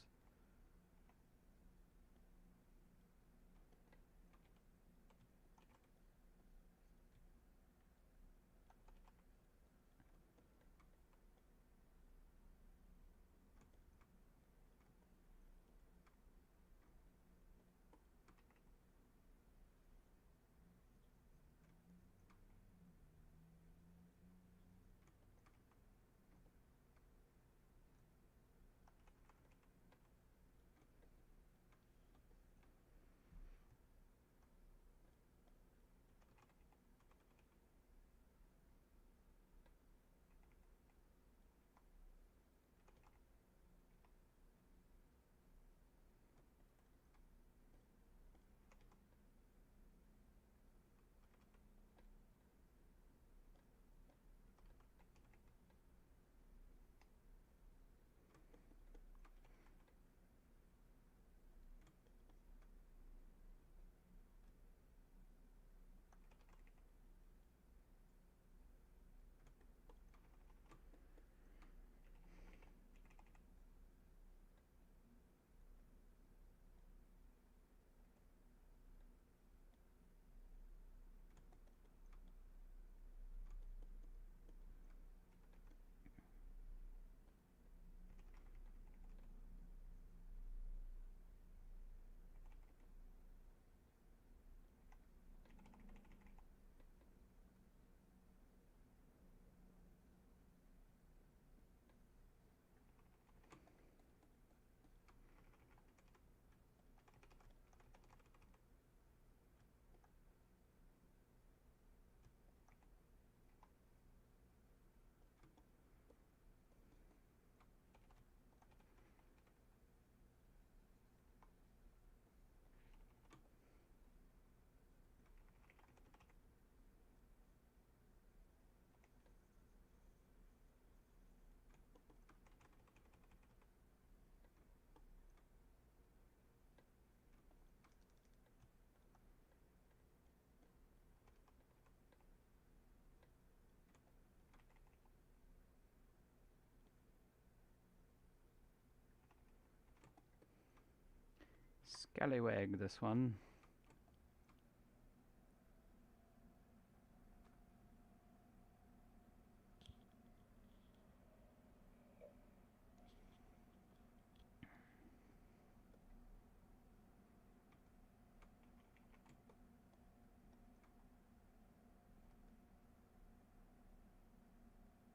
Scallywag, this one.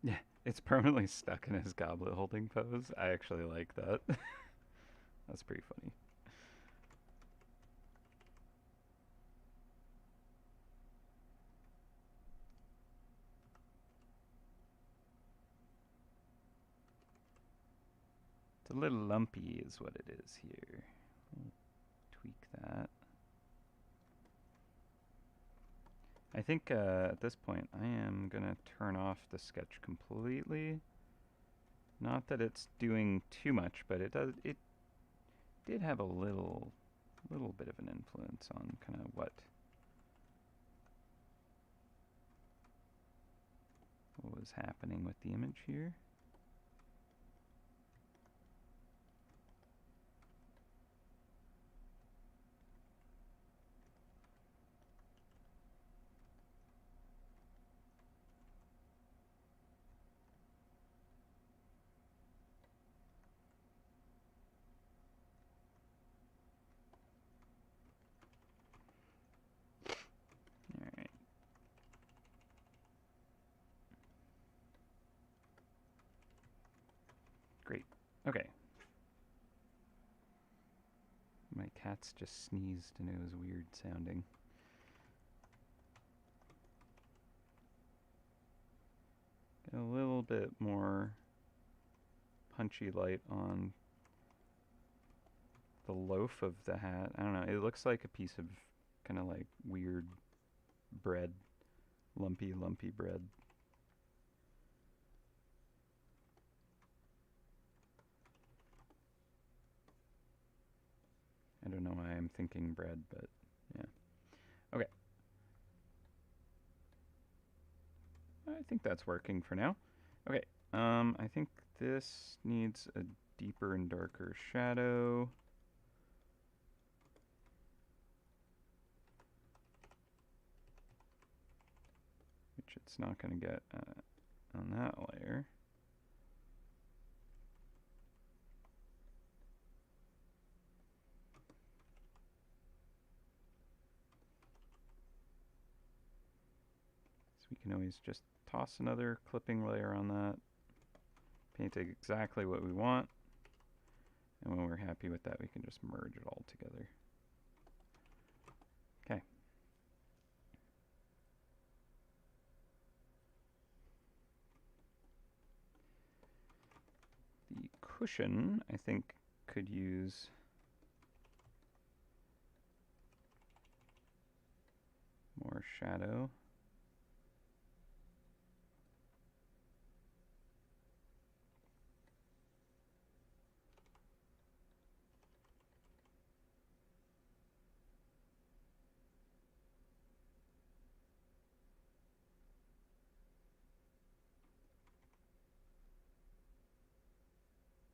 Yeah, it's permanently stuck in his goblet holding pose. I actually like that. That's pretty funny. It's a little lumpy is what it is here. We'll tweak that. I think at this point I am going to turn off the sketch completely. Not that it's doing too much, but it did have a little bit of an influence on kind of what was happening with the image here. Alright. Great. Okay. My cats just sneezed and it was weird sounding. Get a little bit more punchy light on the loaf of the hat. I don't know. It looks like a piece of kind of like weird bread. Lumpy bread. I don't know why I'm thinking bread, but yeah. Okay. I think that's working for now. Okay. I think this needs a deeper and darker shadow. Which it's not going to get on that layer. So we can always just toss another clipping layer on that. Paint it exactly what we want. And when we're happy with that, we can just merge it all together. Okay. The cushion, I think, could use more shadow.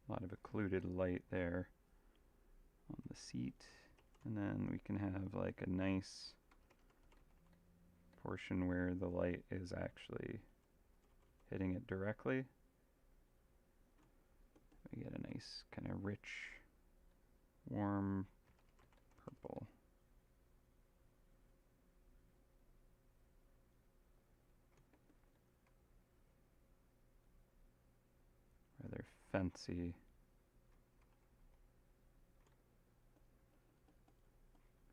A lot of occluded light there on the seat. And then we can have like a nice portion where the light is actually hitting it directly. We get a nice kind of rich, warm purple. Rather fancy.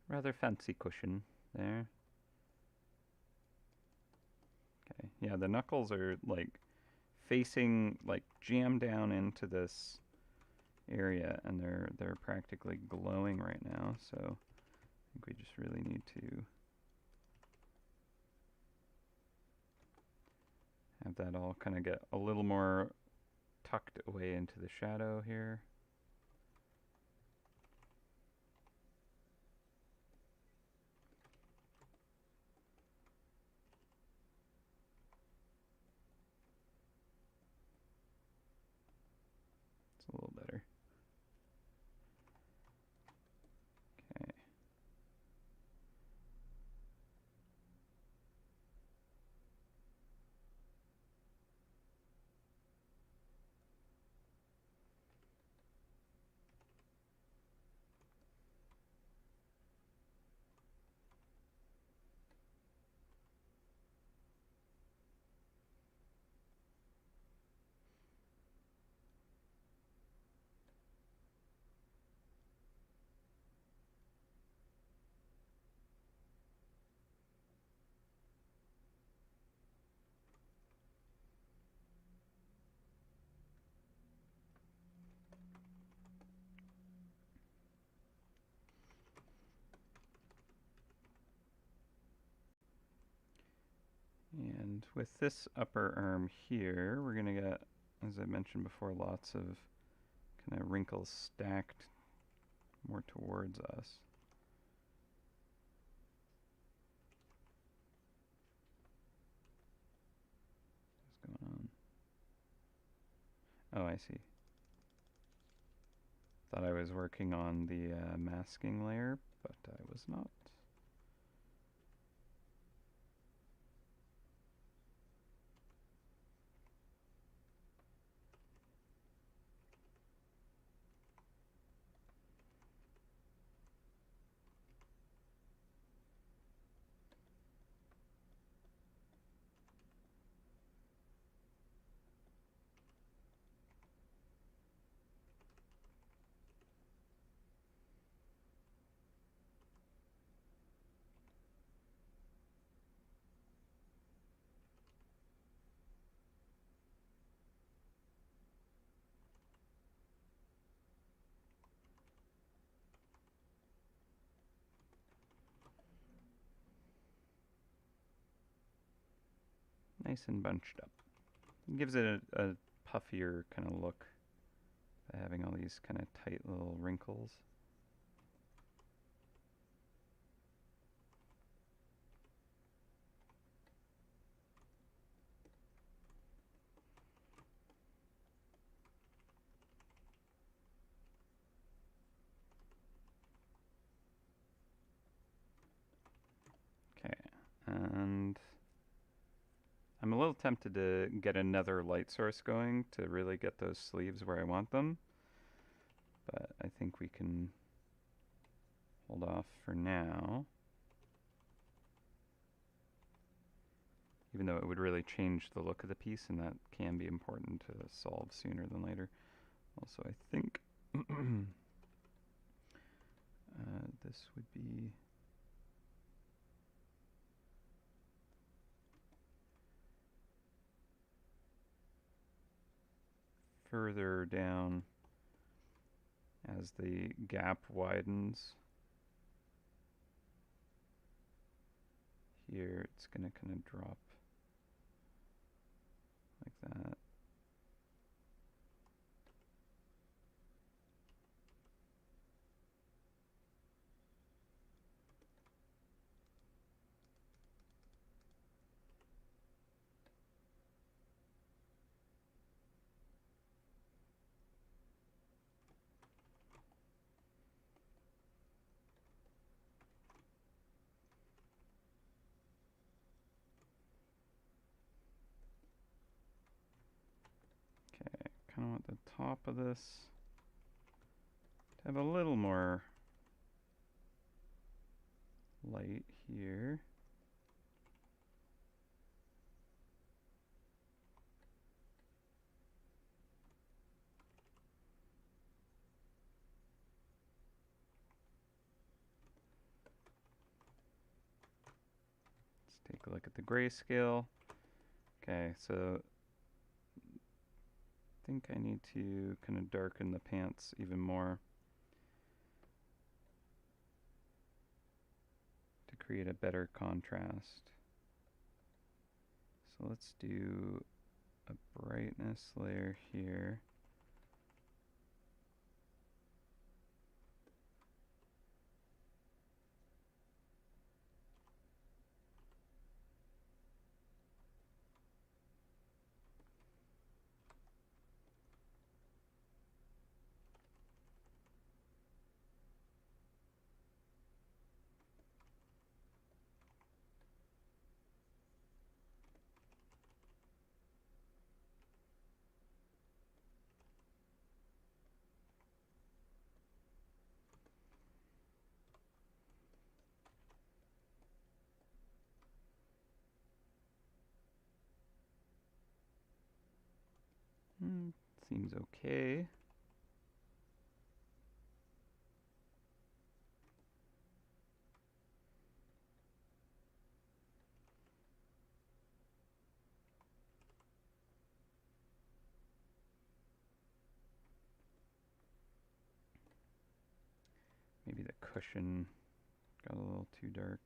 Rather fancy cushion there. Okay, yeah, the knuckles are like facing, like jammed down into this area, and they're practically glowing right now. So I think we just really need to have that all kind of get a little more tucked away into the shadow here. It's a little better. And with this upper arm here, we're going to get, as I mentioned before, lots of kind of wrinkles stacked more towards us. What's going on? Oh, I see. Thought I was working on the masking layer, but I was not. Nice and bunched up. It gives it a puffier kind of look by having all these kind of tight little wrinkles. Okay, and I'm a little tempted to get another light source going to really get those sleeves where I want them, but I think we can hold off for now. Even though it would really change the look of the piece, and that can be important to solve sooner than later. Also, I think this would be further down as the gap widens. Here, it's going to kind of drop like that. Okay, kind of want the top of this to have a little more light here. Let's take a look at the grayscale. Okay, so I think I need to kind of darken the pants even more to create a better contrast. So let's do a brightness layer here. Seems okay. Maybe the cushion got a little too dark.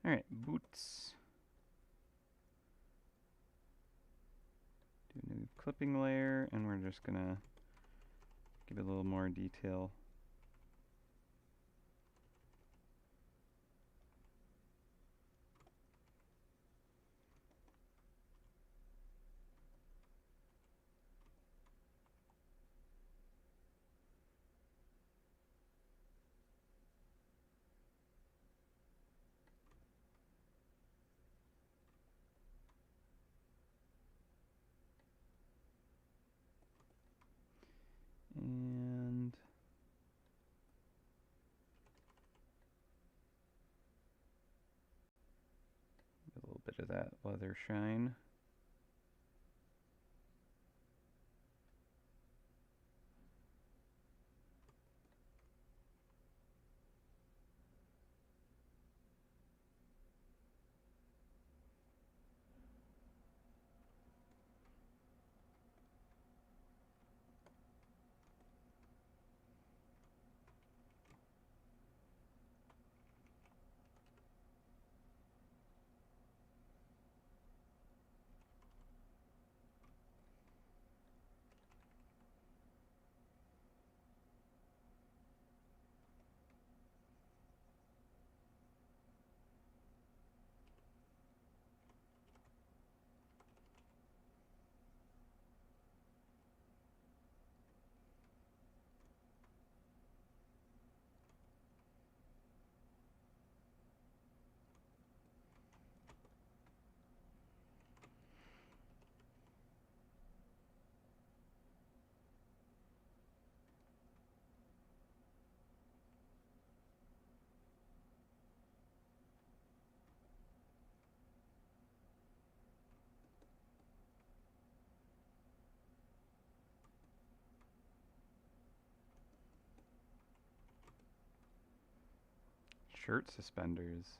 All right, boots. Do a new clipping layer, and we're just gonna give it a little more detail. And a little bit of that leather shine. Shirt suspenders.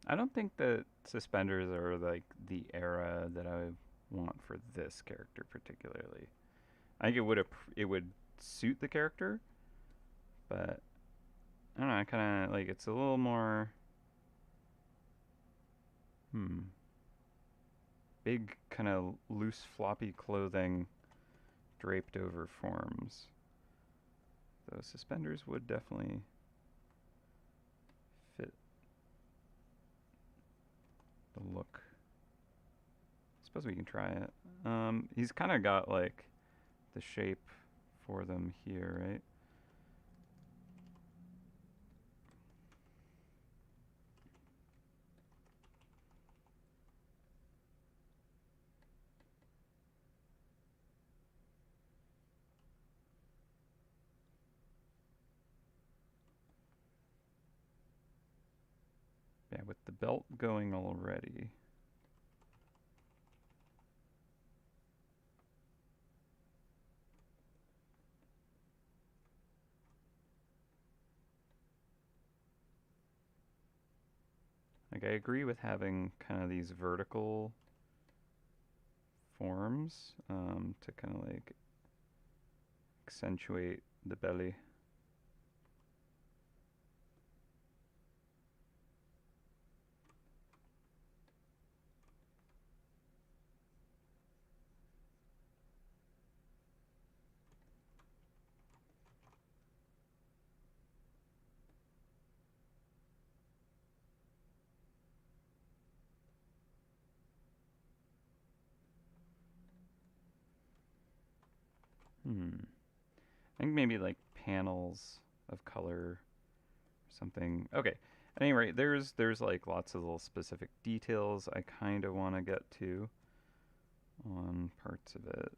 I don't think that suspenders are like the era that I want for this character particularly. I think it would suit the character, but I don't know. I kind of like it's a little more big, kind of loose, floppy clothing draped over forms. Those suspenders would definitely fit the look. I suppose we can try it. He's kind of got like the shape for them here, right? Yeah, with the belt going already. Like, I agree with having kind of these vertical forms to kind of like accentuate the belly. I think maybe like panels of color or something. Okay. At any rate, there's like lots of little specific details I kind of want to get to on parts of it.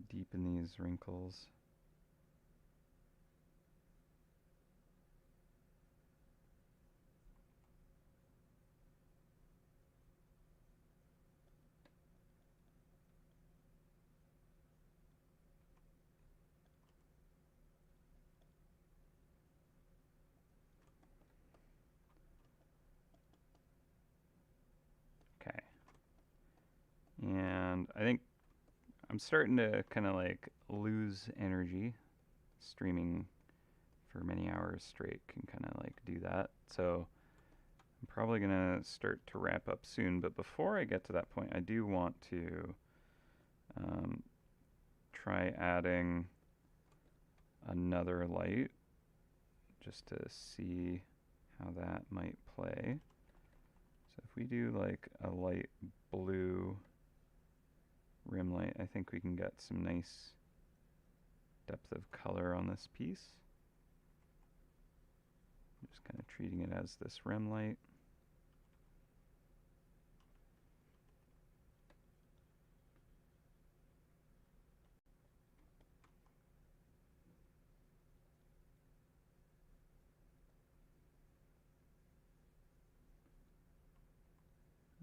Deepen these wrinkles. I'm starting to kind of like lose energy. Streaming for many hours straight can kind of like do that. So I'm probably gonna start to wrap up soon. But before I get to that point, I do want to try adding another light just to see how that might play. So if we do like a light blue rim light, I think we can get some nice depth of color on this piece. I'm just kind of treating it as this rim light.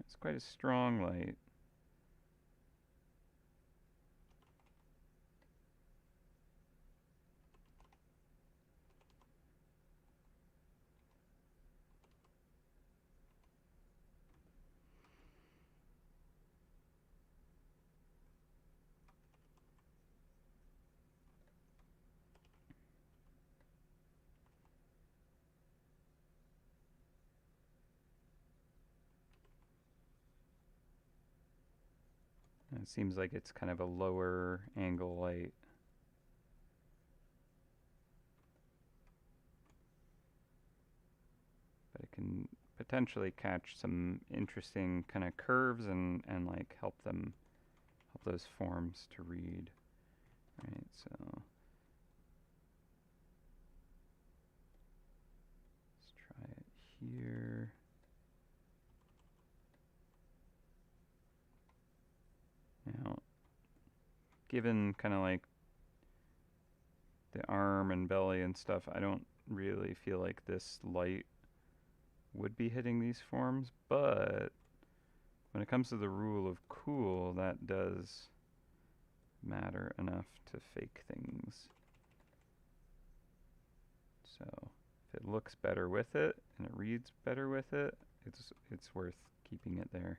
It's quite a strong light. It seems like it's kind of a lower angle light. But it can potentially catch some interesting kind of curves and like help those forms to read. Right, so let's try it here. Now, given kind of like the arm and belly and stuff, I don't really feel like this light would be hitting these forms, but when it comes to the rule of cool, that does matter enough to fake things. So if it looks better with it and it reads better with it, it's worth keeping it there.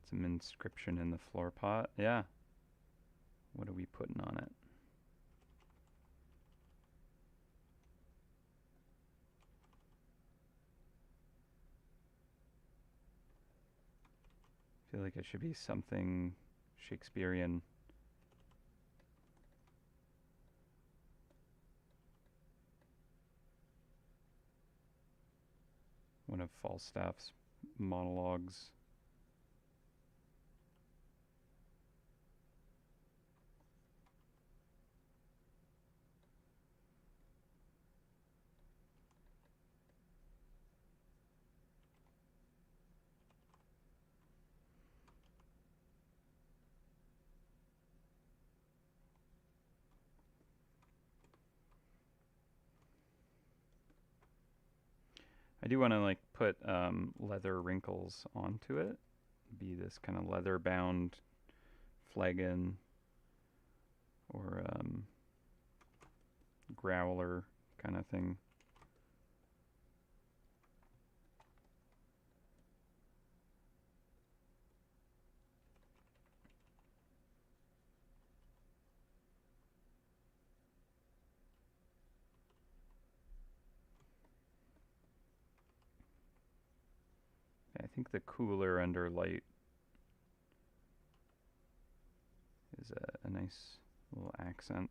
Some inscription in the floor pot. Yeah. What are we putting on it? I feel like it should be something Shakespearean. One of Falstaff's monologues. I do want to like put leather wrinkles onto it. Be this kind of leather bound flagon or growler kind of thing. I think the cooler under light is a nice little accent.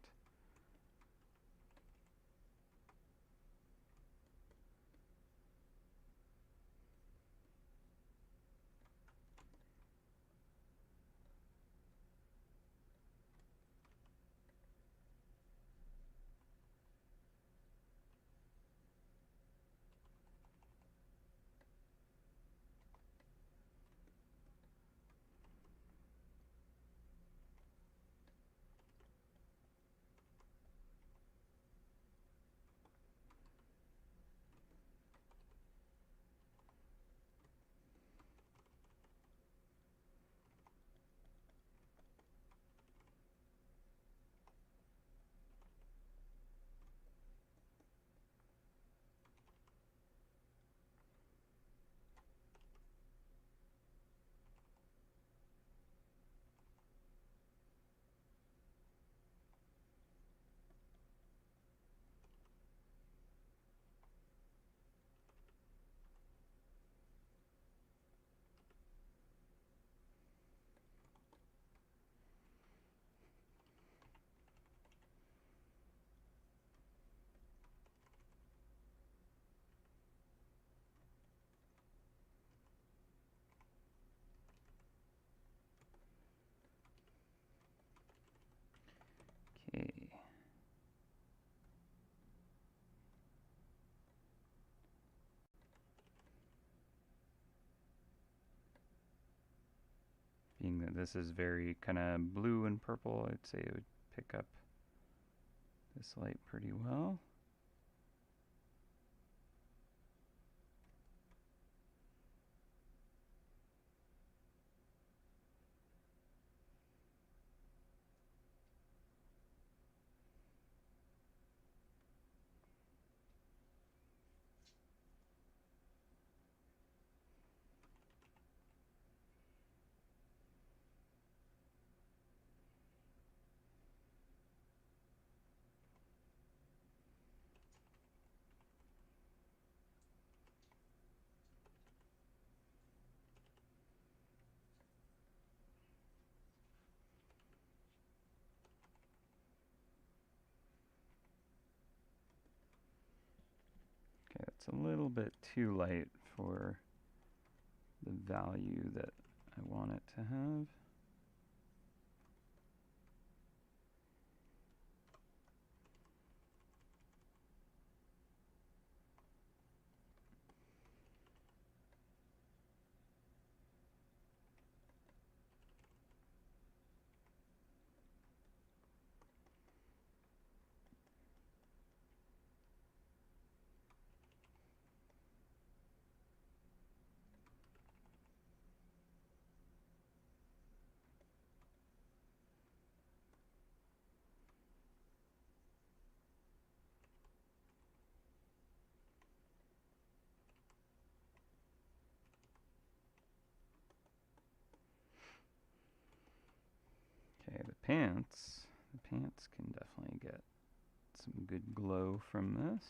Being that this is very kind of blue and purple, I'd say it would pick up this light pretty well. Okay, that's a little bit too light for the value that I want it to have. Okay, the pants can definitely get some good glow from this.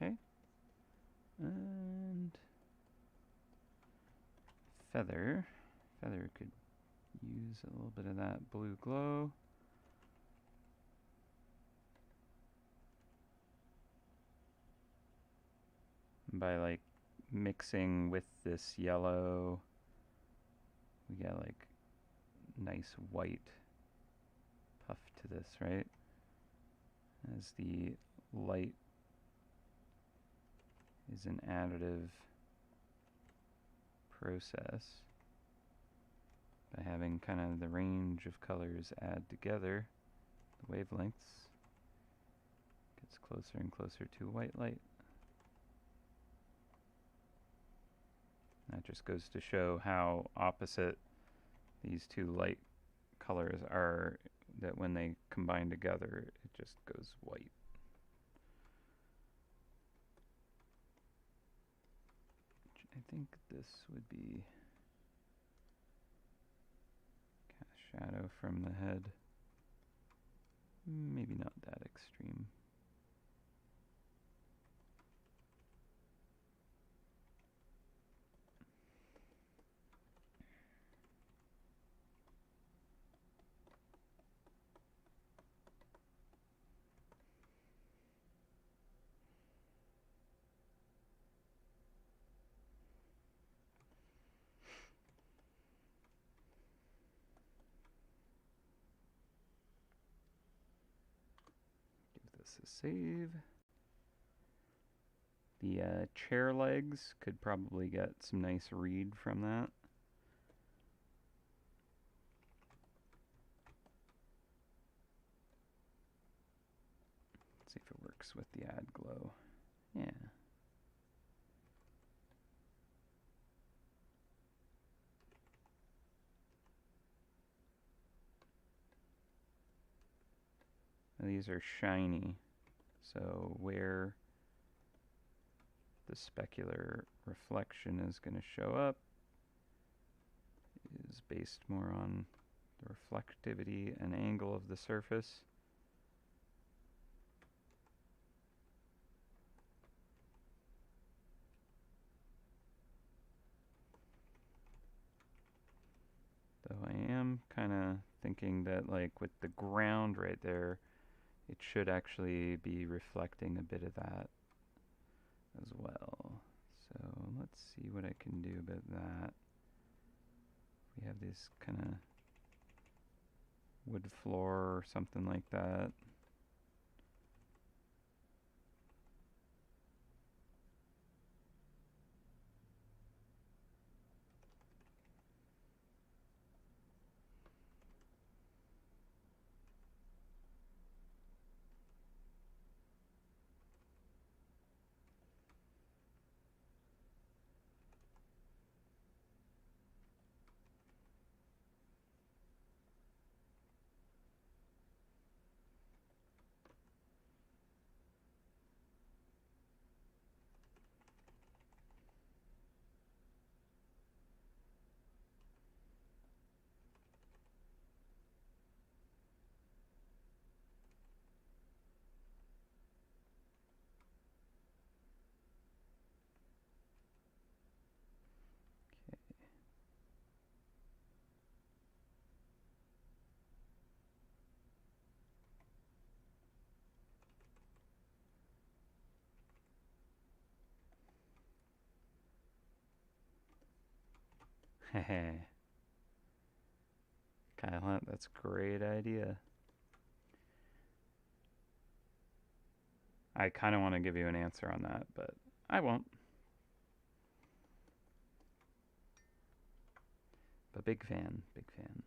Okay, and feather could use a little bit of that blue glow. By like mixing with this yellow, we get like nice white puff to this, right? As the light is an additive process, by having kind of the range of colors add together, the wavelengths gets closer and closer to white light. That just goes to show how opposite these two light colors are, that when they combine together, it just goes white. I think this would be cast shadow from the head. Maybe not that extreme. This a save. The chair legs could probably get some nice read from that. Let's see if it works with the add glow. Yeah. these are shiny, so where the specular reflection is going to show up is based more on the reflectivity and angle of the surface. Though I am kind of thinking that, like, with the ground right there, it should actually be reflecting a bit of that as well. So let's see what I can do about that. We have this kind of wood floor or something like that. Hehe. Kyle, that's a great idea. I kind of want to give you an answer on that, but I won't. But big fan, big fan.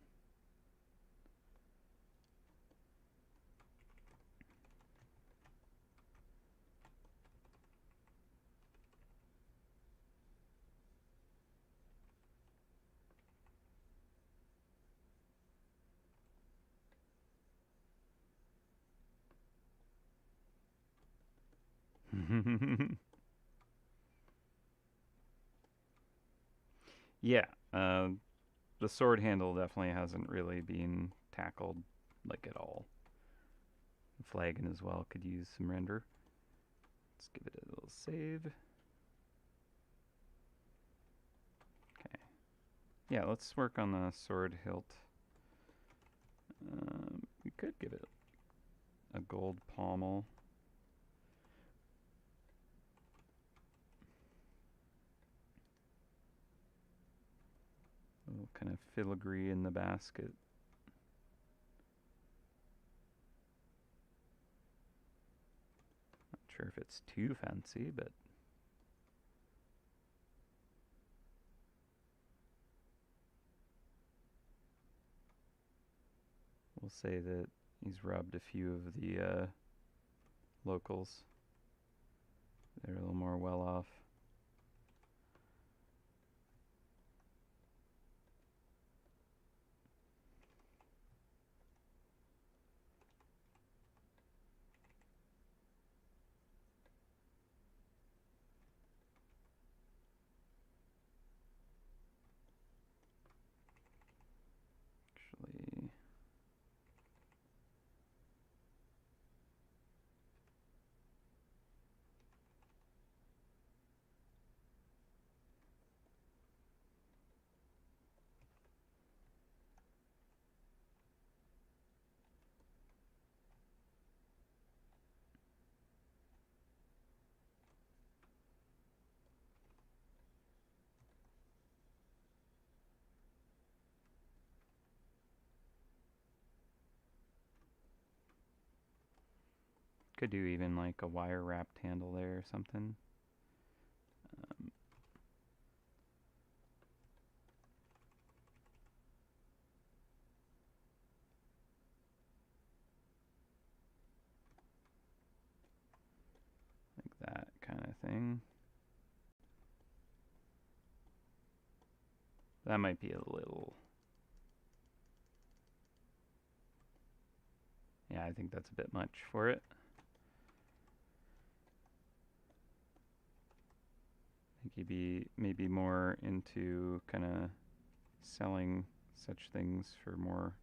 Yeah, the sword handle definitely hasn't really been tackled, like, at all. Flagon as well could use some render. Let's give it a little save. Okay. Yeah, let's work on the sword hilt. We could give it a gold pommel. A little kind of filigree in the basket. Not sure if it's too fancy, but we'll say that he's robbed a few of the locals. They're a little more well off. Actually, could do even like a wire wrapped handle there or something. Like that kind of thing. That might be a little... Yeah, I think that's a bit much for it. I think he'd be maybe more into kind of selling such things for more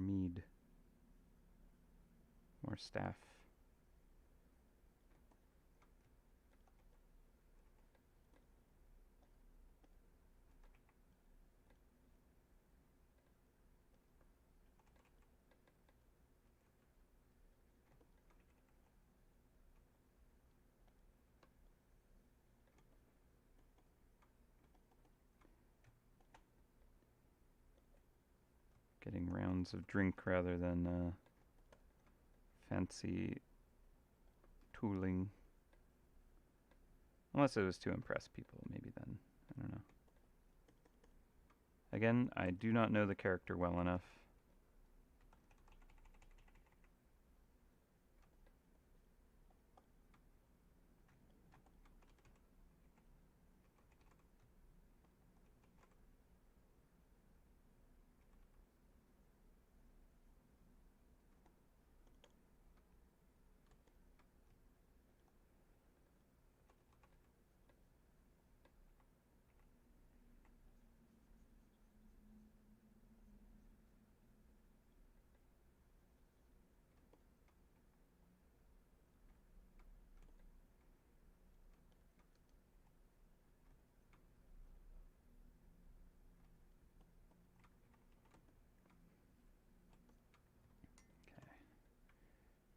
mead, more staff. Getting rounds of drink rather than fancy tooling. Unless it was to impress people, maybe then. I don't know. Again, I do not know the character well enough.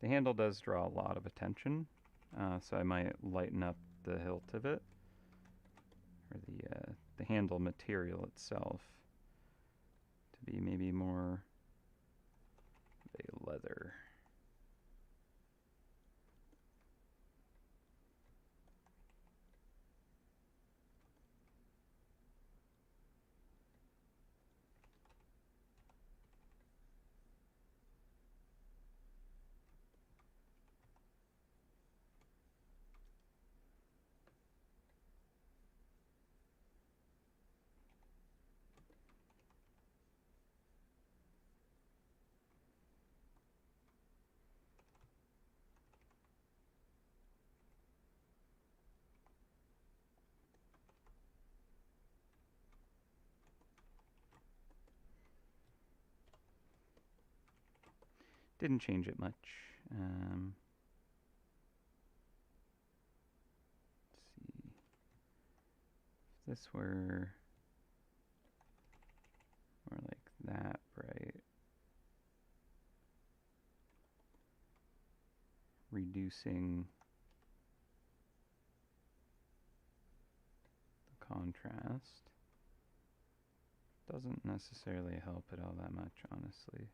The handle does draw a lot of attention, so I might lighten up the hilt of it, or the handle material itself, to be maybe more a leather. Didn't change it much. Let's see. If this were more like that bright, reducing the contrast doesn't necessarily help it all that much, honestly.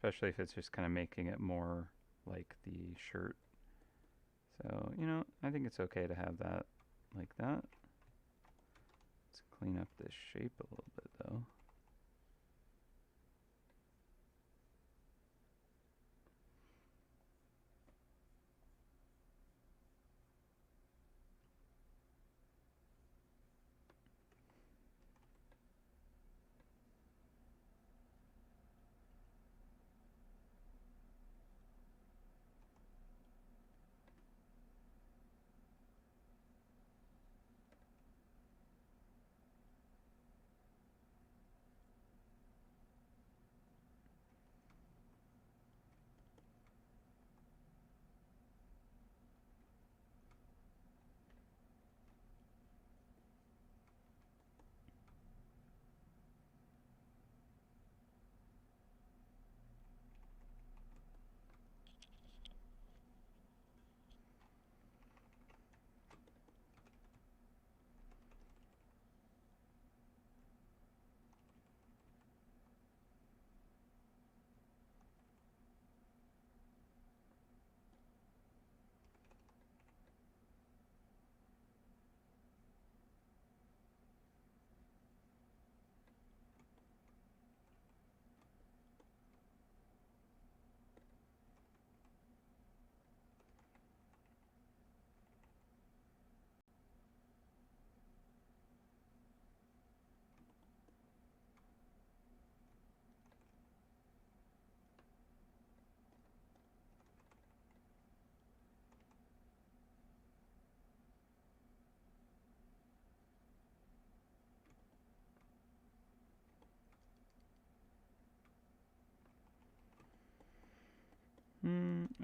Especially if it's just kind of making it more like the shirt. So, you know, I think it's okay to have that like that. Let's clean up this shape a little bit, though.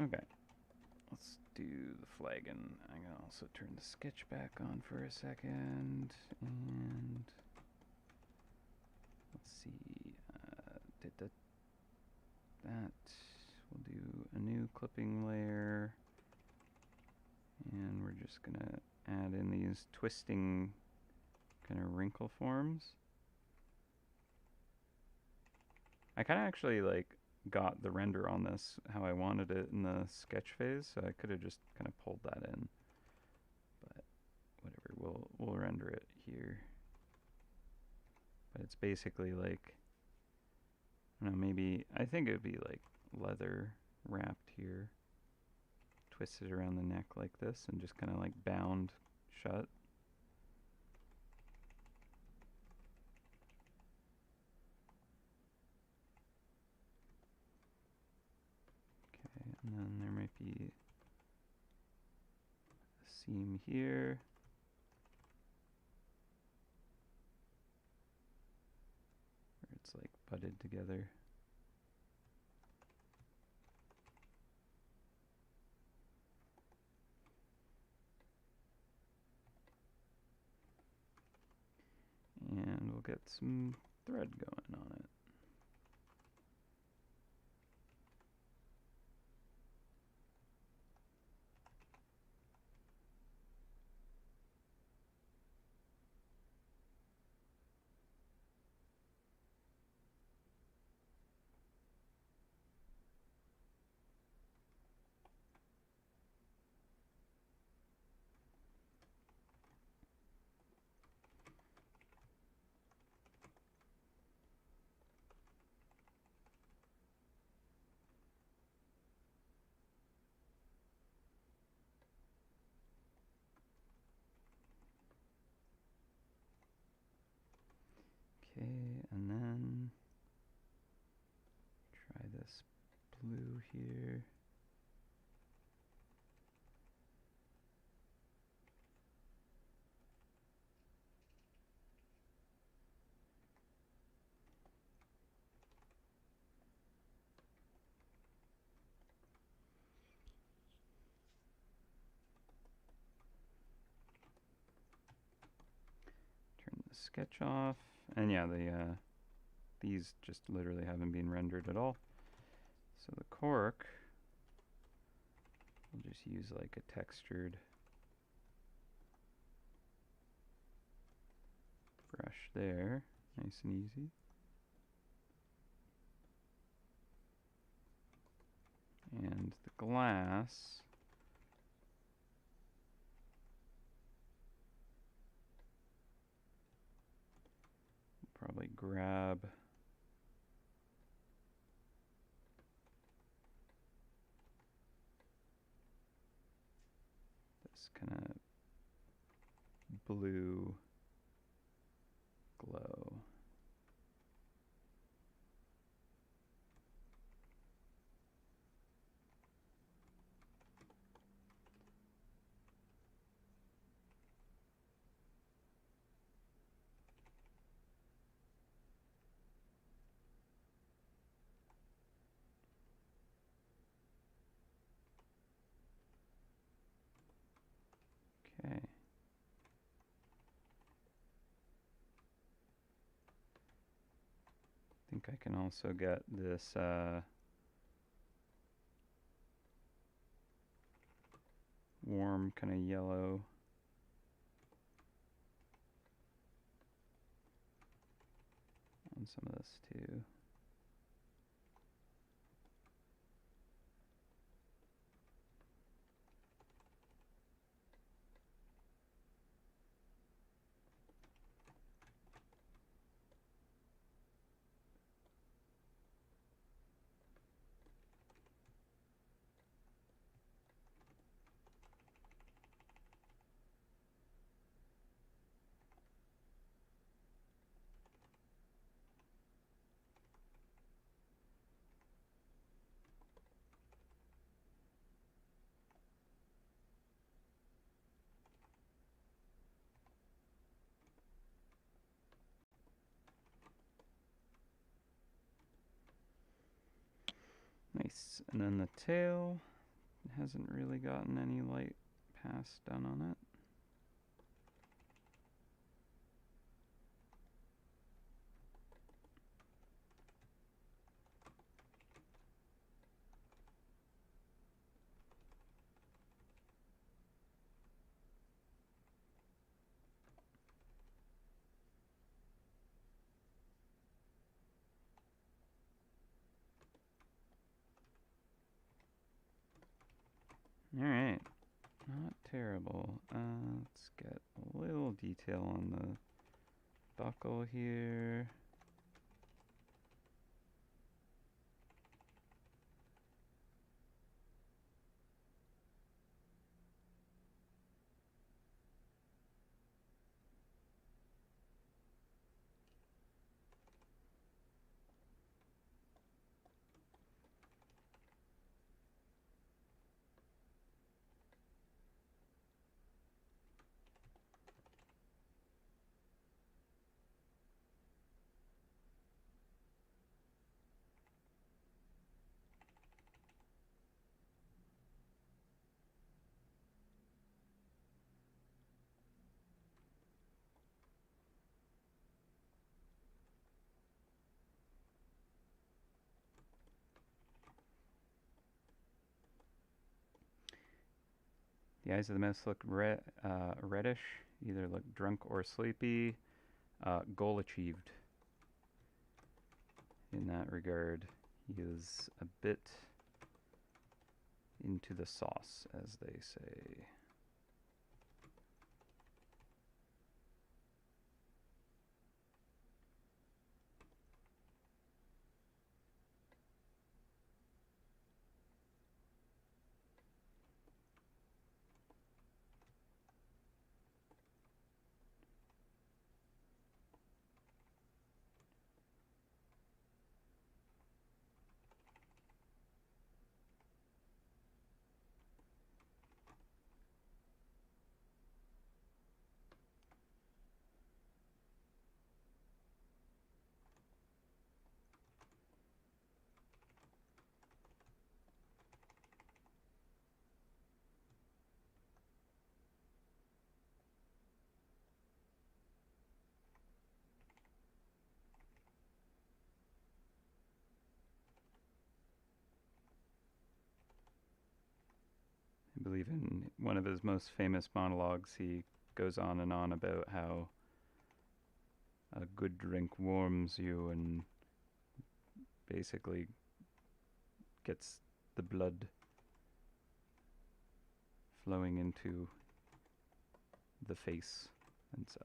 Okay. Let's do the flagon. I'm gonna also turn the sketch back on for a second, and let's see. Did that. We'll do a new clipping layer, and we're just gonna add in these twisting kind of wrinkle forms. I kind of actually like got the render on this how I wanted it in the sketch phase, so I could have just kind of pulled that in. But whatever, we'll render it here. But it's basically like, I don't know, maybe I think it would be like leather wrapped here, twisted around the neck like this, and just kind of like bound shut. And then there might be a seam here. Where it's like butted together. And we'll get some thread going on it. Okay, and then try this blue here. Turn the sketch off. And yeah, these just literally haven't been rendered at all. So the cork, we'll just use like a textured brush there, nice and easy. And the glass, we'll probably grab this kind of blue glow. Okay. I think I can also get this warm kind of yellow on some of this too. Nice. And then the tail hasn't really gotten any light pass done on it. Alright, not terrible. Let's get a little detail on the buckle here. The eyes of the mouse look reddish, either look drunk or sleepy. Goal achieved in that regard. He is a bit into the sauce, as they say. I believe in one of his most famous monologues, he goes on and on about how a good drink warms you and basically gets the blood flowing into the face and such.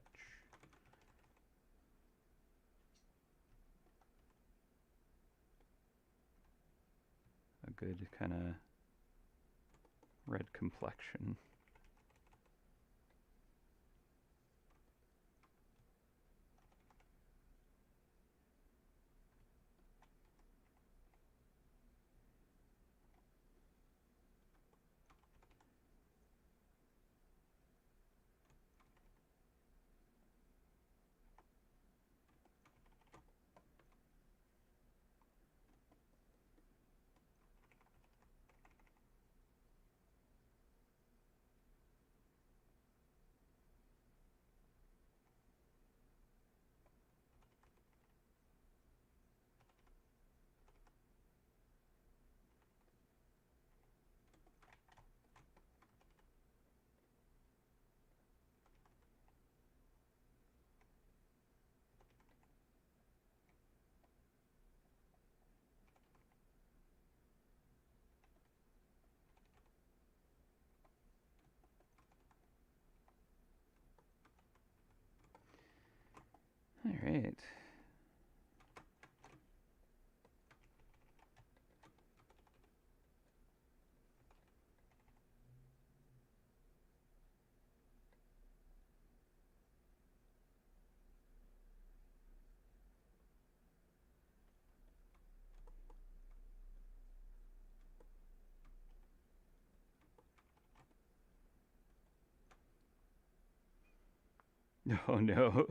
A good kind of red complexion. All right. Oh no.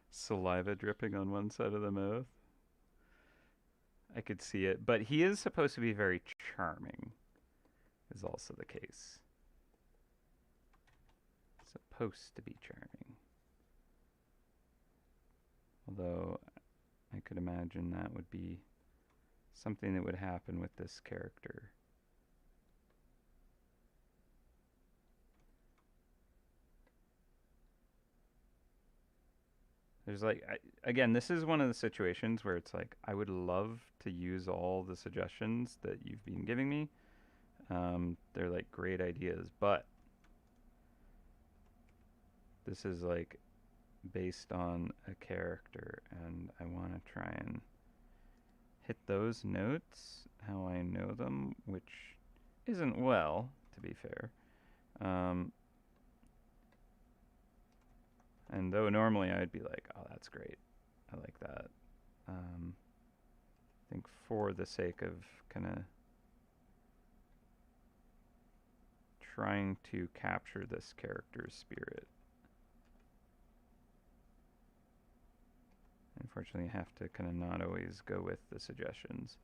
Saliva dripping on one side of the mouth. I could see it. But he is supposed to be very charming, is also the case. Supposed to be charming. Although I could imagine that would be something that would happen with this character. There's like, again, this is one of the situations where it's like, I would love to use all the suggestions that you've been giving me. They're like great ideas, but this is like based on a character, and I want to try and hit those notes how I know them, which isn't well, to be fair. And though normally I'd be like, oh, that's great. I like that. I think for the sake of kind of trying to capture this character's spirit, unfortunately, I have to kind of not always go with the suggestions,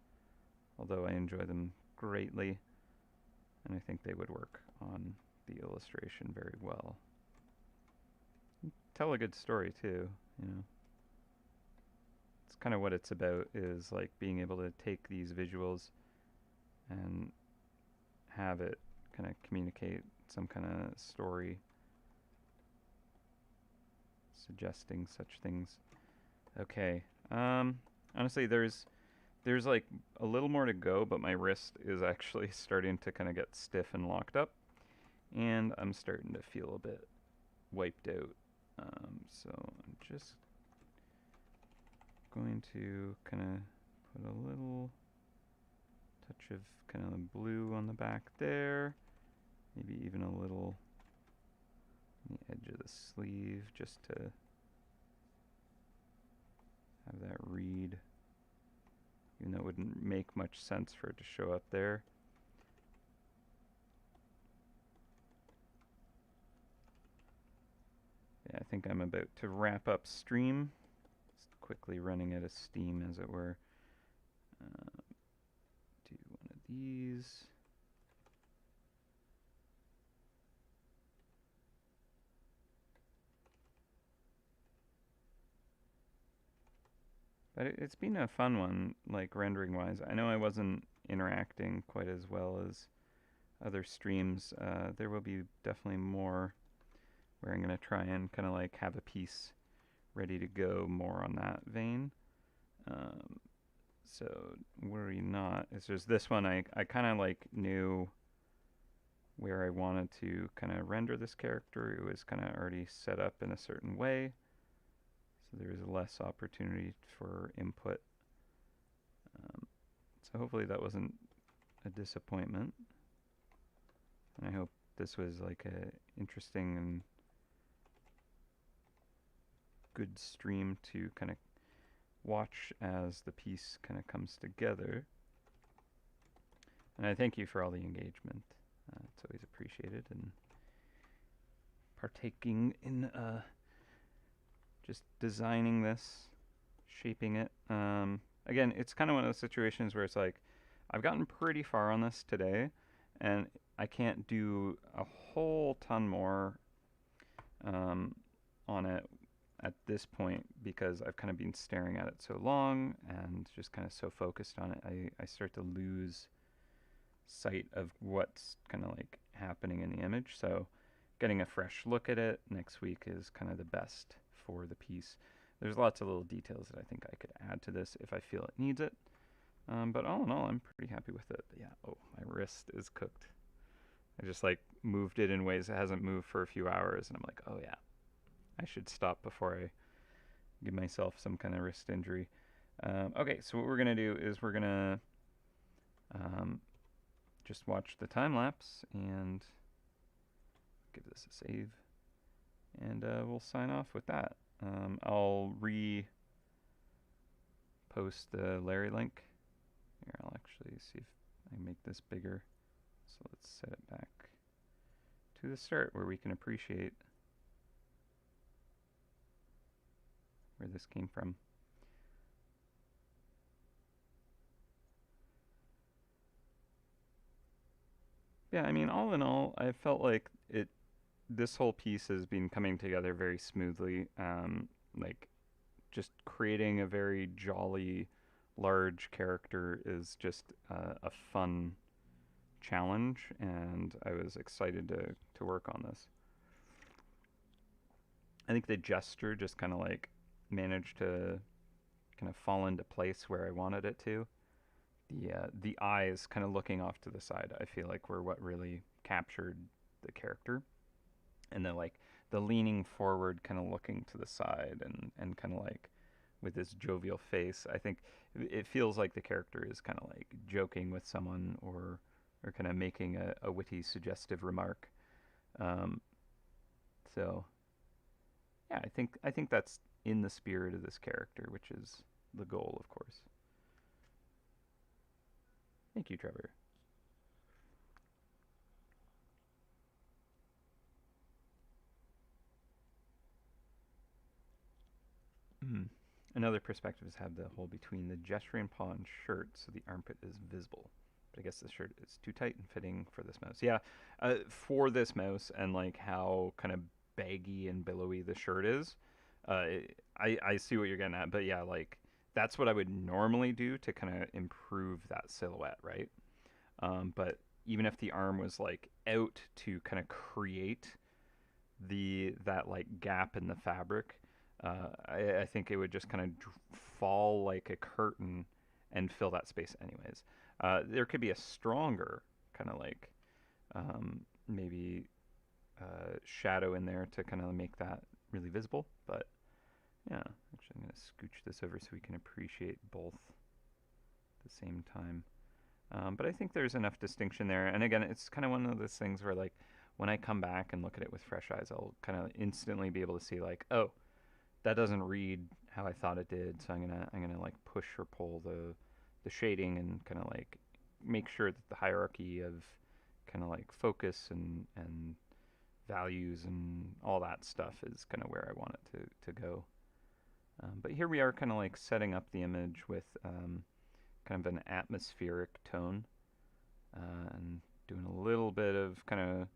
although I enjoy them greatly, and I think they would work on the illustration very well. Tell a good story too, you know. It's kind of what it's about, is like being able to take these visuals and have it kind of communicate some kind of story, suggesting such things. Okay. Honestly, there's like a little more to go, but my wrist is actually starting to kind of get stiff and locked up, and I'm starting to feel a bit wiped out. So I'm just going to kind of put a little touch of kind of blue on the back there, maybe even a little on the edge of the sleeve, just to have that read, even though it wouldn't make much sense for it to show up there. Yeah, I think I'm about to wrap up stream. Just quickly running out of steam, as it were. Do one of these. But it's been a fun one, like rendering wise. I know I wasn't interacting quite as well as other streams. There will be definitely more where I'm going to try and kind of like have a piece ready to go more on that vein. So worry not. It's just this one I kind of like knew where I wanted to kind of render this character. It was kind of already set up in a certain way, so there was less opportunity for input. So hopefully that wasn't a disappointment, and I hope this was like a interesting and good stream to kind of watch as the piece kind of comes together. And I thank you for all the engagement. It's always appreciated, and partaking in just designing this, shaping it. Again, it's kind of one of those situations where it's like, I've gotten pretty far on this today, and I can't do a whole ton more on it at this point, because I've kind of been staring at it so long and just kind of so focused on it. I start to lose sight of what's kind of like happening in the image. So getting a fresh look at it next week is kind of the best for the piece. There's lots of little details that I think I could add to this if I feel it needs it. But all in all, I'm pretty happy with it. But yeah, oh, my wrist is cooked. I just like moved it in ways it hasn't moved for a few hours, and I'm like, oh yeah, I should stop before I give myself some kind of wrist injury. Okay, so what we're gonna do is we're gonna just watch the time lapse and give this a save, and we'll sign off with that. I'll repost the Larry link. Here, I'll actually see if I can make this bigger. So let's set it back to the start where we can appreciate where this came from. Yeah, I mean, all in all, I felt like it. This whole piece has been coming together very smoothly. Like just creating a very jolly, large character is just a fun challenge, and I was excited to work on this. I think the gesture just kind of like managed to kind of fall into place where I wanted it to. The eyes kind of looking off to the side, I feel like were what really captured the character, and then like the leaning forward, kind of looking to the side, and kind of like with this jovial face. I think it feels like the character is kind of like joking with someone or kind of making a witty, suggestive remark. Um, so yeah, I think that's in the spirit of this character, which is the goal, of course. Thank you, Trevor. Mm. Another perspective is have the hole between the gesturing paw and shirt so the armpit is visible. But I guess the shirt is too tight and fitting for this mouse. Yeah, for this mouse and like how kind of baggy and billowy the shirt is, uh, I see what you're getting at. But yeah, like that's what I would normally do to kind of improve that silhouette, right? But even if the arm was like out to kind of create the that like gap in the fabric, I think it would just kind of fall like a curtain and fill that space anyways. There could be a stronger kind of like maybe shadow in there to kind of make that really visible. But yeah, actually, I'm going to scooch this over so we can appreciate both at the same time. But I think there's enough distinction there. And again, it's kind of one of those things where like when I come back and look at it with fresh eyes, I'll kind of instantly be able to see like, oh, that doesn't read how I thought it did. So I'm gonna like push or pull the shading and kind of like make sure that the hierarchy of kind of like focus and values and all that stuff is kind of where I want it to go. But here we are kind of like setting up the image with kind of an atmospheric tone and doing a little bit of kind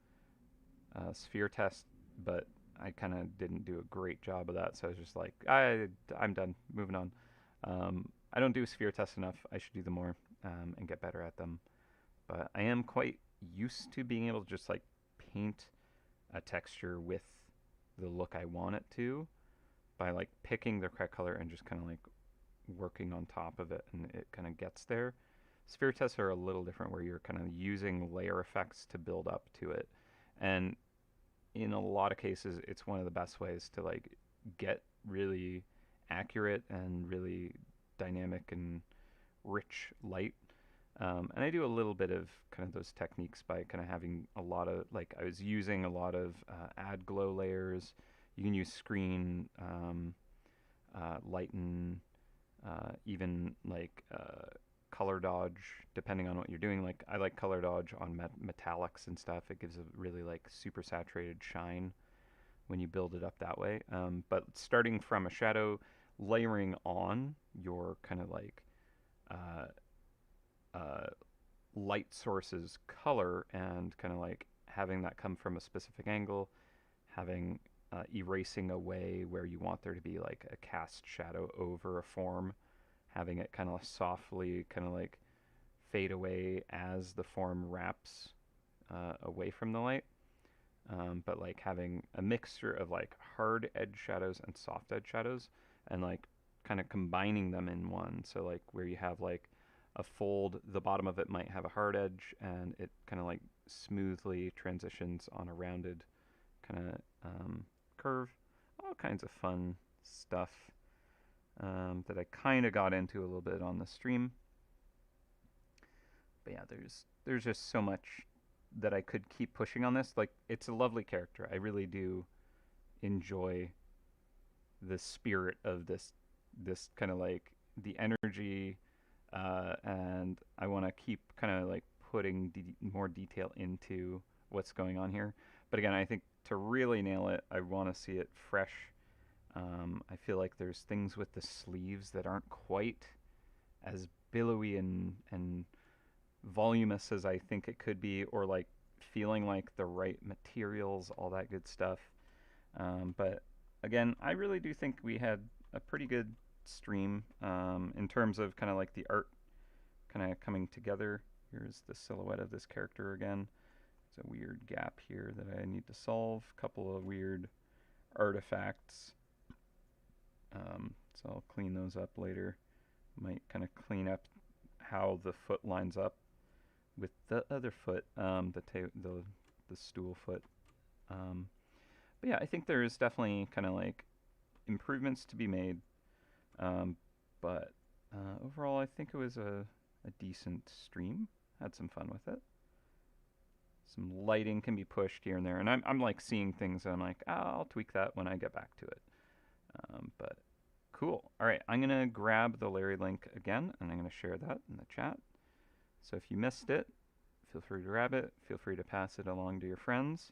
of sphere test, but I kind of didn't do a great job of that. So I was just like, I'm done, moving on. I don't do sphere tests enough. I should do them more and get better at them. But I am quite used to being able to just like paint a texture with the look I want it to by like picking the correct color and just kind of like working on top of it, and it kind of gets there. Sphere tests are a little different where you're kind of using layer effects to build up to it. And in a lot of cases, it's one of the best ways to like get really accurate and really dynamic and rich light. And I do a little bit of kind of those techniques by kind of having a lot of like I was using a lot of add glow layers. You can use screen, lighten, even like color dodge depending on what you're doing. Like I like color dodge on metallics and stuff. It gives a really like super saturated shine when you build it up that way. But starting from a shadow, layering on your kind of like uh, uh, light sources color and kind of like having that come from a specific angle, having erasing away where you want there to be like a cast shadow over a form, having it kind of softly kind of like fade away as the form wraps away from the light. But like having a mixture of like hard edge shadows and soft edge shadows and like kind of combining them in one. So like where you have like a fold, the bottom of it might have a hard edge and it kind of like smoothly transitions on a rounded kind of curve. All kinds of fun stuff that I kind of got into a little bit on the stream. But yeah, there's just so much that I could keep pushing on this. Like it's a lovely character. I really do enjoy the spirit of this kind of like the energy, and I want to keep kind of like putting more detail into what's going on here. But again, I think to really nail it, I want to see it fresh. I feel like there's things with the sleeves that aren't quite as billowy and voluminous as I think it could be, or like feeling like the right materials, all that good stuff. But again, I really do think we had a pretty good stream in terms of kind of like the art kind of coming together. Here's the silhouette of this character again. It's a weird gap here that I need to solve. A couple of weird artifacts. So I'll clean those up later. Might kind of clean up how the foot lines up with the other foot, the stool foot. But yeah, I think there is definitely kind of like improvements to be made. But overall, I think it was a decent stream. Had some fun with it. Some lighting can be pushed here and there, and I'm like seeing things and I'm like, oh, I'll tweak that when I get back to it. But cool. All right, I'm gonna grab the Larry link again, and I'm gonna share that in the chat. So if you missed it, feel free to grab it. Feel free to pass it along to your friends,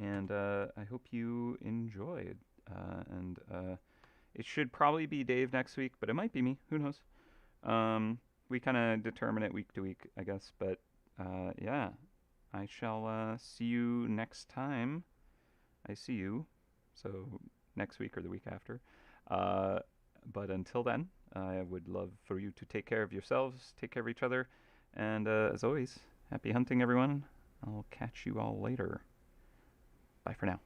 and I hope you enjoyed. It should probably be Dave next week, but it might be me. Who knows? We kind of determine it week to week, I guess. But yeah, I shall see you next time I see you. So next week or the week after. But until then, I would love for you to take care of yourselves, take care of each other, and as always, happy hunting, everyone. I'll catch you all later. Bye for now.